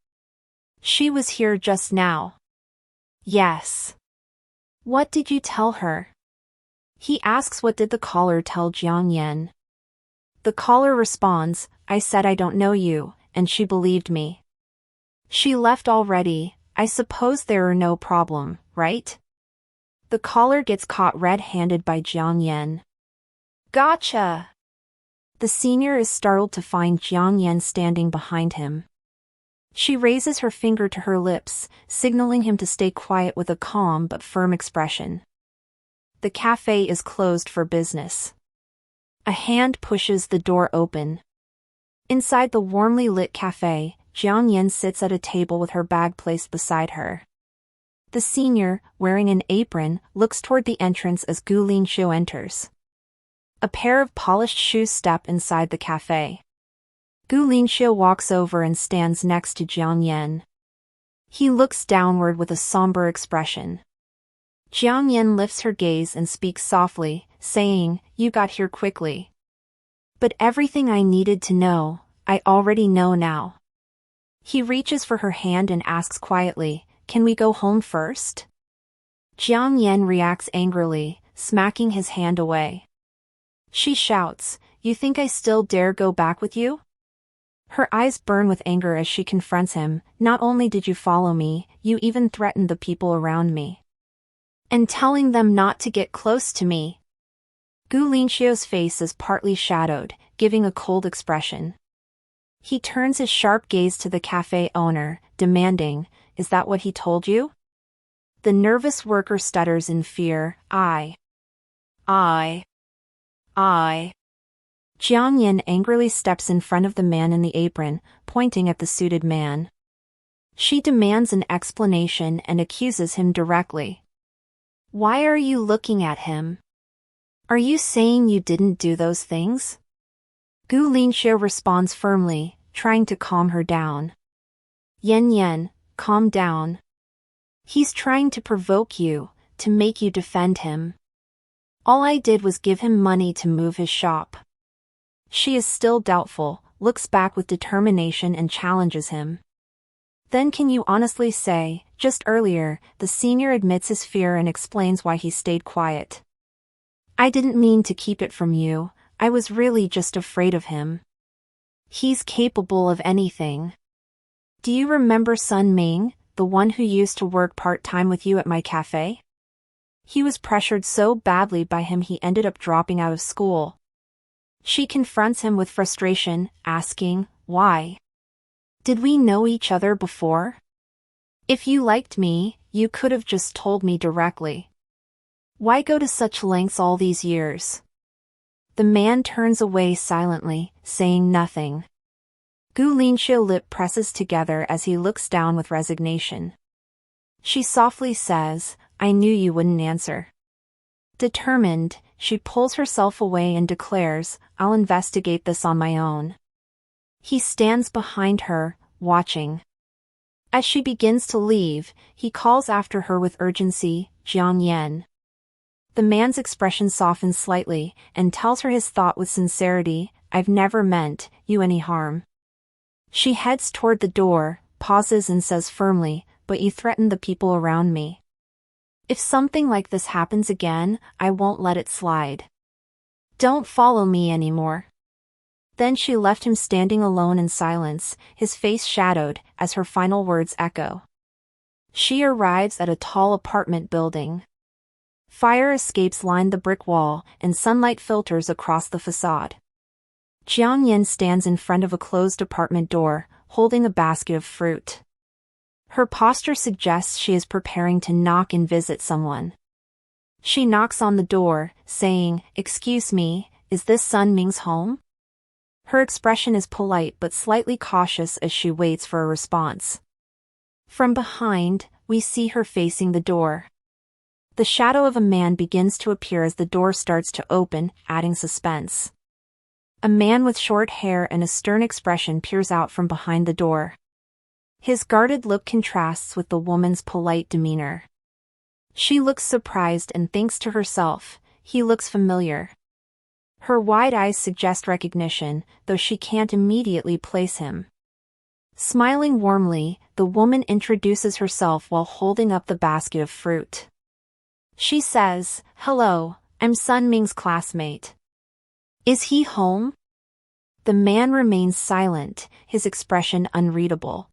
She was here just now. Yes. What did you tell her? He asks what did the caller tell Jiang Yan. The caller responds, I said I don't know you, and she believed me. She left already, I suppose there are no problem, right? The caller gets caught red-handed by Jiang Yan. Gotcha! The senior is startled to find Jiang Yan standing behind him. She raises her finger to her lips, signaling him to stay quiet with a calm but firm expression. The cafe is closed for business. A hand pushes the door open. Inside the warmly lit cafe, Jiang Yan sits at a table with her bag placed beside her. The senior, wearing an apron, looks toward the entrance as Gu Linxiu enters. A pair of polished shoes step inside the cafe. Gu Linxiu walks over and stands next to Jiang Yan. He looks downward with a somber expression. Jiang Yan lifts her gaze and speaks softly, saying, You got here quickly. But everything I needed to know, I already know now. He reaches for her hand and asks quietly, Can we go home first? Jiang Yan reacts angrily, smacking his hand away. She shouts, You think I still dare go back with you? Her eyes burn with anger as she confronts him, Not only did you follow me, you even threatened the people around me. And telling them not to get close to me. Gu Linxiu's face is partly shadowed, giving a cold expression. He turns his sharp gaze to the cafe owner, demanding, Is that what he told you? The nervous worker stutters in fear, I. Jiang Yan angrily steps in front of the man in the apron, pointing at the suited man. She demands an explanation and accuses him directly. Why are you looking at him? Are you saying you didn't do those things? Gu Linxiu responds firmly, trying to calm her down. Yan, calm down. He's trying to provoke you, to make you defend him. All I did was give him money to move his shop. She is still doubtful, looks back with determination and challenges him. Then can you honestly say, just earlier, the senior admits his fear and explains why he stayed quiet. I didn't mean to keep it from you, I was really just afraid of him. He's capable of anything. Do you remember Sunming, the one who used to work part-time with you at my cafe? He was pressured so badly by him he ended up dropping out of school. She confronts him with frustration, asking, Why? Did we know each other before? If you liked me, you could have just told me directly. Why go to such lengths all these years? The man turns away silently, saying nothing. Gu Linxiu's lip presses together as he looks down with resignation. She softly says, I knew you wouldn't answer. Determined, she pulls herself away and declares, I'll investigate this on my own. He stands behind her, watching. As she begins to leave, he calls after her with urgency, Jiang Yan. The man's expression softens slightly, and tells her his thought with sincerity, I've never meant you any harm. She heads toward the door, pauses and says firmly, But you threatened the people around me. If something like this happens again, I won't let it slide. Don't follow me anymore. Then she left him standing alone in silence, his face shadowed, as her final words echo. She arrives at a tall apartment building. Fire escapes line the brick wall, and sunlight filters across the facade. Jiang Yan stands in front of a closed apartment door, holding a basket of fruit. Her posture suggests she is preparing to knock and visit someone. She knocks on the door, saying, Excuse me, is this Sunming's home? Her expression is polite but slightly cautious as she waits for a response. From behind, we see her facing the door. The shadow of a man begins to appear as the door starts to open, adding suspense. A man with short hair and a stern expression peers out from behind the door. His guarded look contrasts with the woman's polite demeanor. She looks surprised and thinks to herself, he looks familiar. Her wide eyes suggest recognition, though she can't immediately place him. Smiling warmly, the woman introduces herself while holding up the basket of fruit. She says, "Hello, I'm Sunming's classmate. Is he home?" The man remains silent, his expression unreadable.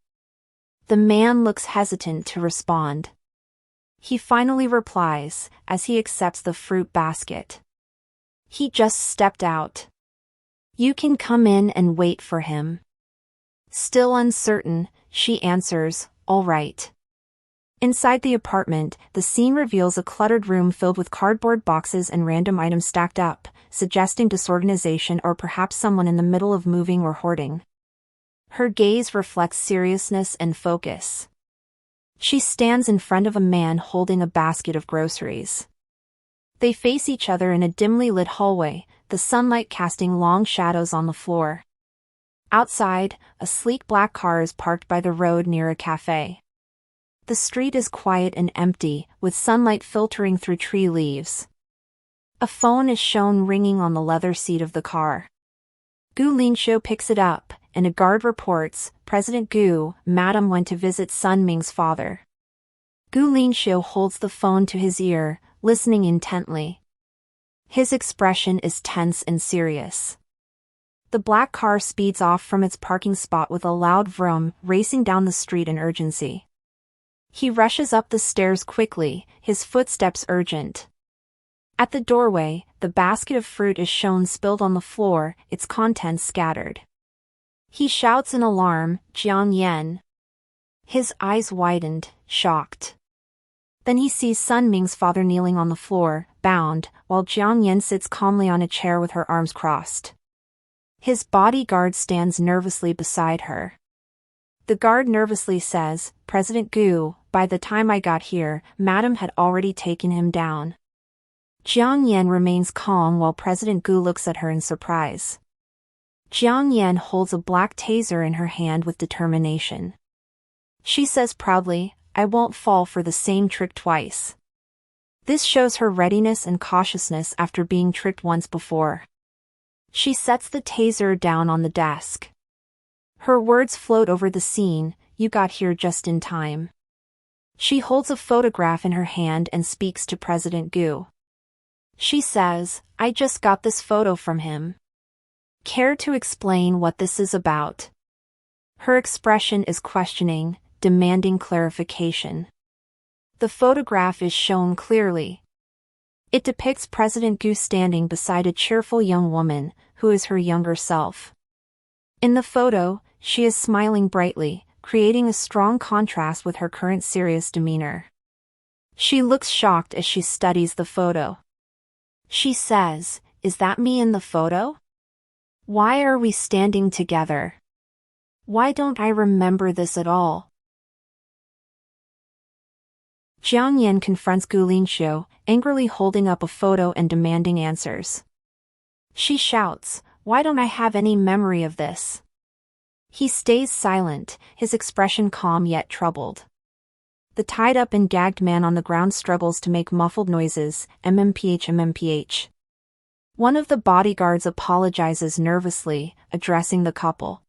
The man looks hesitant to respond. He finally replies, as he accepts the fruit basket. "He just stepped out. You can come in and wait for him." Still uncertain, she answers, "All right." Inside the apartment, the scene reveals a cluttered room filled with cardboard boxes and random items stacked up, suggesting disorganization or perhaps someone in the middle of moving or hoarding. Her gaze reflects seriousness and focus. She stands in front of a man holding a basket of groceries. They face each other in a dimly lit hallway, the sunlight casting long shadows on the floor. Outside, a sleek black car is parked by the road near a cafe. The street is quiet and empty, with sunlight filtering through tree leaves. A phone is shown ringing on the leather seat of the car. Gu Linxiu picks it up, and a guard reports, "President Gu, Madam went to visit Sunming's father." Gu Linxiu holds the phone to his ear, listening intently. His expression is tense and serious. The black car speeds off from its parking spot with a loud vroom, racing down the street in urgency. He rushes up the stairs quickly, his footsteps urgent. At the doorway, the basket of fruit is shown spilled on the floor, its contents scattered. He shouts in alarm, "Jiang Yan." His eyes widened, shocked. Then he sees Sunming's father kneeling on the floor, bound, while Jiang Yan sits calmly on a chair with her arms crossed. His bodyguard stands nervously beside her. The guard nervously says, "President Gu, by the time I got here, Madam had already taken him down." Jiang Yan remains calm while President Gu looks at her in surprise. Jiang Yan holds a black taser in her hand with determination. She says proudly, "I won't fall for the same trick twice." This shows her readiness and cautiousness after being tricked once before. She sets the taser down on the desk. Her words float over the scene, "You got here just in time." She holds a photograph in her hand and speaks to President Gu. She says, "I just got this photo from him. Care to explain what this is about?" Her expression is questioning, demanding clarification. The photograph is shown clearly. It depicts President Gu standing beside a cheerful young woman, who is her younger self. In the photo, she is smiling brightly, creating a strong contrast with her current serious demeanor. She looks shocked as she studies the photo. She says, "Is that me in the photo? Why are we standing together? Why don't I remember this at all?" Jiang Yan confronts Gu Linxiu, angrily holding up a photo and demanding answers. She shouts, "Why don't I have any memory of this?" He stays silent, his expression calm yet troubled. The tied-up and gagged man on the ground struggles to make muffled noises, MMPH. One of the bodyguards apologizes nervously, addressing the couple.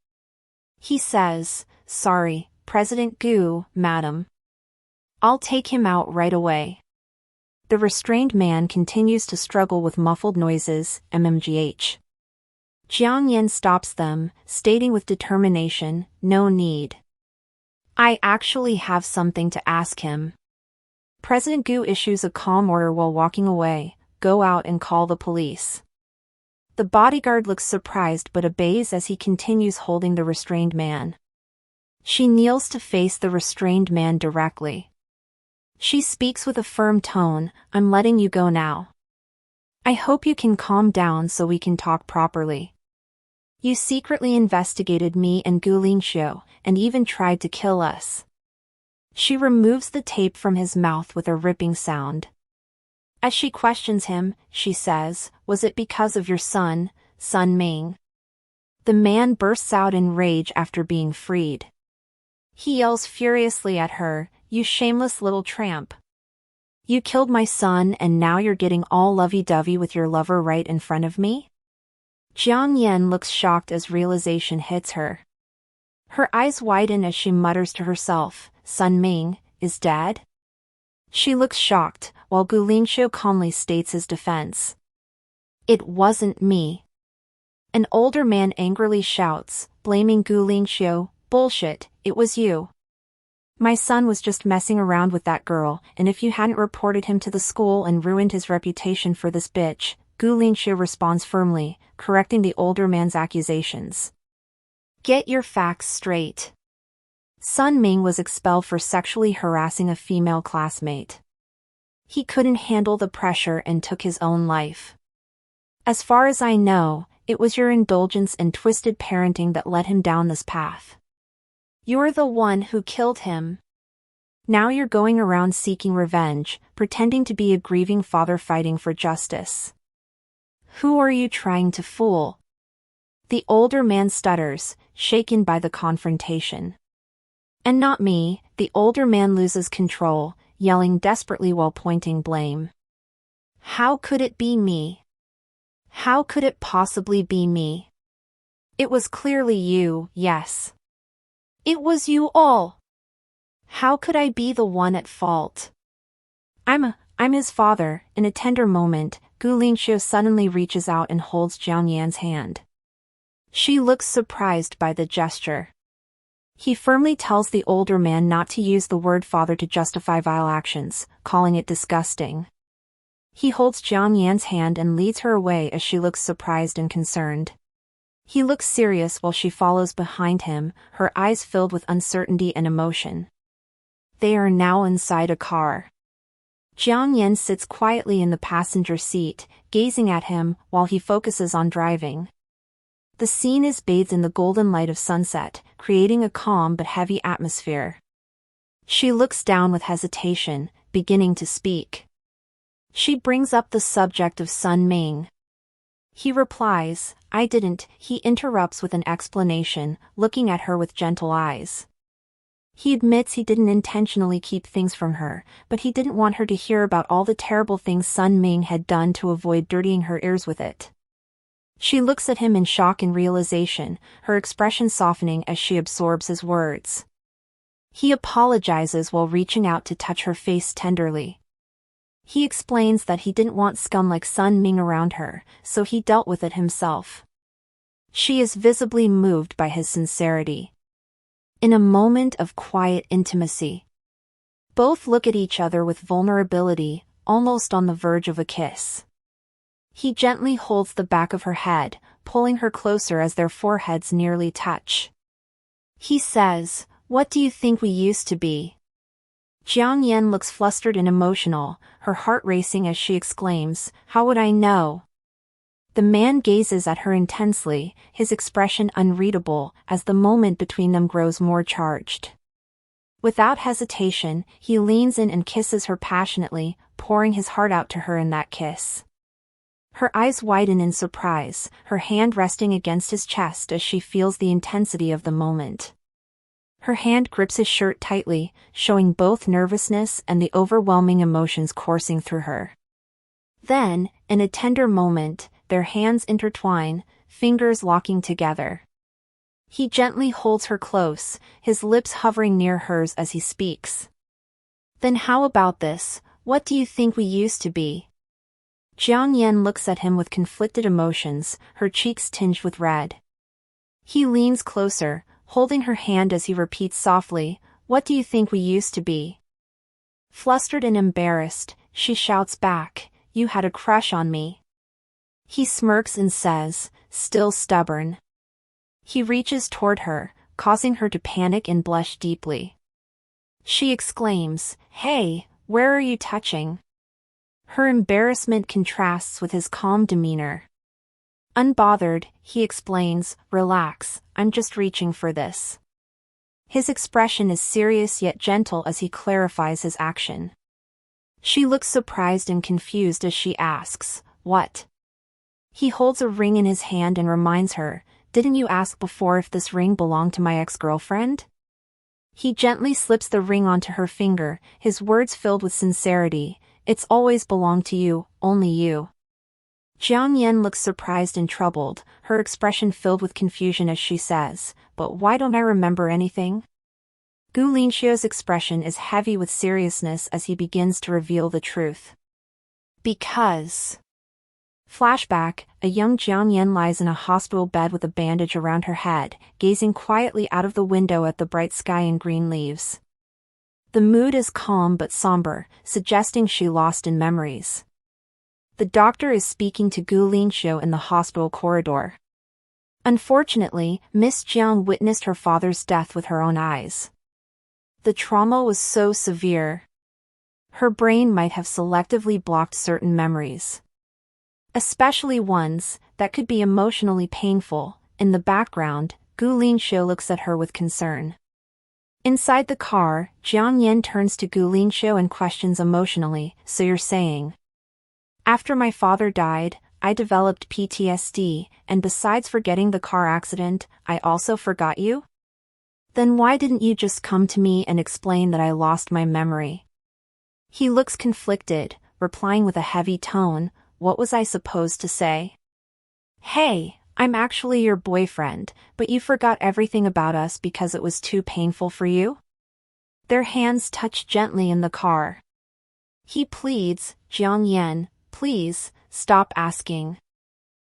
He says, "Sorry, President Gu, Madam. I'll take him out right away." The restrained man continues to struggle with muffled noises, MMGH. Jiang Yan stops them, stating with determination, "No need. I actually have something to ask him." President Gu issues a calm order while walking away, "Go out and call the police." The bodyguard looks surprised but obeys as he continues holding the restrained man. She kneels to face the restrained man directly. She speaks with a firm tone, "I'm letting you go now. I hope you can calm down so we can talk properly. You secretly investigated me and Gu Linxiu, and even tried to kill us." She removes the tape from his mouth with a ripping sound. As she questions him, she says, "Was it because of your son, Sunming?" The man bursts out in rage after being freed. He yells furiously at her, "You shameless little tramp. You killed my son and now you're getting all lovey-dovey with your lover right in front of me?" Jiang Yan looks shocked as realization hits her. Her eyes widen as she mutters to herself, "Sunming is dead?" She looks shocked, while Gu Lingxiu calmly states his defense. "It wasn't me." An older man angrily shouts, blaming Gu Lingxiu, "Bullshit, it was you. My son was just messing around with that girl, and if you hadn't reported him to the school and ruined his reputation for this bitch," Gu Lingxiu responds firmly, correcting the older man's accusations. "Get your facts straight." Sunming was expelled for sexually harassing a female classmate. He couldn't handle the pressure and took his own life. As far as I know, it was your indulgence and twisted parenting that led him down this path. You're the one who killed him. Now you're going around seeking revenge, pretending to be a grieving father fighting for justice. Who are you trying to fool? The older man stutters, shaken by the confrontation. "And not me," the older man loses control, yelling desperately while pointing blame. "How could it be me? How could it possibly be me? It was clearly you, yes. It was you all. How could I be the one at fault? I'm his father." In a tender moment, Gu Lingxiu suddenly reaches out and holds Jiang Yan's hand. She looks surprised by the gesture. He firmly tells the older man not to use the word father to justify vile actions, calling it disgusting. He holds Jiang Yan's hand and leads her away as she looks surprised and concerned. He looks serious while she follows behind him, her eyes filled with uncertainty and emotion. They are now inside a car. Jiang Yan sits quietly in the passenger seat, gazing at him while he focuses on driving. The scene is bathed in the golden light of sunset, creating a calm but heavy atmosphere. She looks down with hesitation, beginning to speak. She brings up the subject of Sunming. He replies, "I didn't," he interrupts with an explanation, looking at her with gentle eyes. He admits he didn't intentionally keep things from her, but he didn't want her to hear about all the terrible things Sunming had done to avoid dirtying her ears with it. She looks at him in shock and realization, her expression softening as she absorbs his words. He apologizes while reaching out to touch her face tenderly. He explains that he didn't want scum like Sunming around her, so he dealt with it himself. She is visibly moved by his sincerity. In a moment of quiet intimacy, both look at each other with vulnerability, almost on the verge of a kiss. He gently holds the back of her head, pulling her closer as their foreheads nearly touch. He says, "What do you think we used to be?" Jiang Yan looks flustered and emotional, her heart racing as she exclaims, "How would I know?" The man gazes at her intensely, his expression unreadable, as the moment between them grows more charged. Without hesitation, he leans in and kisses her passionately, pouring his heart out to her in that kiss. Her eyes widen in surprise, her hand resting against his chest as she feels the intensity of the moment. Her hand grips his shirt tightly, showing both nervousness and the overwhelming emotions coursing through her. Then, in a tender moment, their hands intertwine, fingers locking together. He gently holds her close, his lips hovering near hers as he speaks. "Then how about this? What do you think we used to be?" Jiang Yan looks at him with conflicted emotions, her cheeks tinged with red. He leans closer, holding her hand as he repeats softly, "What do you think we used to be?" Flustered and embarrassed, she shouts back, "You had a crush on me." He smirks and says, still stubborn. He reaches toward her, causing her to panic and blush deeply. She exclaims, "Hey, where are you touching?" Her embarrassment contrasts with his calm demeanor. Unbothered, he explains, "Relax, I'm just reaching for this." His expression is serious yet gentle as he clarifies his action. She looks surprised and confused as she asks, "What?" He holds a ring in his hand and reminds her, "Didn't you ask before if this ring belonged to my ex-girlfriend?" He gently slips the ring onto her finger, his words filled with sincerity. It's always belonged to you, only you. Jiang Yan looks surprised and troubled, her expression filled with confusion as she says, but why don't I remember anything? Gu Linxiu's expression is heavy with seriousness as he begins to reveal the truth. Because. Flashback, a young Jiang Yan lies in a hospital bed with a bandage around her head, gazing quietly out of the window at the bright sky and green leaves. The mood is calm but somber, suggesting she lost in memories. The doctor is speaking to Gu Linxiu in the hospital corridor. Unfortunately, Miss Jiang witnessed her father's death with her own eyes. The trauma was so severe. Her brain might have selectively blocked certain memories. Especially ones that could be emotionally painful. In the background, Gu Linxiu looks at her with concern. Inside the car, Jiang Yan turns to Gu Linxiu and questions emotionally, so you're saying? After my father died, I developed PTSD, and besides forgetting the car accident, I also forgot you? Then why didn't you just come to me and explain that I lost my memory? He looks conflicted, replying with a heavy tone, what was I supposed to say? Hey, I'm actually your boyfriend, but you forgot everything about us because it was too painful for you? Their hands touch gently in the car. He pleads, Jiang Yan, please, stop asking.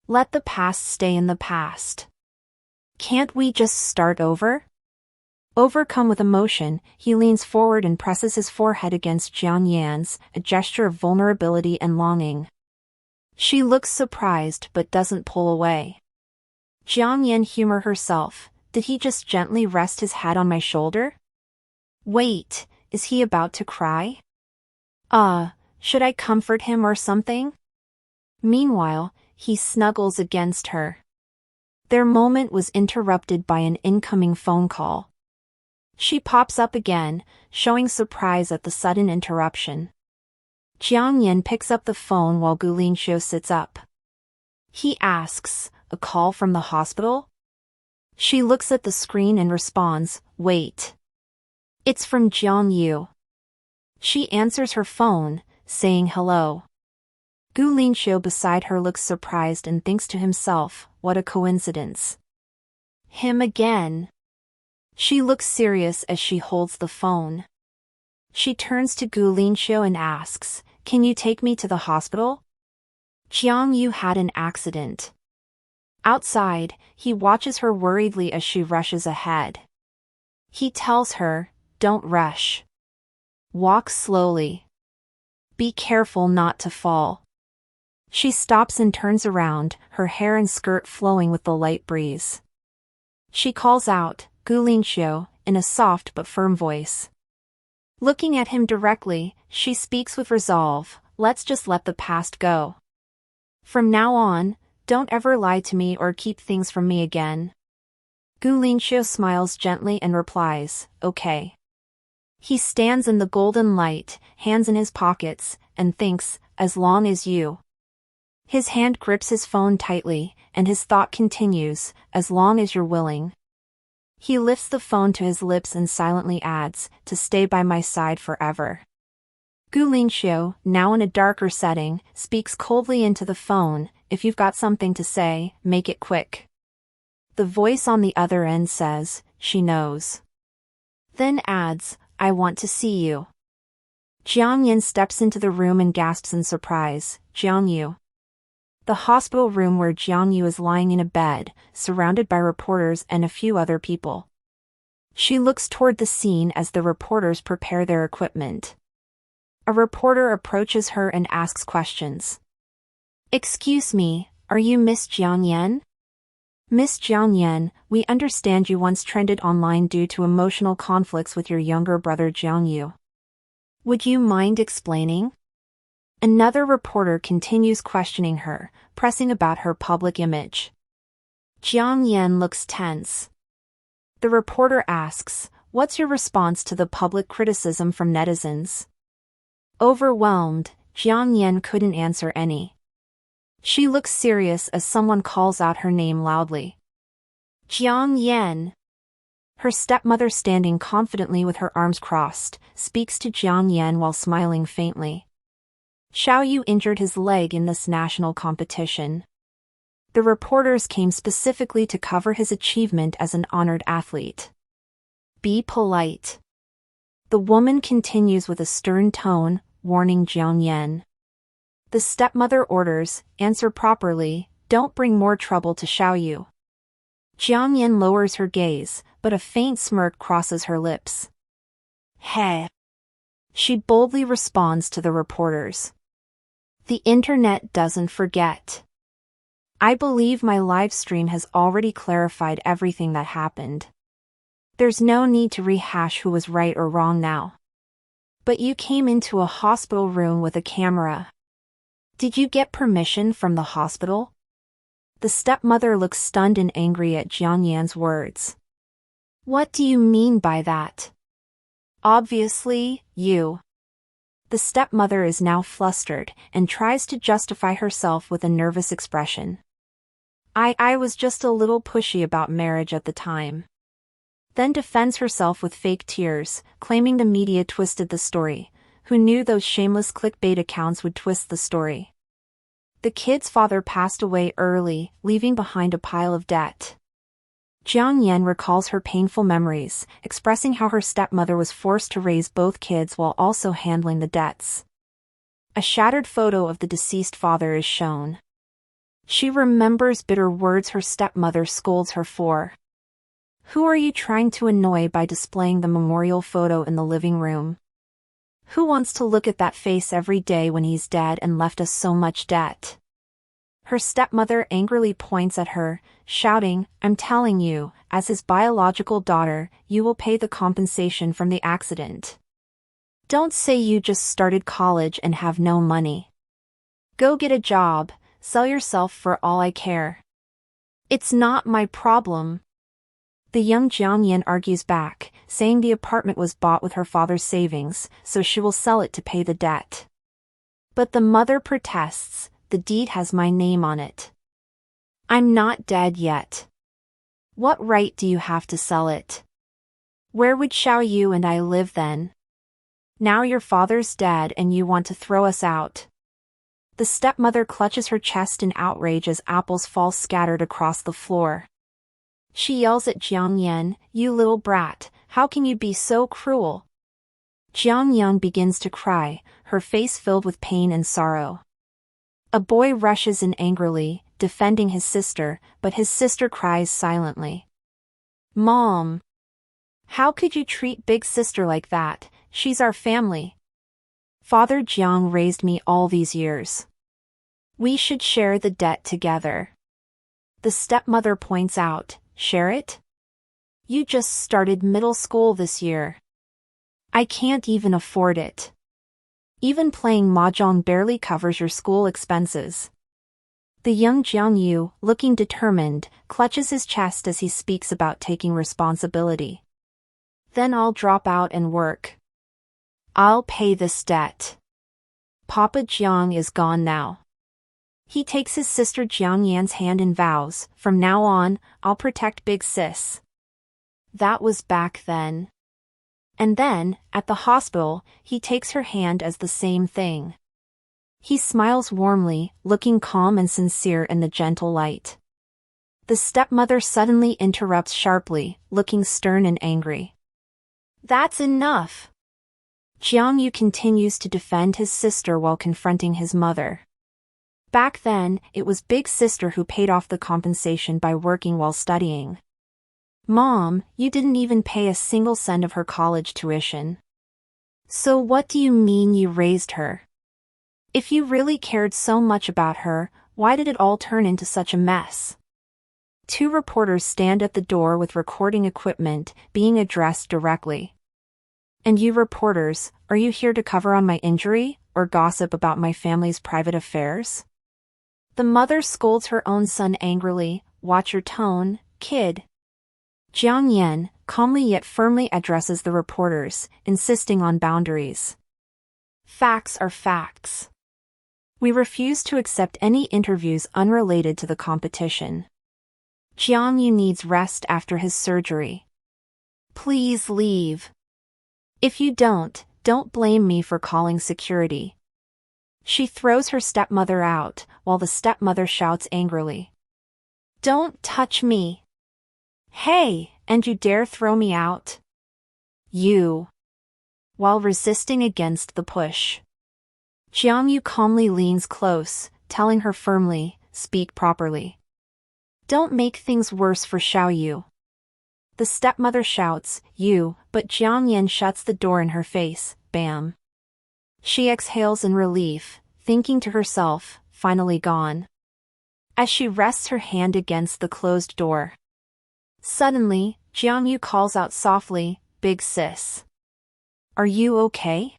Let the past stay in the past. Can't we just start over? Overcome with emotion, he leans forward and presses his forehead against Jiang Yan's, a gesture of vulnerability and longing. She looks surprised but doesn't pull away. Jiang Yan humor herself, did he just gently rest his head on my shoulder? Wait, is he about to cry? Should I comfort him or something? Meanwhile, he snuggles against her. Their moment was interrupted by an incoming phone call. She pops up again, showing surprise at the sudden interruption. Jiang Yan picks up the phone while Gu Linxiu sits up. He asks, a call from the hospital? She looks at the screen and responds, wait. It's from Jiang Yu. She answers her phone, saying hello. Gu Linxiu beside her looks surprised and thinks to himself, what a coincidence. Him again. She looks serious as she holds the phone. She turns to Gu Linxiu and asks, can you take me to the hospital? Jiang Yu had an accident. Outside, he watches her worriedly as she rushes ahead. He tells her, don't rush. Walk slowly. Be careful not to fall. She stops and turns around, her hair and skirt flowing with the light breeze. She calls out, Gu Linxiu, in a soft but firm voice. Looking at him directly, she speaks with resolve, let's just let the past go. From now on, don't ever lie to me or keep things from me again. Gu Linxiu smiles gently and replies, okay. He stands in the golden light, hands in his pockets, and thinks, as long as you. His hand grips his phone tightly, and his thought continues, as long as you're willing. He lifts the phone to his lips and silently adds, to stay by my side forever. Gu Linxiu, now in a darker setting, speaks coldly into the phone, if you've got something to say, make it quick. The voice on the other end says, she knows. Then adds, I want to see you. Jiang Yan steps into the room and gasps in surprise, Jiang Yu. The hospital room where Jiang Yu is lying in a bed, surrounded by reporters and a few other people. She looks toward the scene as the reporters prepare their equipment. A reporter approaches her and asks questions. Excuse me, are you Miss Jiang Yan? Miss Jiang Yan, we understand you once trended online due to emotional conflicts with your younger brother Jiang Yu. Would you mind explaining? Another reporter continues questioning her, pressing about her public image. Jiang Yan looks tense. The reporter asks, what's your response to the public criticism from netizens? Overwhelmed, Jiang Yan couldn't answer any. She looks serious as someone calls out her name loudly. Jiang Yan. Her stepmother, standing confidently with her arms crossed, speaks to Jiang Yan while smiling faintly. Xiao Yu injured his leg in this national competition. The reporters came specifically to cover his achievement as an honored athlete. Be polite. The woman continues with a stern tone, warning Jiang Yan. The stepmother orders, answer properly, don't bring more trouble to Xiao Yu. Jiang Yan lowers her gaze, but a faint smirk crosses her lips. Heh. She boldly responds to the reporters. The internet doesn't forget. I believe my live stream has already clarified everything that happened. There's no need to rehash who was right or wrong now. But you came into a hospital room with a camera. Did you get permission from the hospital? The stepmother looks stunned and angry at Jiang Yan's words. What do you mean by that? Obviously, you. The stepmother is now flustered and tries to justify herself with a nervous expression. I was just a little pushy about marriage at the time. Then defends herself with fake tears, claiming the media twisted the story. Who knew those shameless clickbait accounts would twist the story? The kid's father passed away early, leaving behind a pile of debt. Jiang Yan recalls her painful memories, expressing how her stepmother was forced to raise both kids while also handling the debts. A shattered photo of the deceased father is shown. She remembers bitter words her stepmother scolds her for. Who are you trying to annoy by displaying the memorial photo in the living room? Who wants to look at that face every day when he's dead and left us so much debt? Her stepmother angrily points at her, shouting, I'm telling you, as his biological daughter, you will pay the compensation from the accident. Don't say you just started college and have no money. Go get a job, sell yourself for all I care. It's not my problem. The young Jiang Yan argues back, saying the apartment was bought with her father's savings, so she will sell it to pay the debt. But the mother protests, the deed has my name on it. I'm not dead yet. What right do you have to sell it? Where would Xiao Yu and I live then? Now your father's dead and you want to throw us out. The stepmother clutches her chest in outrage as apples fall scattered across the floor. She yells at Jiang Yan, you little brat, how can you be so cruel? Jiang Yan begins to cry, her face filled with pain and sorrow. A boy rushes in angrily, defending his sister, but his sister cries silently. Mom! How could you treat big sister like that? She's our family. Father Jiang raised me all these years. We should share the debt together. The stepmother points out, share it? You just started middle school this year. I can't even afford it. Even playing mahjong barely covers your school expenses. The young Jiang Yu, looking determined, clutches his chest as he speaks about taking responsibility. Then I'll drop out and work. I'll pay this debt. Papa Jiang is gone now. He takes his sister Jiang Yan's hand and vows, from now on, I'll protect big sis. That was back then. And then, at the hospital, he takes her hand as the same thing. He smiles warmly, looking calm and sincere in the gentle light. The stepmother suddenly interrupts sharply, looking stern and angry. That's enough. Jiang Yu continues to defend his sister while confronting his mother. Back then, it was big sister who paid off the compensation by working while studying. Mom, you didn't even pay a single cent of her college tuition. So what do you mean you raised her? If you really cared so much about her, why did it all turn into such a mess? Two reporters stand at the door with recording equipment, being addressed directly. And you reporters, are you here to cover on my injury, or gossip about my family's private affairs? The mother scolds her own son angrily, watch your tone, kid. Jiang Yan, calmly yet firmly addresses the reporters, insisting on boundaries. Facts are facts. We refuse to accept any interviews unrelated to the competition. Jiang Yu needs rest after his surgery. Please leave. If you don't blame me for calling security. She throws her stepmother out, while the stepmother shouts angrily. Don't touch me. Hey, and you dare throw me out? You. While resisting against the push. Jiangyu calmly leans close, telling her firmly, speak properly. Don't make things worse for Xiaoyu. The stepmother shouts, you, but Jiang Yan shuts the door in her face, bam. She exhales in relief, thinking to herself, finally gone. As she rests her hand against the closed door. Suddenly, Jiangyu calls out softly, big sis. Are you okay?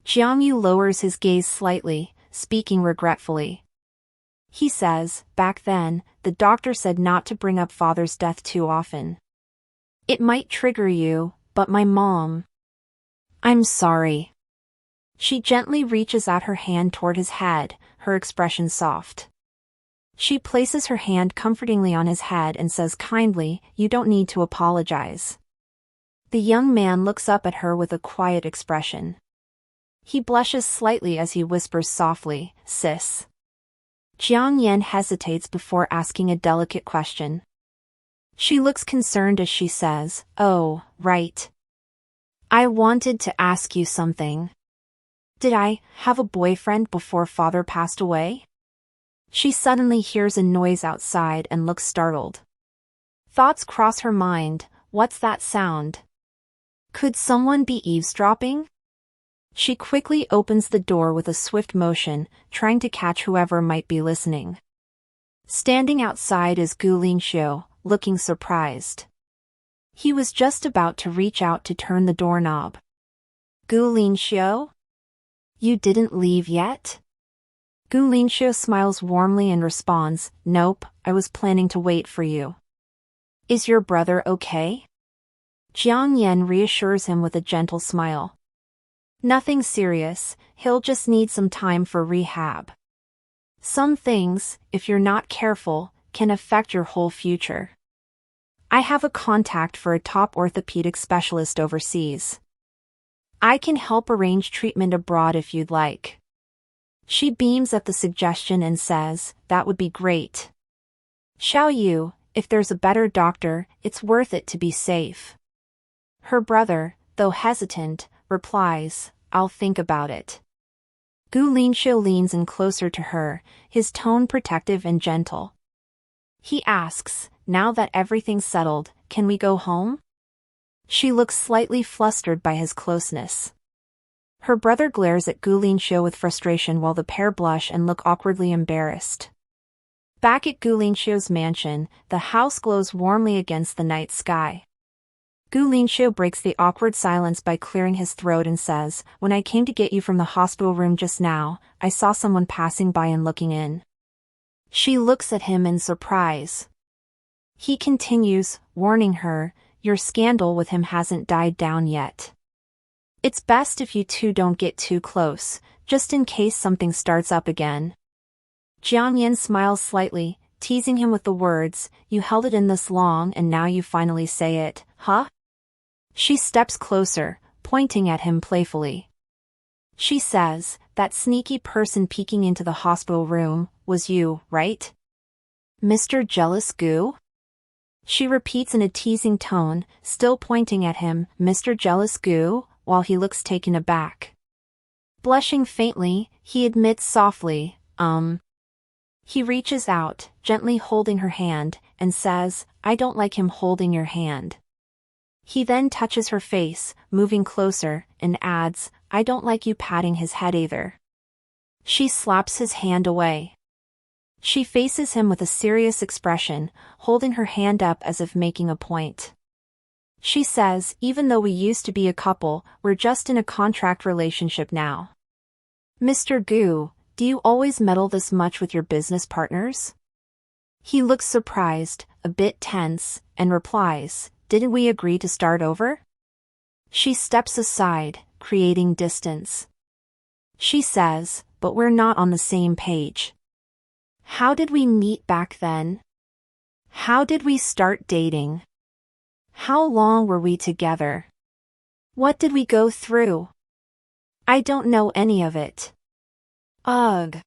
Jiangyu lowers his gaze slightly, speaking regretfully. He says, back then, the doctor said not to bring up father's death too often. It might trigger you, but my mom. I'm sorry. She gently reaches out her hand toward his head, her expression soft. She places her hand comfortingly on his head and says kindly, you don't need to apologize. The young man looks up at her with a quiet expression. He blushes slightly as he whispers softly, sis. Jiang Yan hesitates before asking a delicate question. She looks concerned as she says, oh, right. I wanted to ask you something. Did I have a boyfriend before father passed away? She suddenly hears a noise outside and looks startled. Thoughts cross her mind, what's that sound? Could someone be eavesdropping? She quickly opens the door with a swift motion, trying to catch whoever might be listening. Standing outside is Gu Lingxiu, looking surprised. He was just about to reach out to turn the doorknob. Gu Lingxiu? You didn't leave yet? Gu Lingxiu smiles warmly and responds, nope, I was planning to wait for you. Is your brother okay? Jiang Yan reassures him with a gentle smile. Nothing serious, he'll just need some time for rehab. Some things, if you're not careful, can affect your whole future. I have a contact for a top orthopedic specialist overseas. I can help arrange treatment abroad if you'd like. She beams at the suggestion and says, that would be great. Xiaoyu, if there's a better doctor, it's worth it to be safe. Her brother, though hesitant, replies, I'll think about it. Gu Lingxiu leans in closer to her, his tone protective and gentle. He asks, now that everything's settled, can we go home? She looks slightly flustered by his closeness. Her brother glares at Gu Lingxiu with frustration while the pair blush and look awkwardly embarrassed. Back at Gu Lingxiu's mansion, the house glows warmly against the night sky. Gu Lingxiu breaks the awkward silence by clearing his throat and says, when I came to get you from the hospital room just now, I saw someone passing by and looking in. She looks at him in surprise. He continues, warning her, your scandal with him hasn't died down yet. It's best if you two don't get too close, just in case something starts up again. Jiang Yan smiles slightly, teasing him with the words, you held it in this long and now you finally say it, huh? She steps closer, pointing at him playfully. She says, that sneaky person peeking into the hospital room, was you, right? Mr. Jealous Gu? She repeats in a teasing tone, still pointing at him, Mr. Jealous Gu, while he looks taken aback. Blushing faintly, he admits softly, He reaches out, gently holding her hand, and says, I don't like him holding your hand. He then touches her face, moving closer, and adds, I don't like you patting his head either. She slaps his hand away. She faces him with a serious expression, holding her hand up as if making a point. She says, even though we used to be a couple, we're just in a contract relationship now. Mr. Gu, do you always meddle this much with your business partners? He looks surprised, a bit tense, and replies, didn't we agree to start over? She steps aside, creating distance. She says, but we're not on the same page. How did we meet back then? How did we start dating? How long were we together? What did we go through? I don't know any of it. Ugh.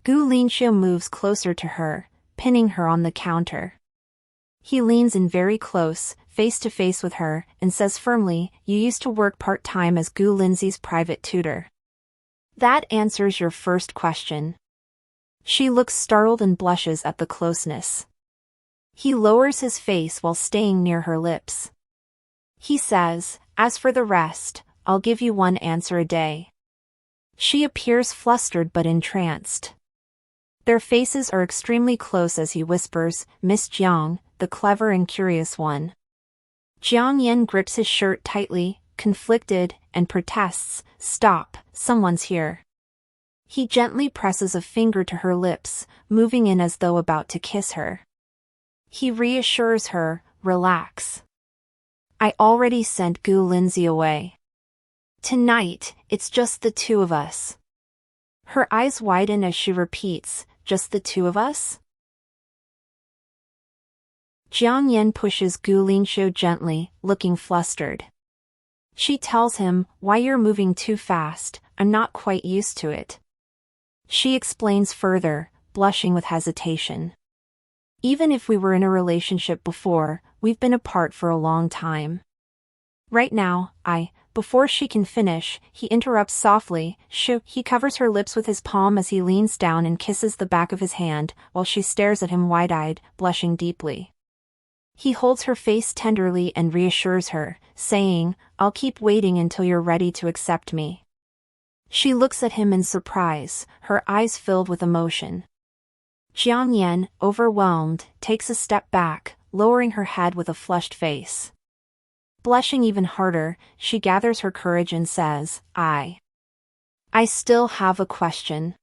Gu Linxiu moves closer to her, pinning her on the counter. He leans in very close, face to face with her, and says firmly, "You used to work part-time as Gu Lindsay's private tutor." That answers your first question. She looks startled and blushes at the closeness. He lowers his face while staying near her lips. He says, "As for the rest, I'll give you one answer a day." She appears flustered but entranced. Their faces are extremely close as he whispers, "Miss Jiang, the clever and curious one." Jiang Yan grips his shirt tightly, conflicted, and protests, "Stop, someone's here." He gently presses a finger to her lips, moving in as though about to kiss her. He reassures her, "Relax. I already sent Gu Lindsay away. Tonight, it's just the two of us." Her eyes widen as she repeats, "Just the two of us?" Jiang Yan pushes Gu Linxiu gently, looking flustered. She tells him, "Why you're moving too fast, I'm not quite used to it." She explains further, blushing with hesitation. "Even if we were in a relationship before, we've been apart for a long time. Right now, Before she can finish, he interrupts softly, "Shoo." He covers her lips with his palm as he leans down and kisses the back of his hand, while she stares at him wide-eyed, blushing deeply. He holds her face tenderly and reassures her, saying, "I'll keep waiting until you're ready to accept me." She looks at him in surprise, her eyes filled with emotion. Jiang Yan, overwhelmed, takes a step back, lowering her head with a flushed face. Blushing even harder, she gathers her courage and says, I still have a question."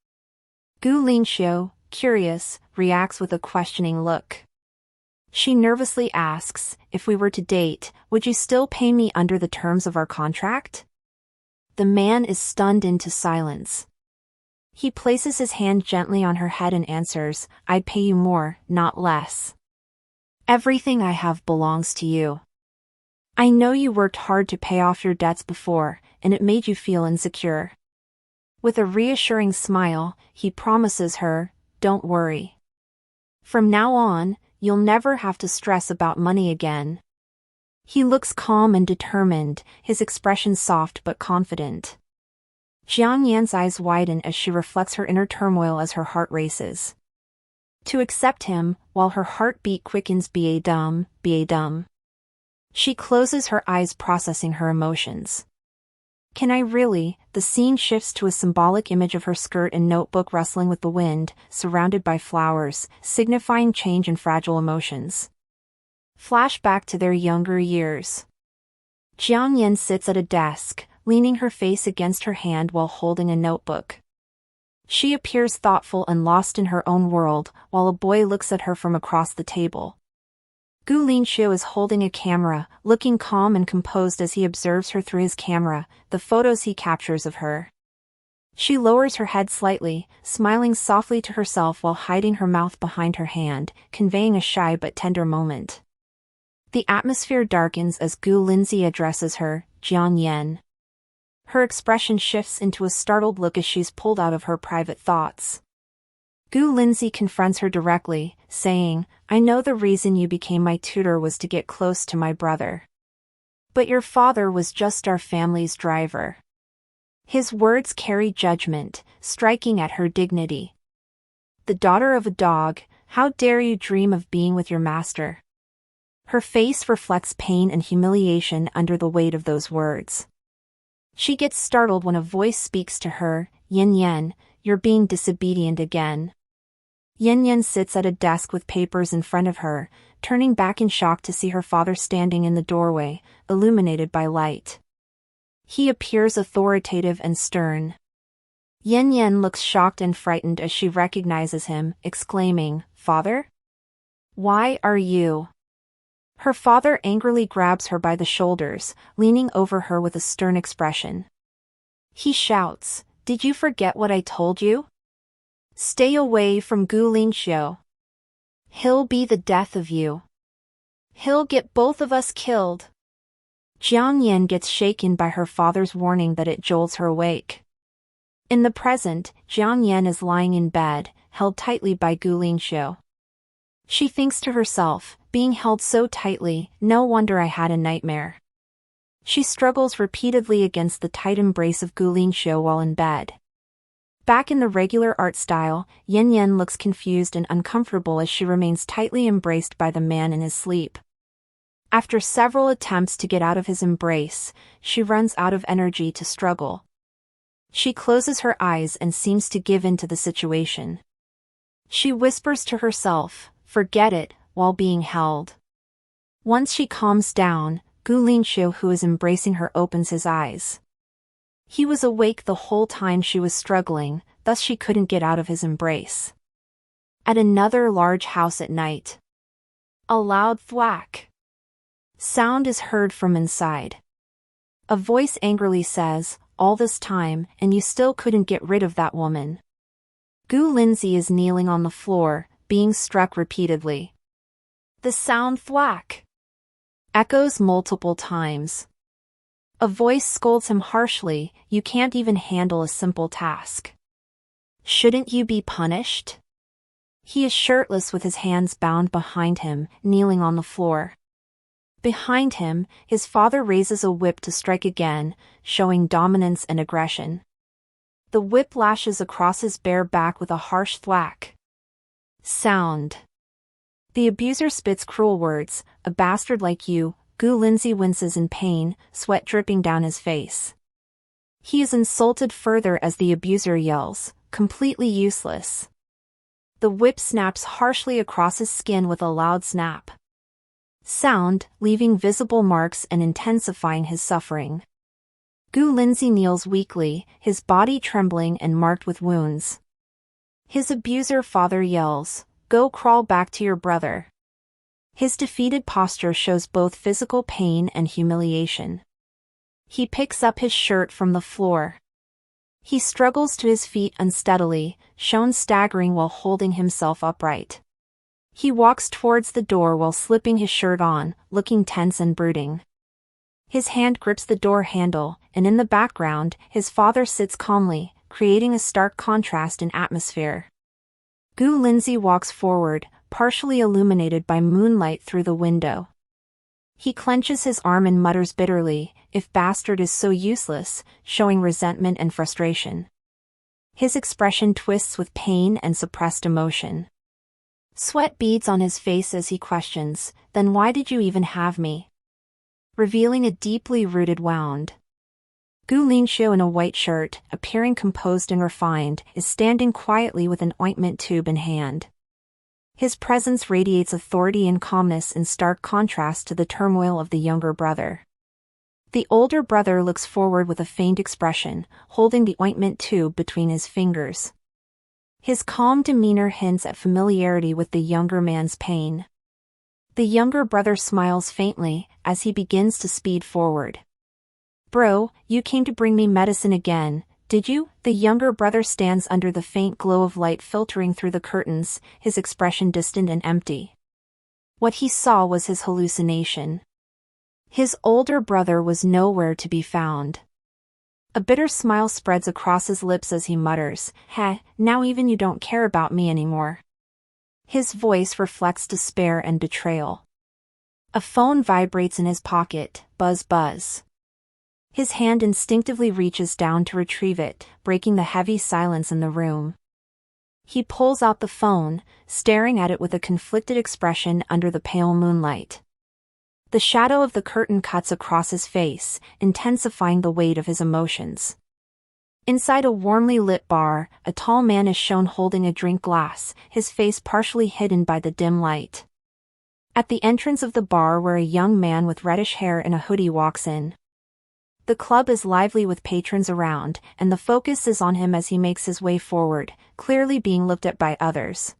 Gu Linxiu, curious, reacts with a questioning look. She nervously asks, "If we were to date, would you still pay me under the terms of our contract?" The man is stunned into silence. He places his hand gently on her head and answers, "I'd pay you more, not less. Everything I have belongs to you. I know you worked hard to pay off your debts before, and it made you feel insecure." With a reassuring smile, he promises her, "Don't worry. From now on, you'll never have to stress about money again." He looks calm and determined, his expression soft but confident. Jiang Yan's eyes widen as she reflects her inner turmoil as her heart races. To accept him, while her heartbeat quickens, be a dumb. She closes her eyes processing her emotions. Can I really? The scene shifts to a symbolic image of her skirt and notebook rustling with the wind, surrounded by flowers, signifying change and fragile emotions. Flashback to their younger years. Jiang Yan sits at a desk, leaning her face against her hand while holding a notebook. She appears thoughtful and lost in her own world, while a boy looks at her from across the table. Gu Linxiu is holding a camera, looking calm and composed as he observes her through his camera, the photos he captures of her. She lowers her head slightly, smiling softly to herself while hiding her mouth behind her hand, conveying a shy but tender moment. The atmosphere darkens as Gu Lindsay addresses her, "Jiang Yan." Her expression shifts into a startled look as she's pulled out of her private thoughts. Gu Lindsay confronts her directly, saying, "I know the reason you became my tutor was to get close to my brother. But your father was just our family's driver." His words carry judgment, striking at her dignity. "The daughter of a dog, how dare you dream of being with your master?" Her face reflects pain and humiliation under the weight of those words. She gets startled when a voice speaks to her, "Yin Yan, you're being disobedient again." Yin Yan sits at a desk with papers in front of her, turning back in shock to see her father standing in the doorway, illuminated by light. He appears authoritative and stern. Yin Yan looks shocked and frightened as she recognizes him, exclaiming, "Father? Why are you?" Her father angrily grabs her by the shoulders, leaning over her with a stern expression. He shouts, "Did you forget what I told you? Stay away from Gu Linxiu. He'll be the death of you." He'll get both of us killed. Jiang Yan gets shaken by her father's warning that it jolts her awake. In the present, Jiang Yan is lying in bed, held tightly by Gu Lingxiu. She thinks to herself, being held so tightly, no wonder I had a nightmare. She struggles repeatedly against the tight embrace of Gu Lingxiu while in bed. Back in the regular art style, Yin Yen looks confused and uncomfortable as she remains tightly embraced by the man in his sleep. After several attempts to get out of his embrace, she runs out of energy to struggle. She closes her eyes and seems to give in to the situation. She whispers to herself, "Forget it," while being held. Once she calms down, Gu Lingxiu, who is embracing her, opens his eyes. He was awake the whole time she was struggling, thus she couldn't get out of his embrace. At another large house at night. A loud thwack sound is heard from inside. A voice angrily says, "All this time, and you still couldn't get rid of that woman." Gu Lindsay is kneeling on the floor, being struck repeatedly. The sound thwack echoes multiple times. A voice scolds him harshly, "You can't even handle a simple task. Shouldn't you be punished?" He is shirtless with his hands bound behind him, kneeling on the floor. Behind him, his father raises a whip to strike again, showing dominance and aggression. The whip lashes across his bare back with a harsh thwack sound. The abuser spits cruel words, "A bastard like you." Gu Lindsay winces in pain, sweat dripping down his face. He is insulted further as the abuser yells, "Completely useless." The whip snaps harshly across his skin with a loud snap sound, leaving visible marks and intensifying his suffering. Gu Lindsay kneels weakly, his body trembling and marked with wounds. His abuser father yells, "Go crawl back to your brother." His defeated posture shows both physical pain and humiliation. He picks up his shirt from the floor. He struggles to his feet unsteadily, shown staggering while holding himself upright. He walks towards the door while slipping his shirt on, looking tense and brooding. His hand grips the door handle, and in the background, his father sits calmly, creating a stark contrast in atmosphere. Gu Lindsay walks forward, partially illuminated by moonlight through the window. He clenches his arm and mutters bitterly, "If bastard is so useless," showing resentment and frustration. His expression twists with pain and suppressed emotion. Sweat beads on his face as he questions, "Then why did you even have me?" Revealing a deeply rooted wound. Gu Lingxiu, in a white shirt, appearing composed and refined, is standing quietly with an ointment tube in hand. His presence radiates authority and calmness in stark contrast to the turmoil of the younger brother. The older brother looks forward with a faint expression, holding the ointment tube between his fingers. His calm demeanor hints at familiarity with the younger man's pain. The younger brother smiles faintly, as he begins to speed forward. "Bro, you came to bring me medicine again, did you?" The younger brother stands under the faint glow of light filtering through the curtains, his expression distant and empty. What he saw was his hallucination. His older brother was nowhere to be found. A bitter smile spreads across his lips as he mutters, "Heh, now even you don't care about me anymore." His voice reflects despair and betrayal. A phone vibrates in his pocket, buzz buzz. His hand instinctively reaches down to retrieve it, breaking the heavy silence in the room. He pulls out the phone, staring at it with a conflicted expression under the pale moonlight. The shadow of the curtain cuts across his face, intensifying the weight of his emotions. Inside a warmly lit bar, a tall man is shown holding a drink glass, his face partially hidden by the dim light. At the entrance of the bar, where a young man with reddish hair and a hoodie walks in. The club is lively with patrons around, and the focus is on him as he makes his way forward, clearly being looked at by others.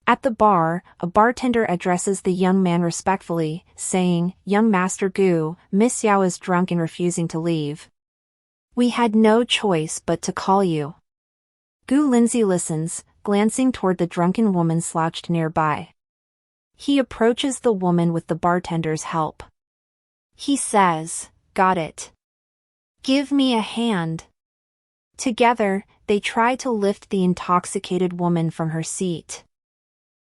At the bar, a bartender addresses the young man respectfully, saying, "Young Master Gu, Miss Yao is drunk and refusing to leave. We had no choice but to call you." Gu Lindsay listens, glancing toward the drunken woman slouched nearby. He approaches the woman with the bartender's help. He says, "Got it. Give me a hand." Together, they try to lift the intoxicated woman from her seat.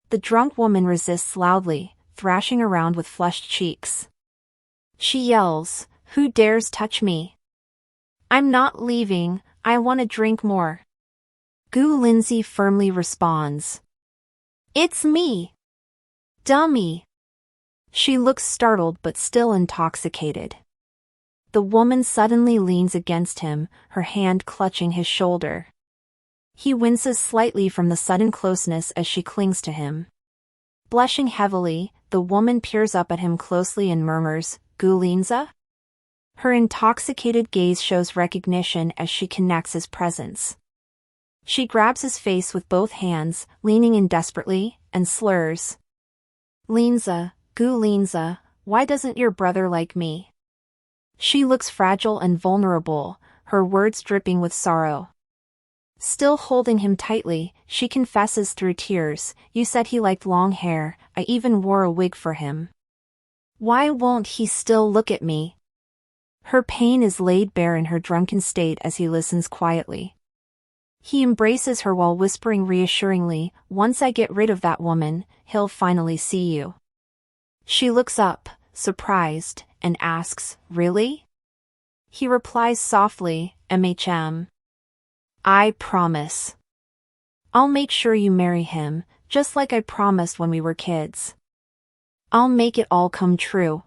The drunk woman resists loudly, thrashing around with flushed cheeks. She yells, "Who dares touch me? I'm not leaving, I want to drink more." Gu Lindsay firmly responds, "It's me. Dummy." She looks startled but still intoxicated. The woman suddenly leans against him, her hand clutching his shoulder. He winces slightly from the sudden closeness as she clings to him. Blushing heavily, the woman peers up at him closely and murmurs, "Gulinza?" Her intoxicated gaze shows recognition as she connects his presence. She grabs his face with both hands, leaning in desperately, and slurs, "Linza, Gulinza, why doesn't your brother like me?" She looks fragile and vulnerable, her words dripping with sorrow. Still holding him tightly, she confesses through tears, "You said he liked long hair, I even wore a wig for him. Why won't he still look at me?" Her pain is laid bare in her drunken state as he listens quietly. He embraces her while whispering reassuringly, "Once I get rid of that woman, he'll finally see you." She looks up, surprised, and asks, "Really?" He replies softly, "MHM. I promise. I'll make sure you marry him, just like I promised when we were kids. I'll make it all come true."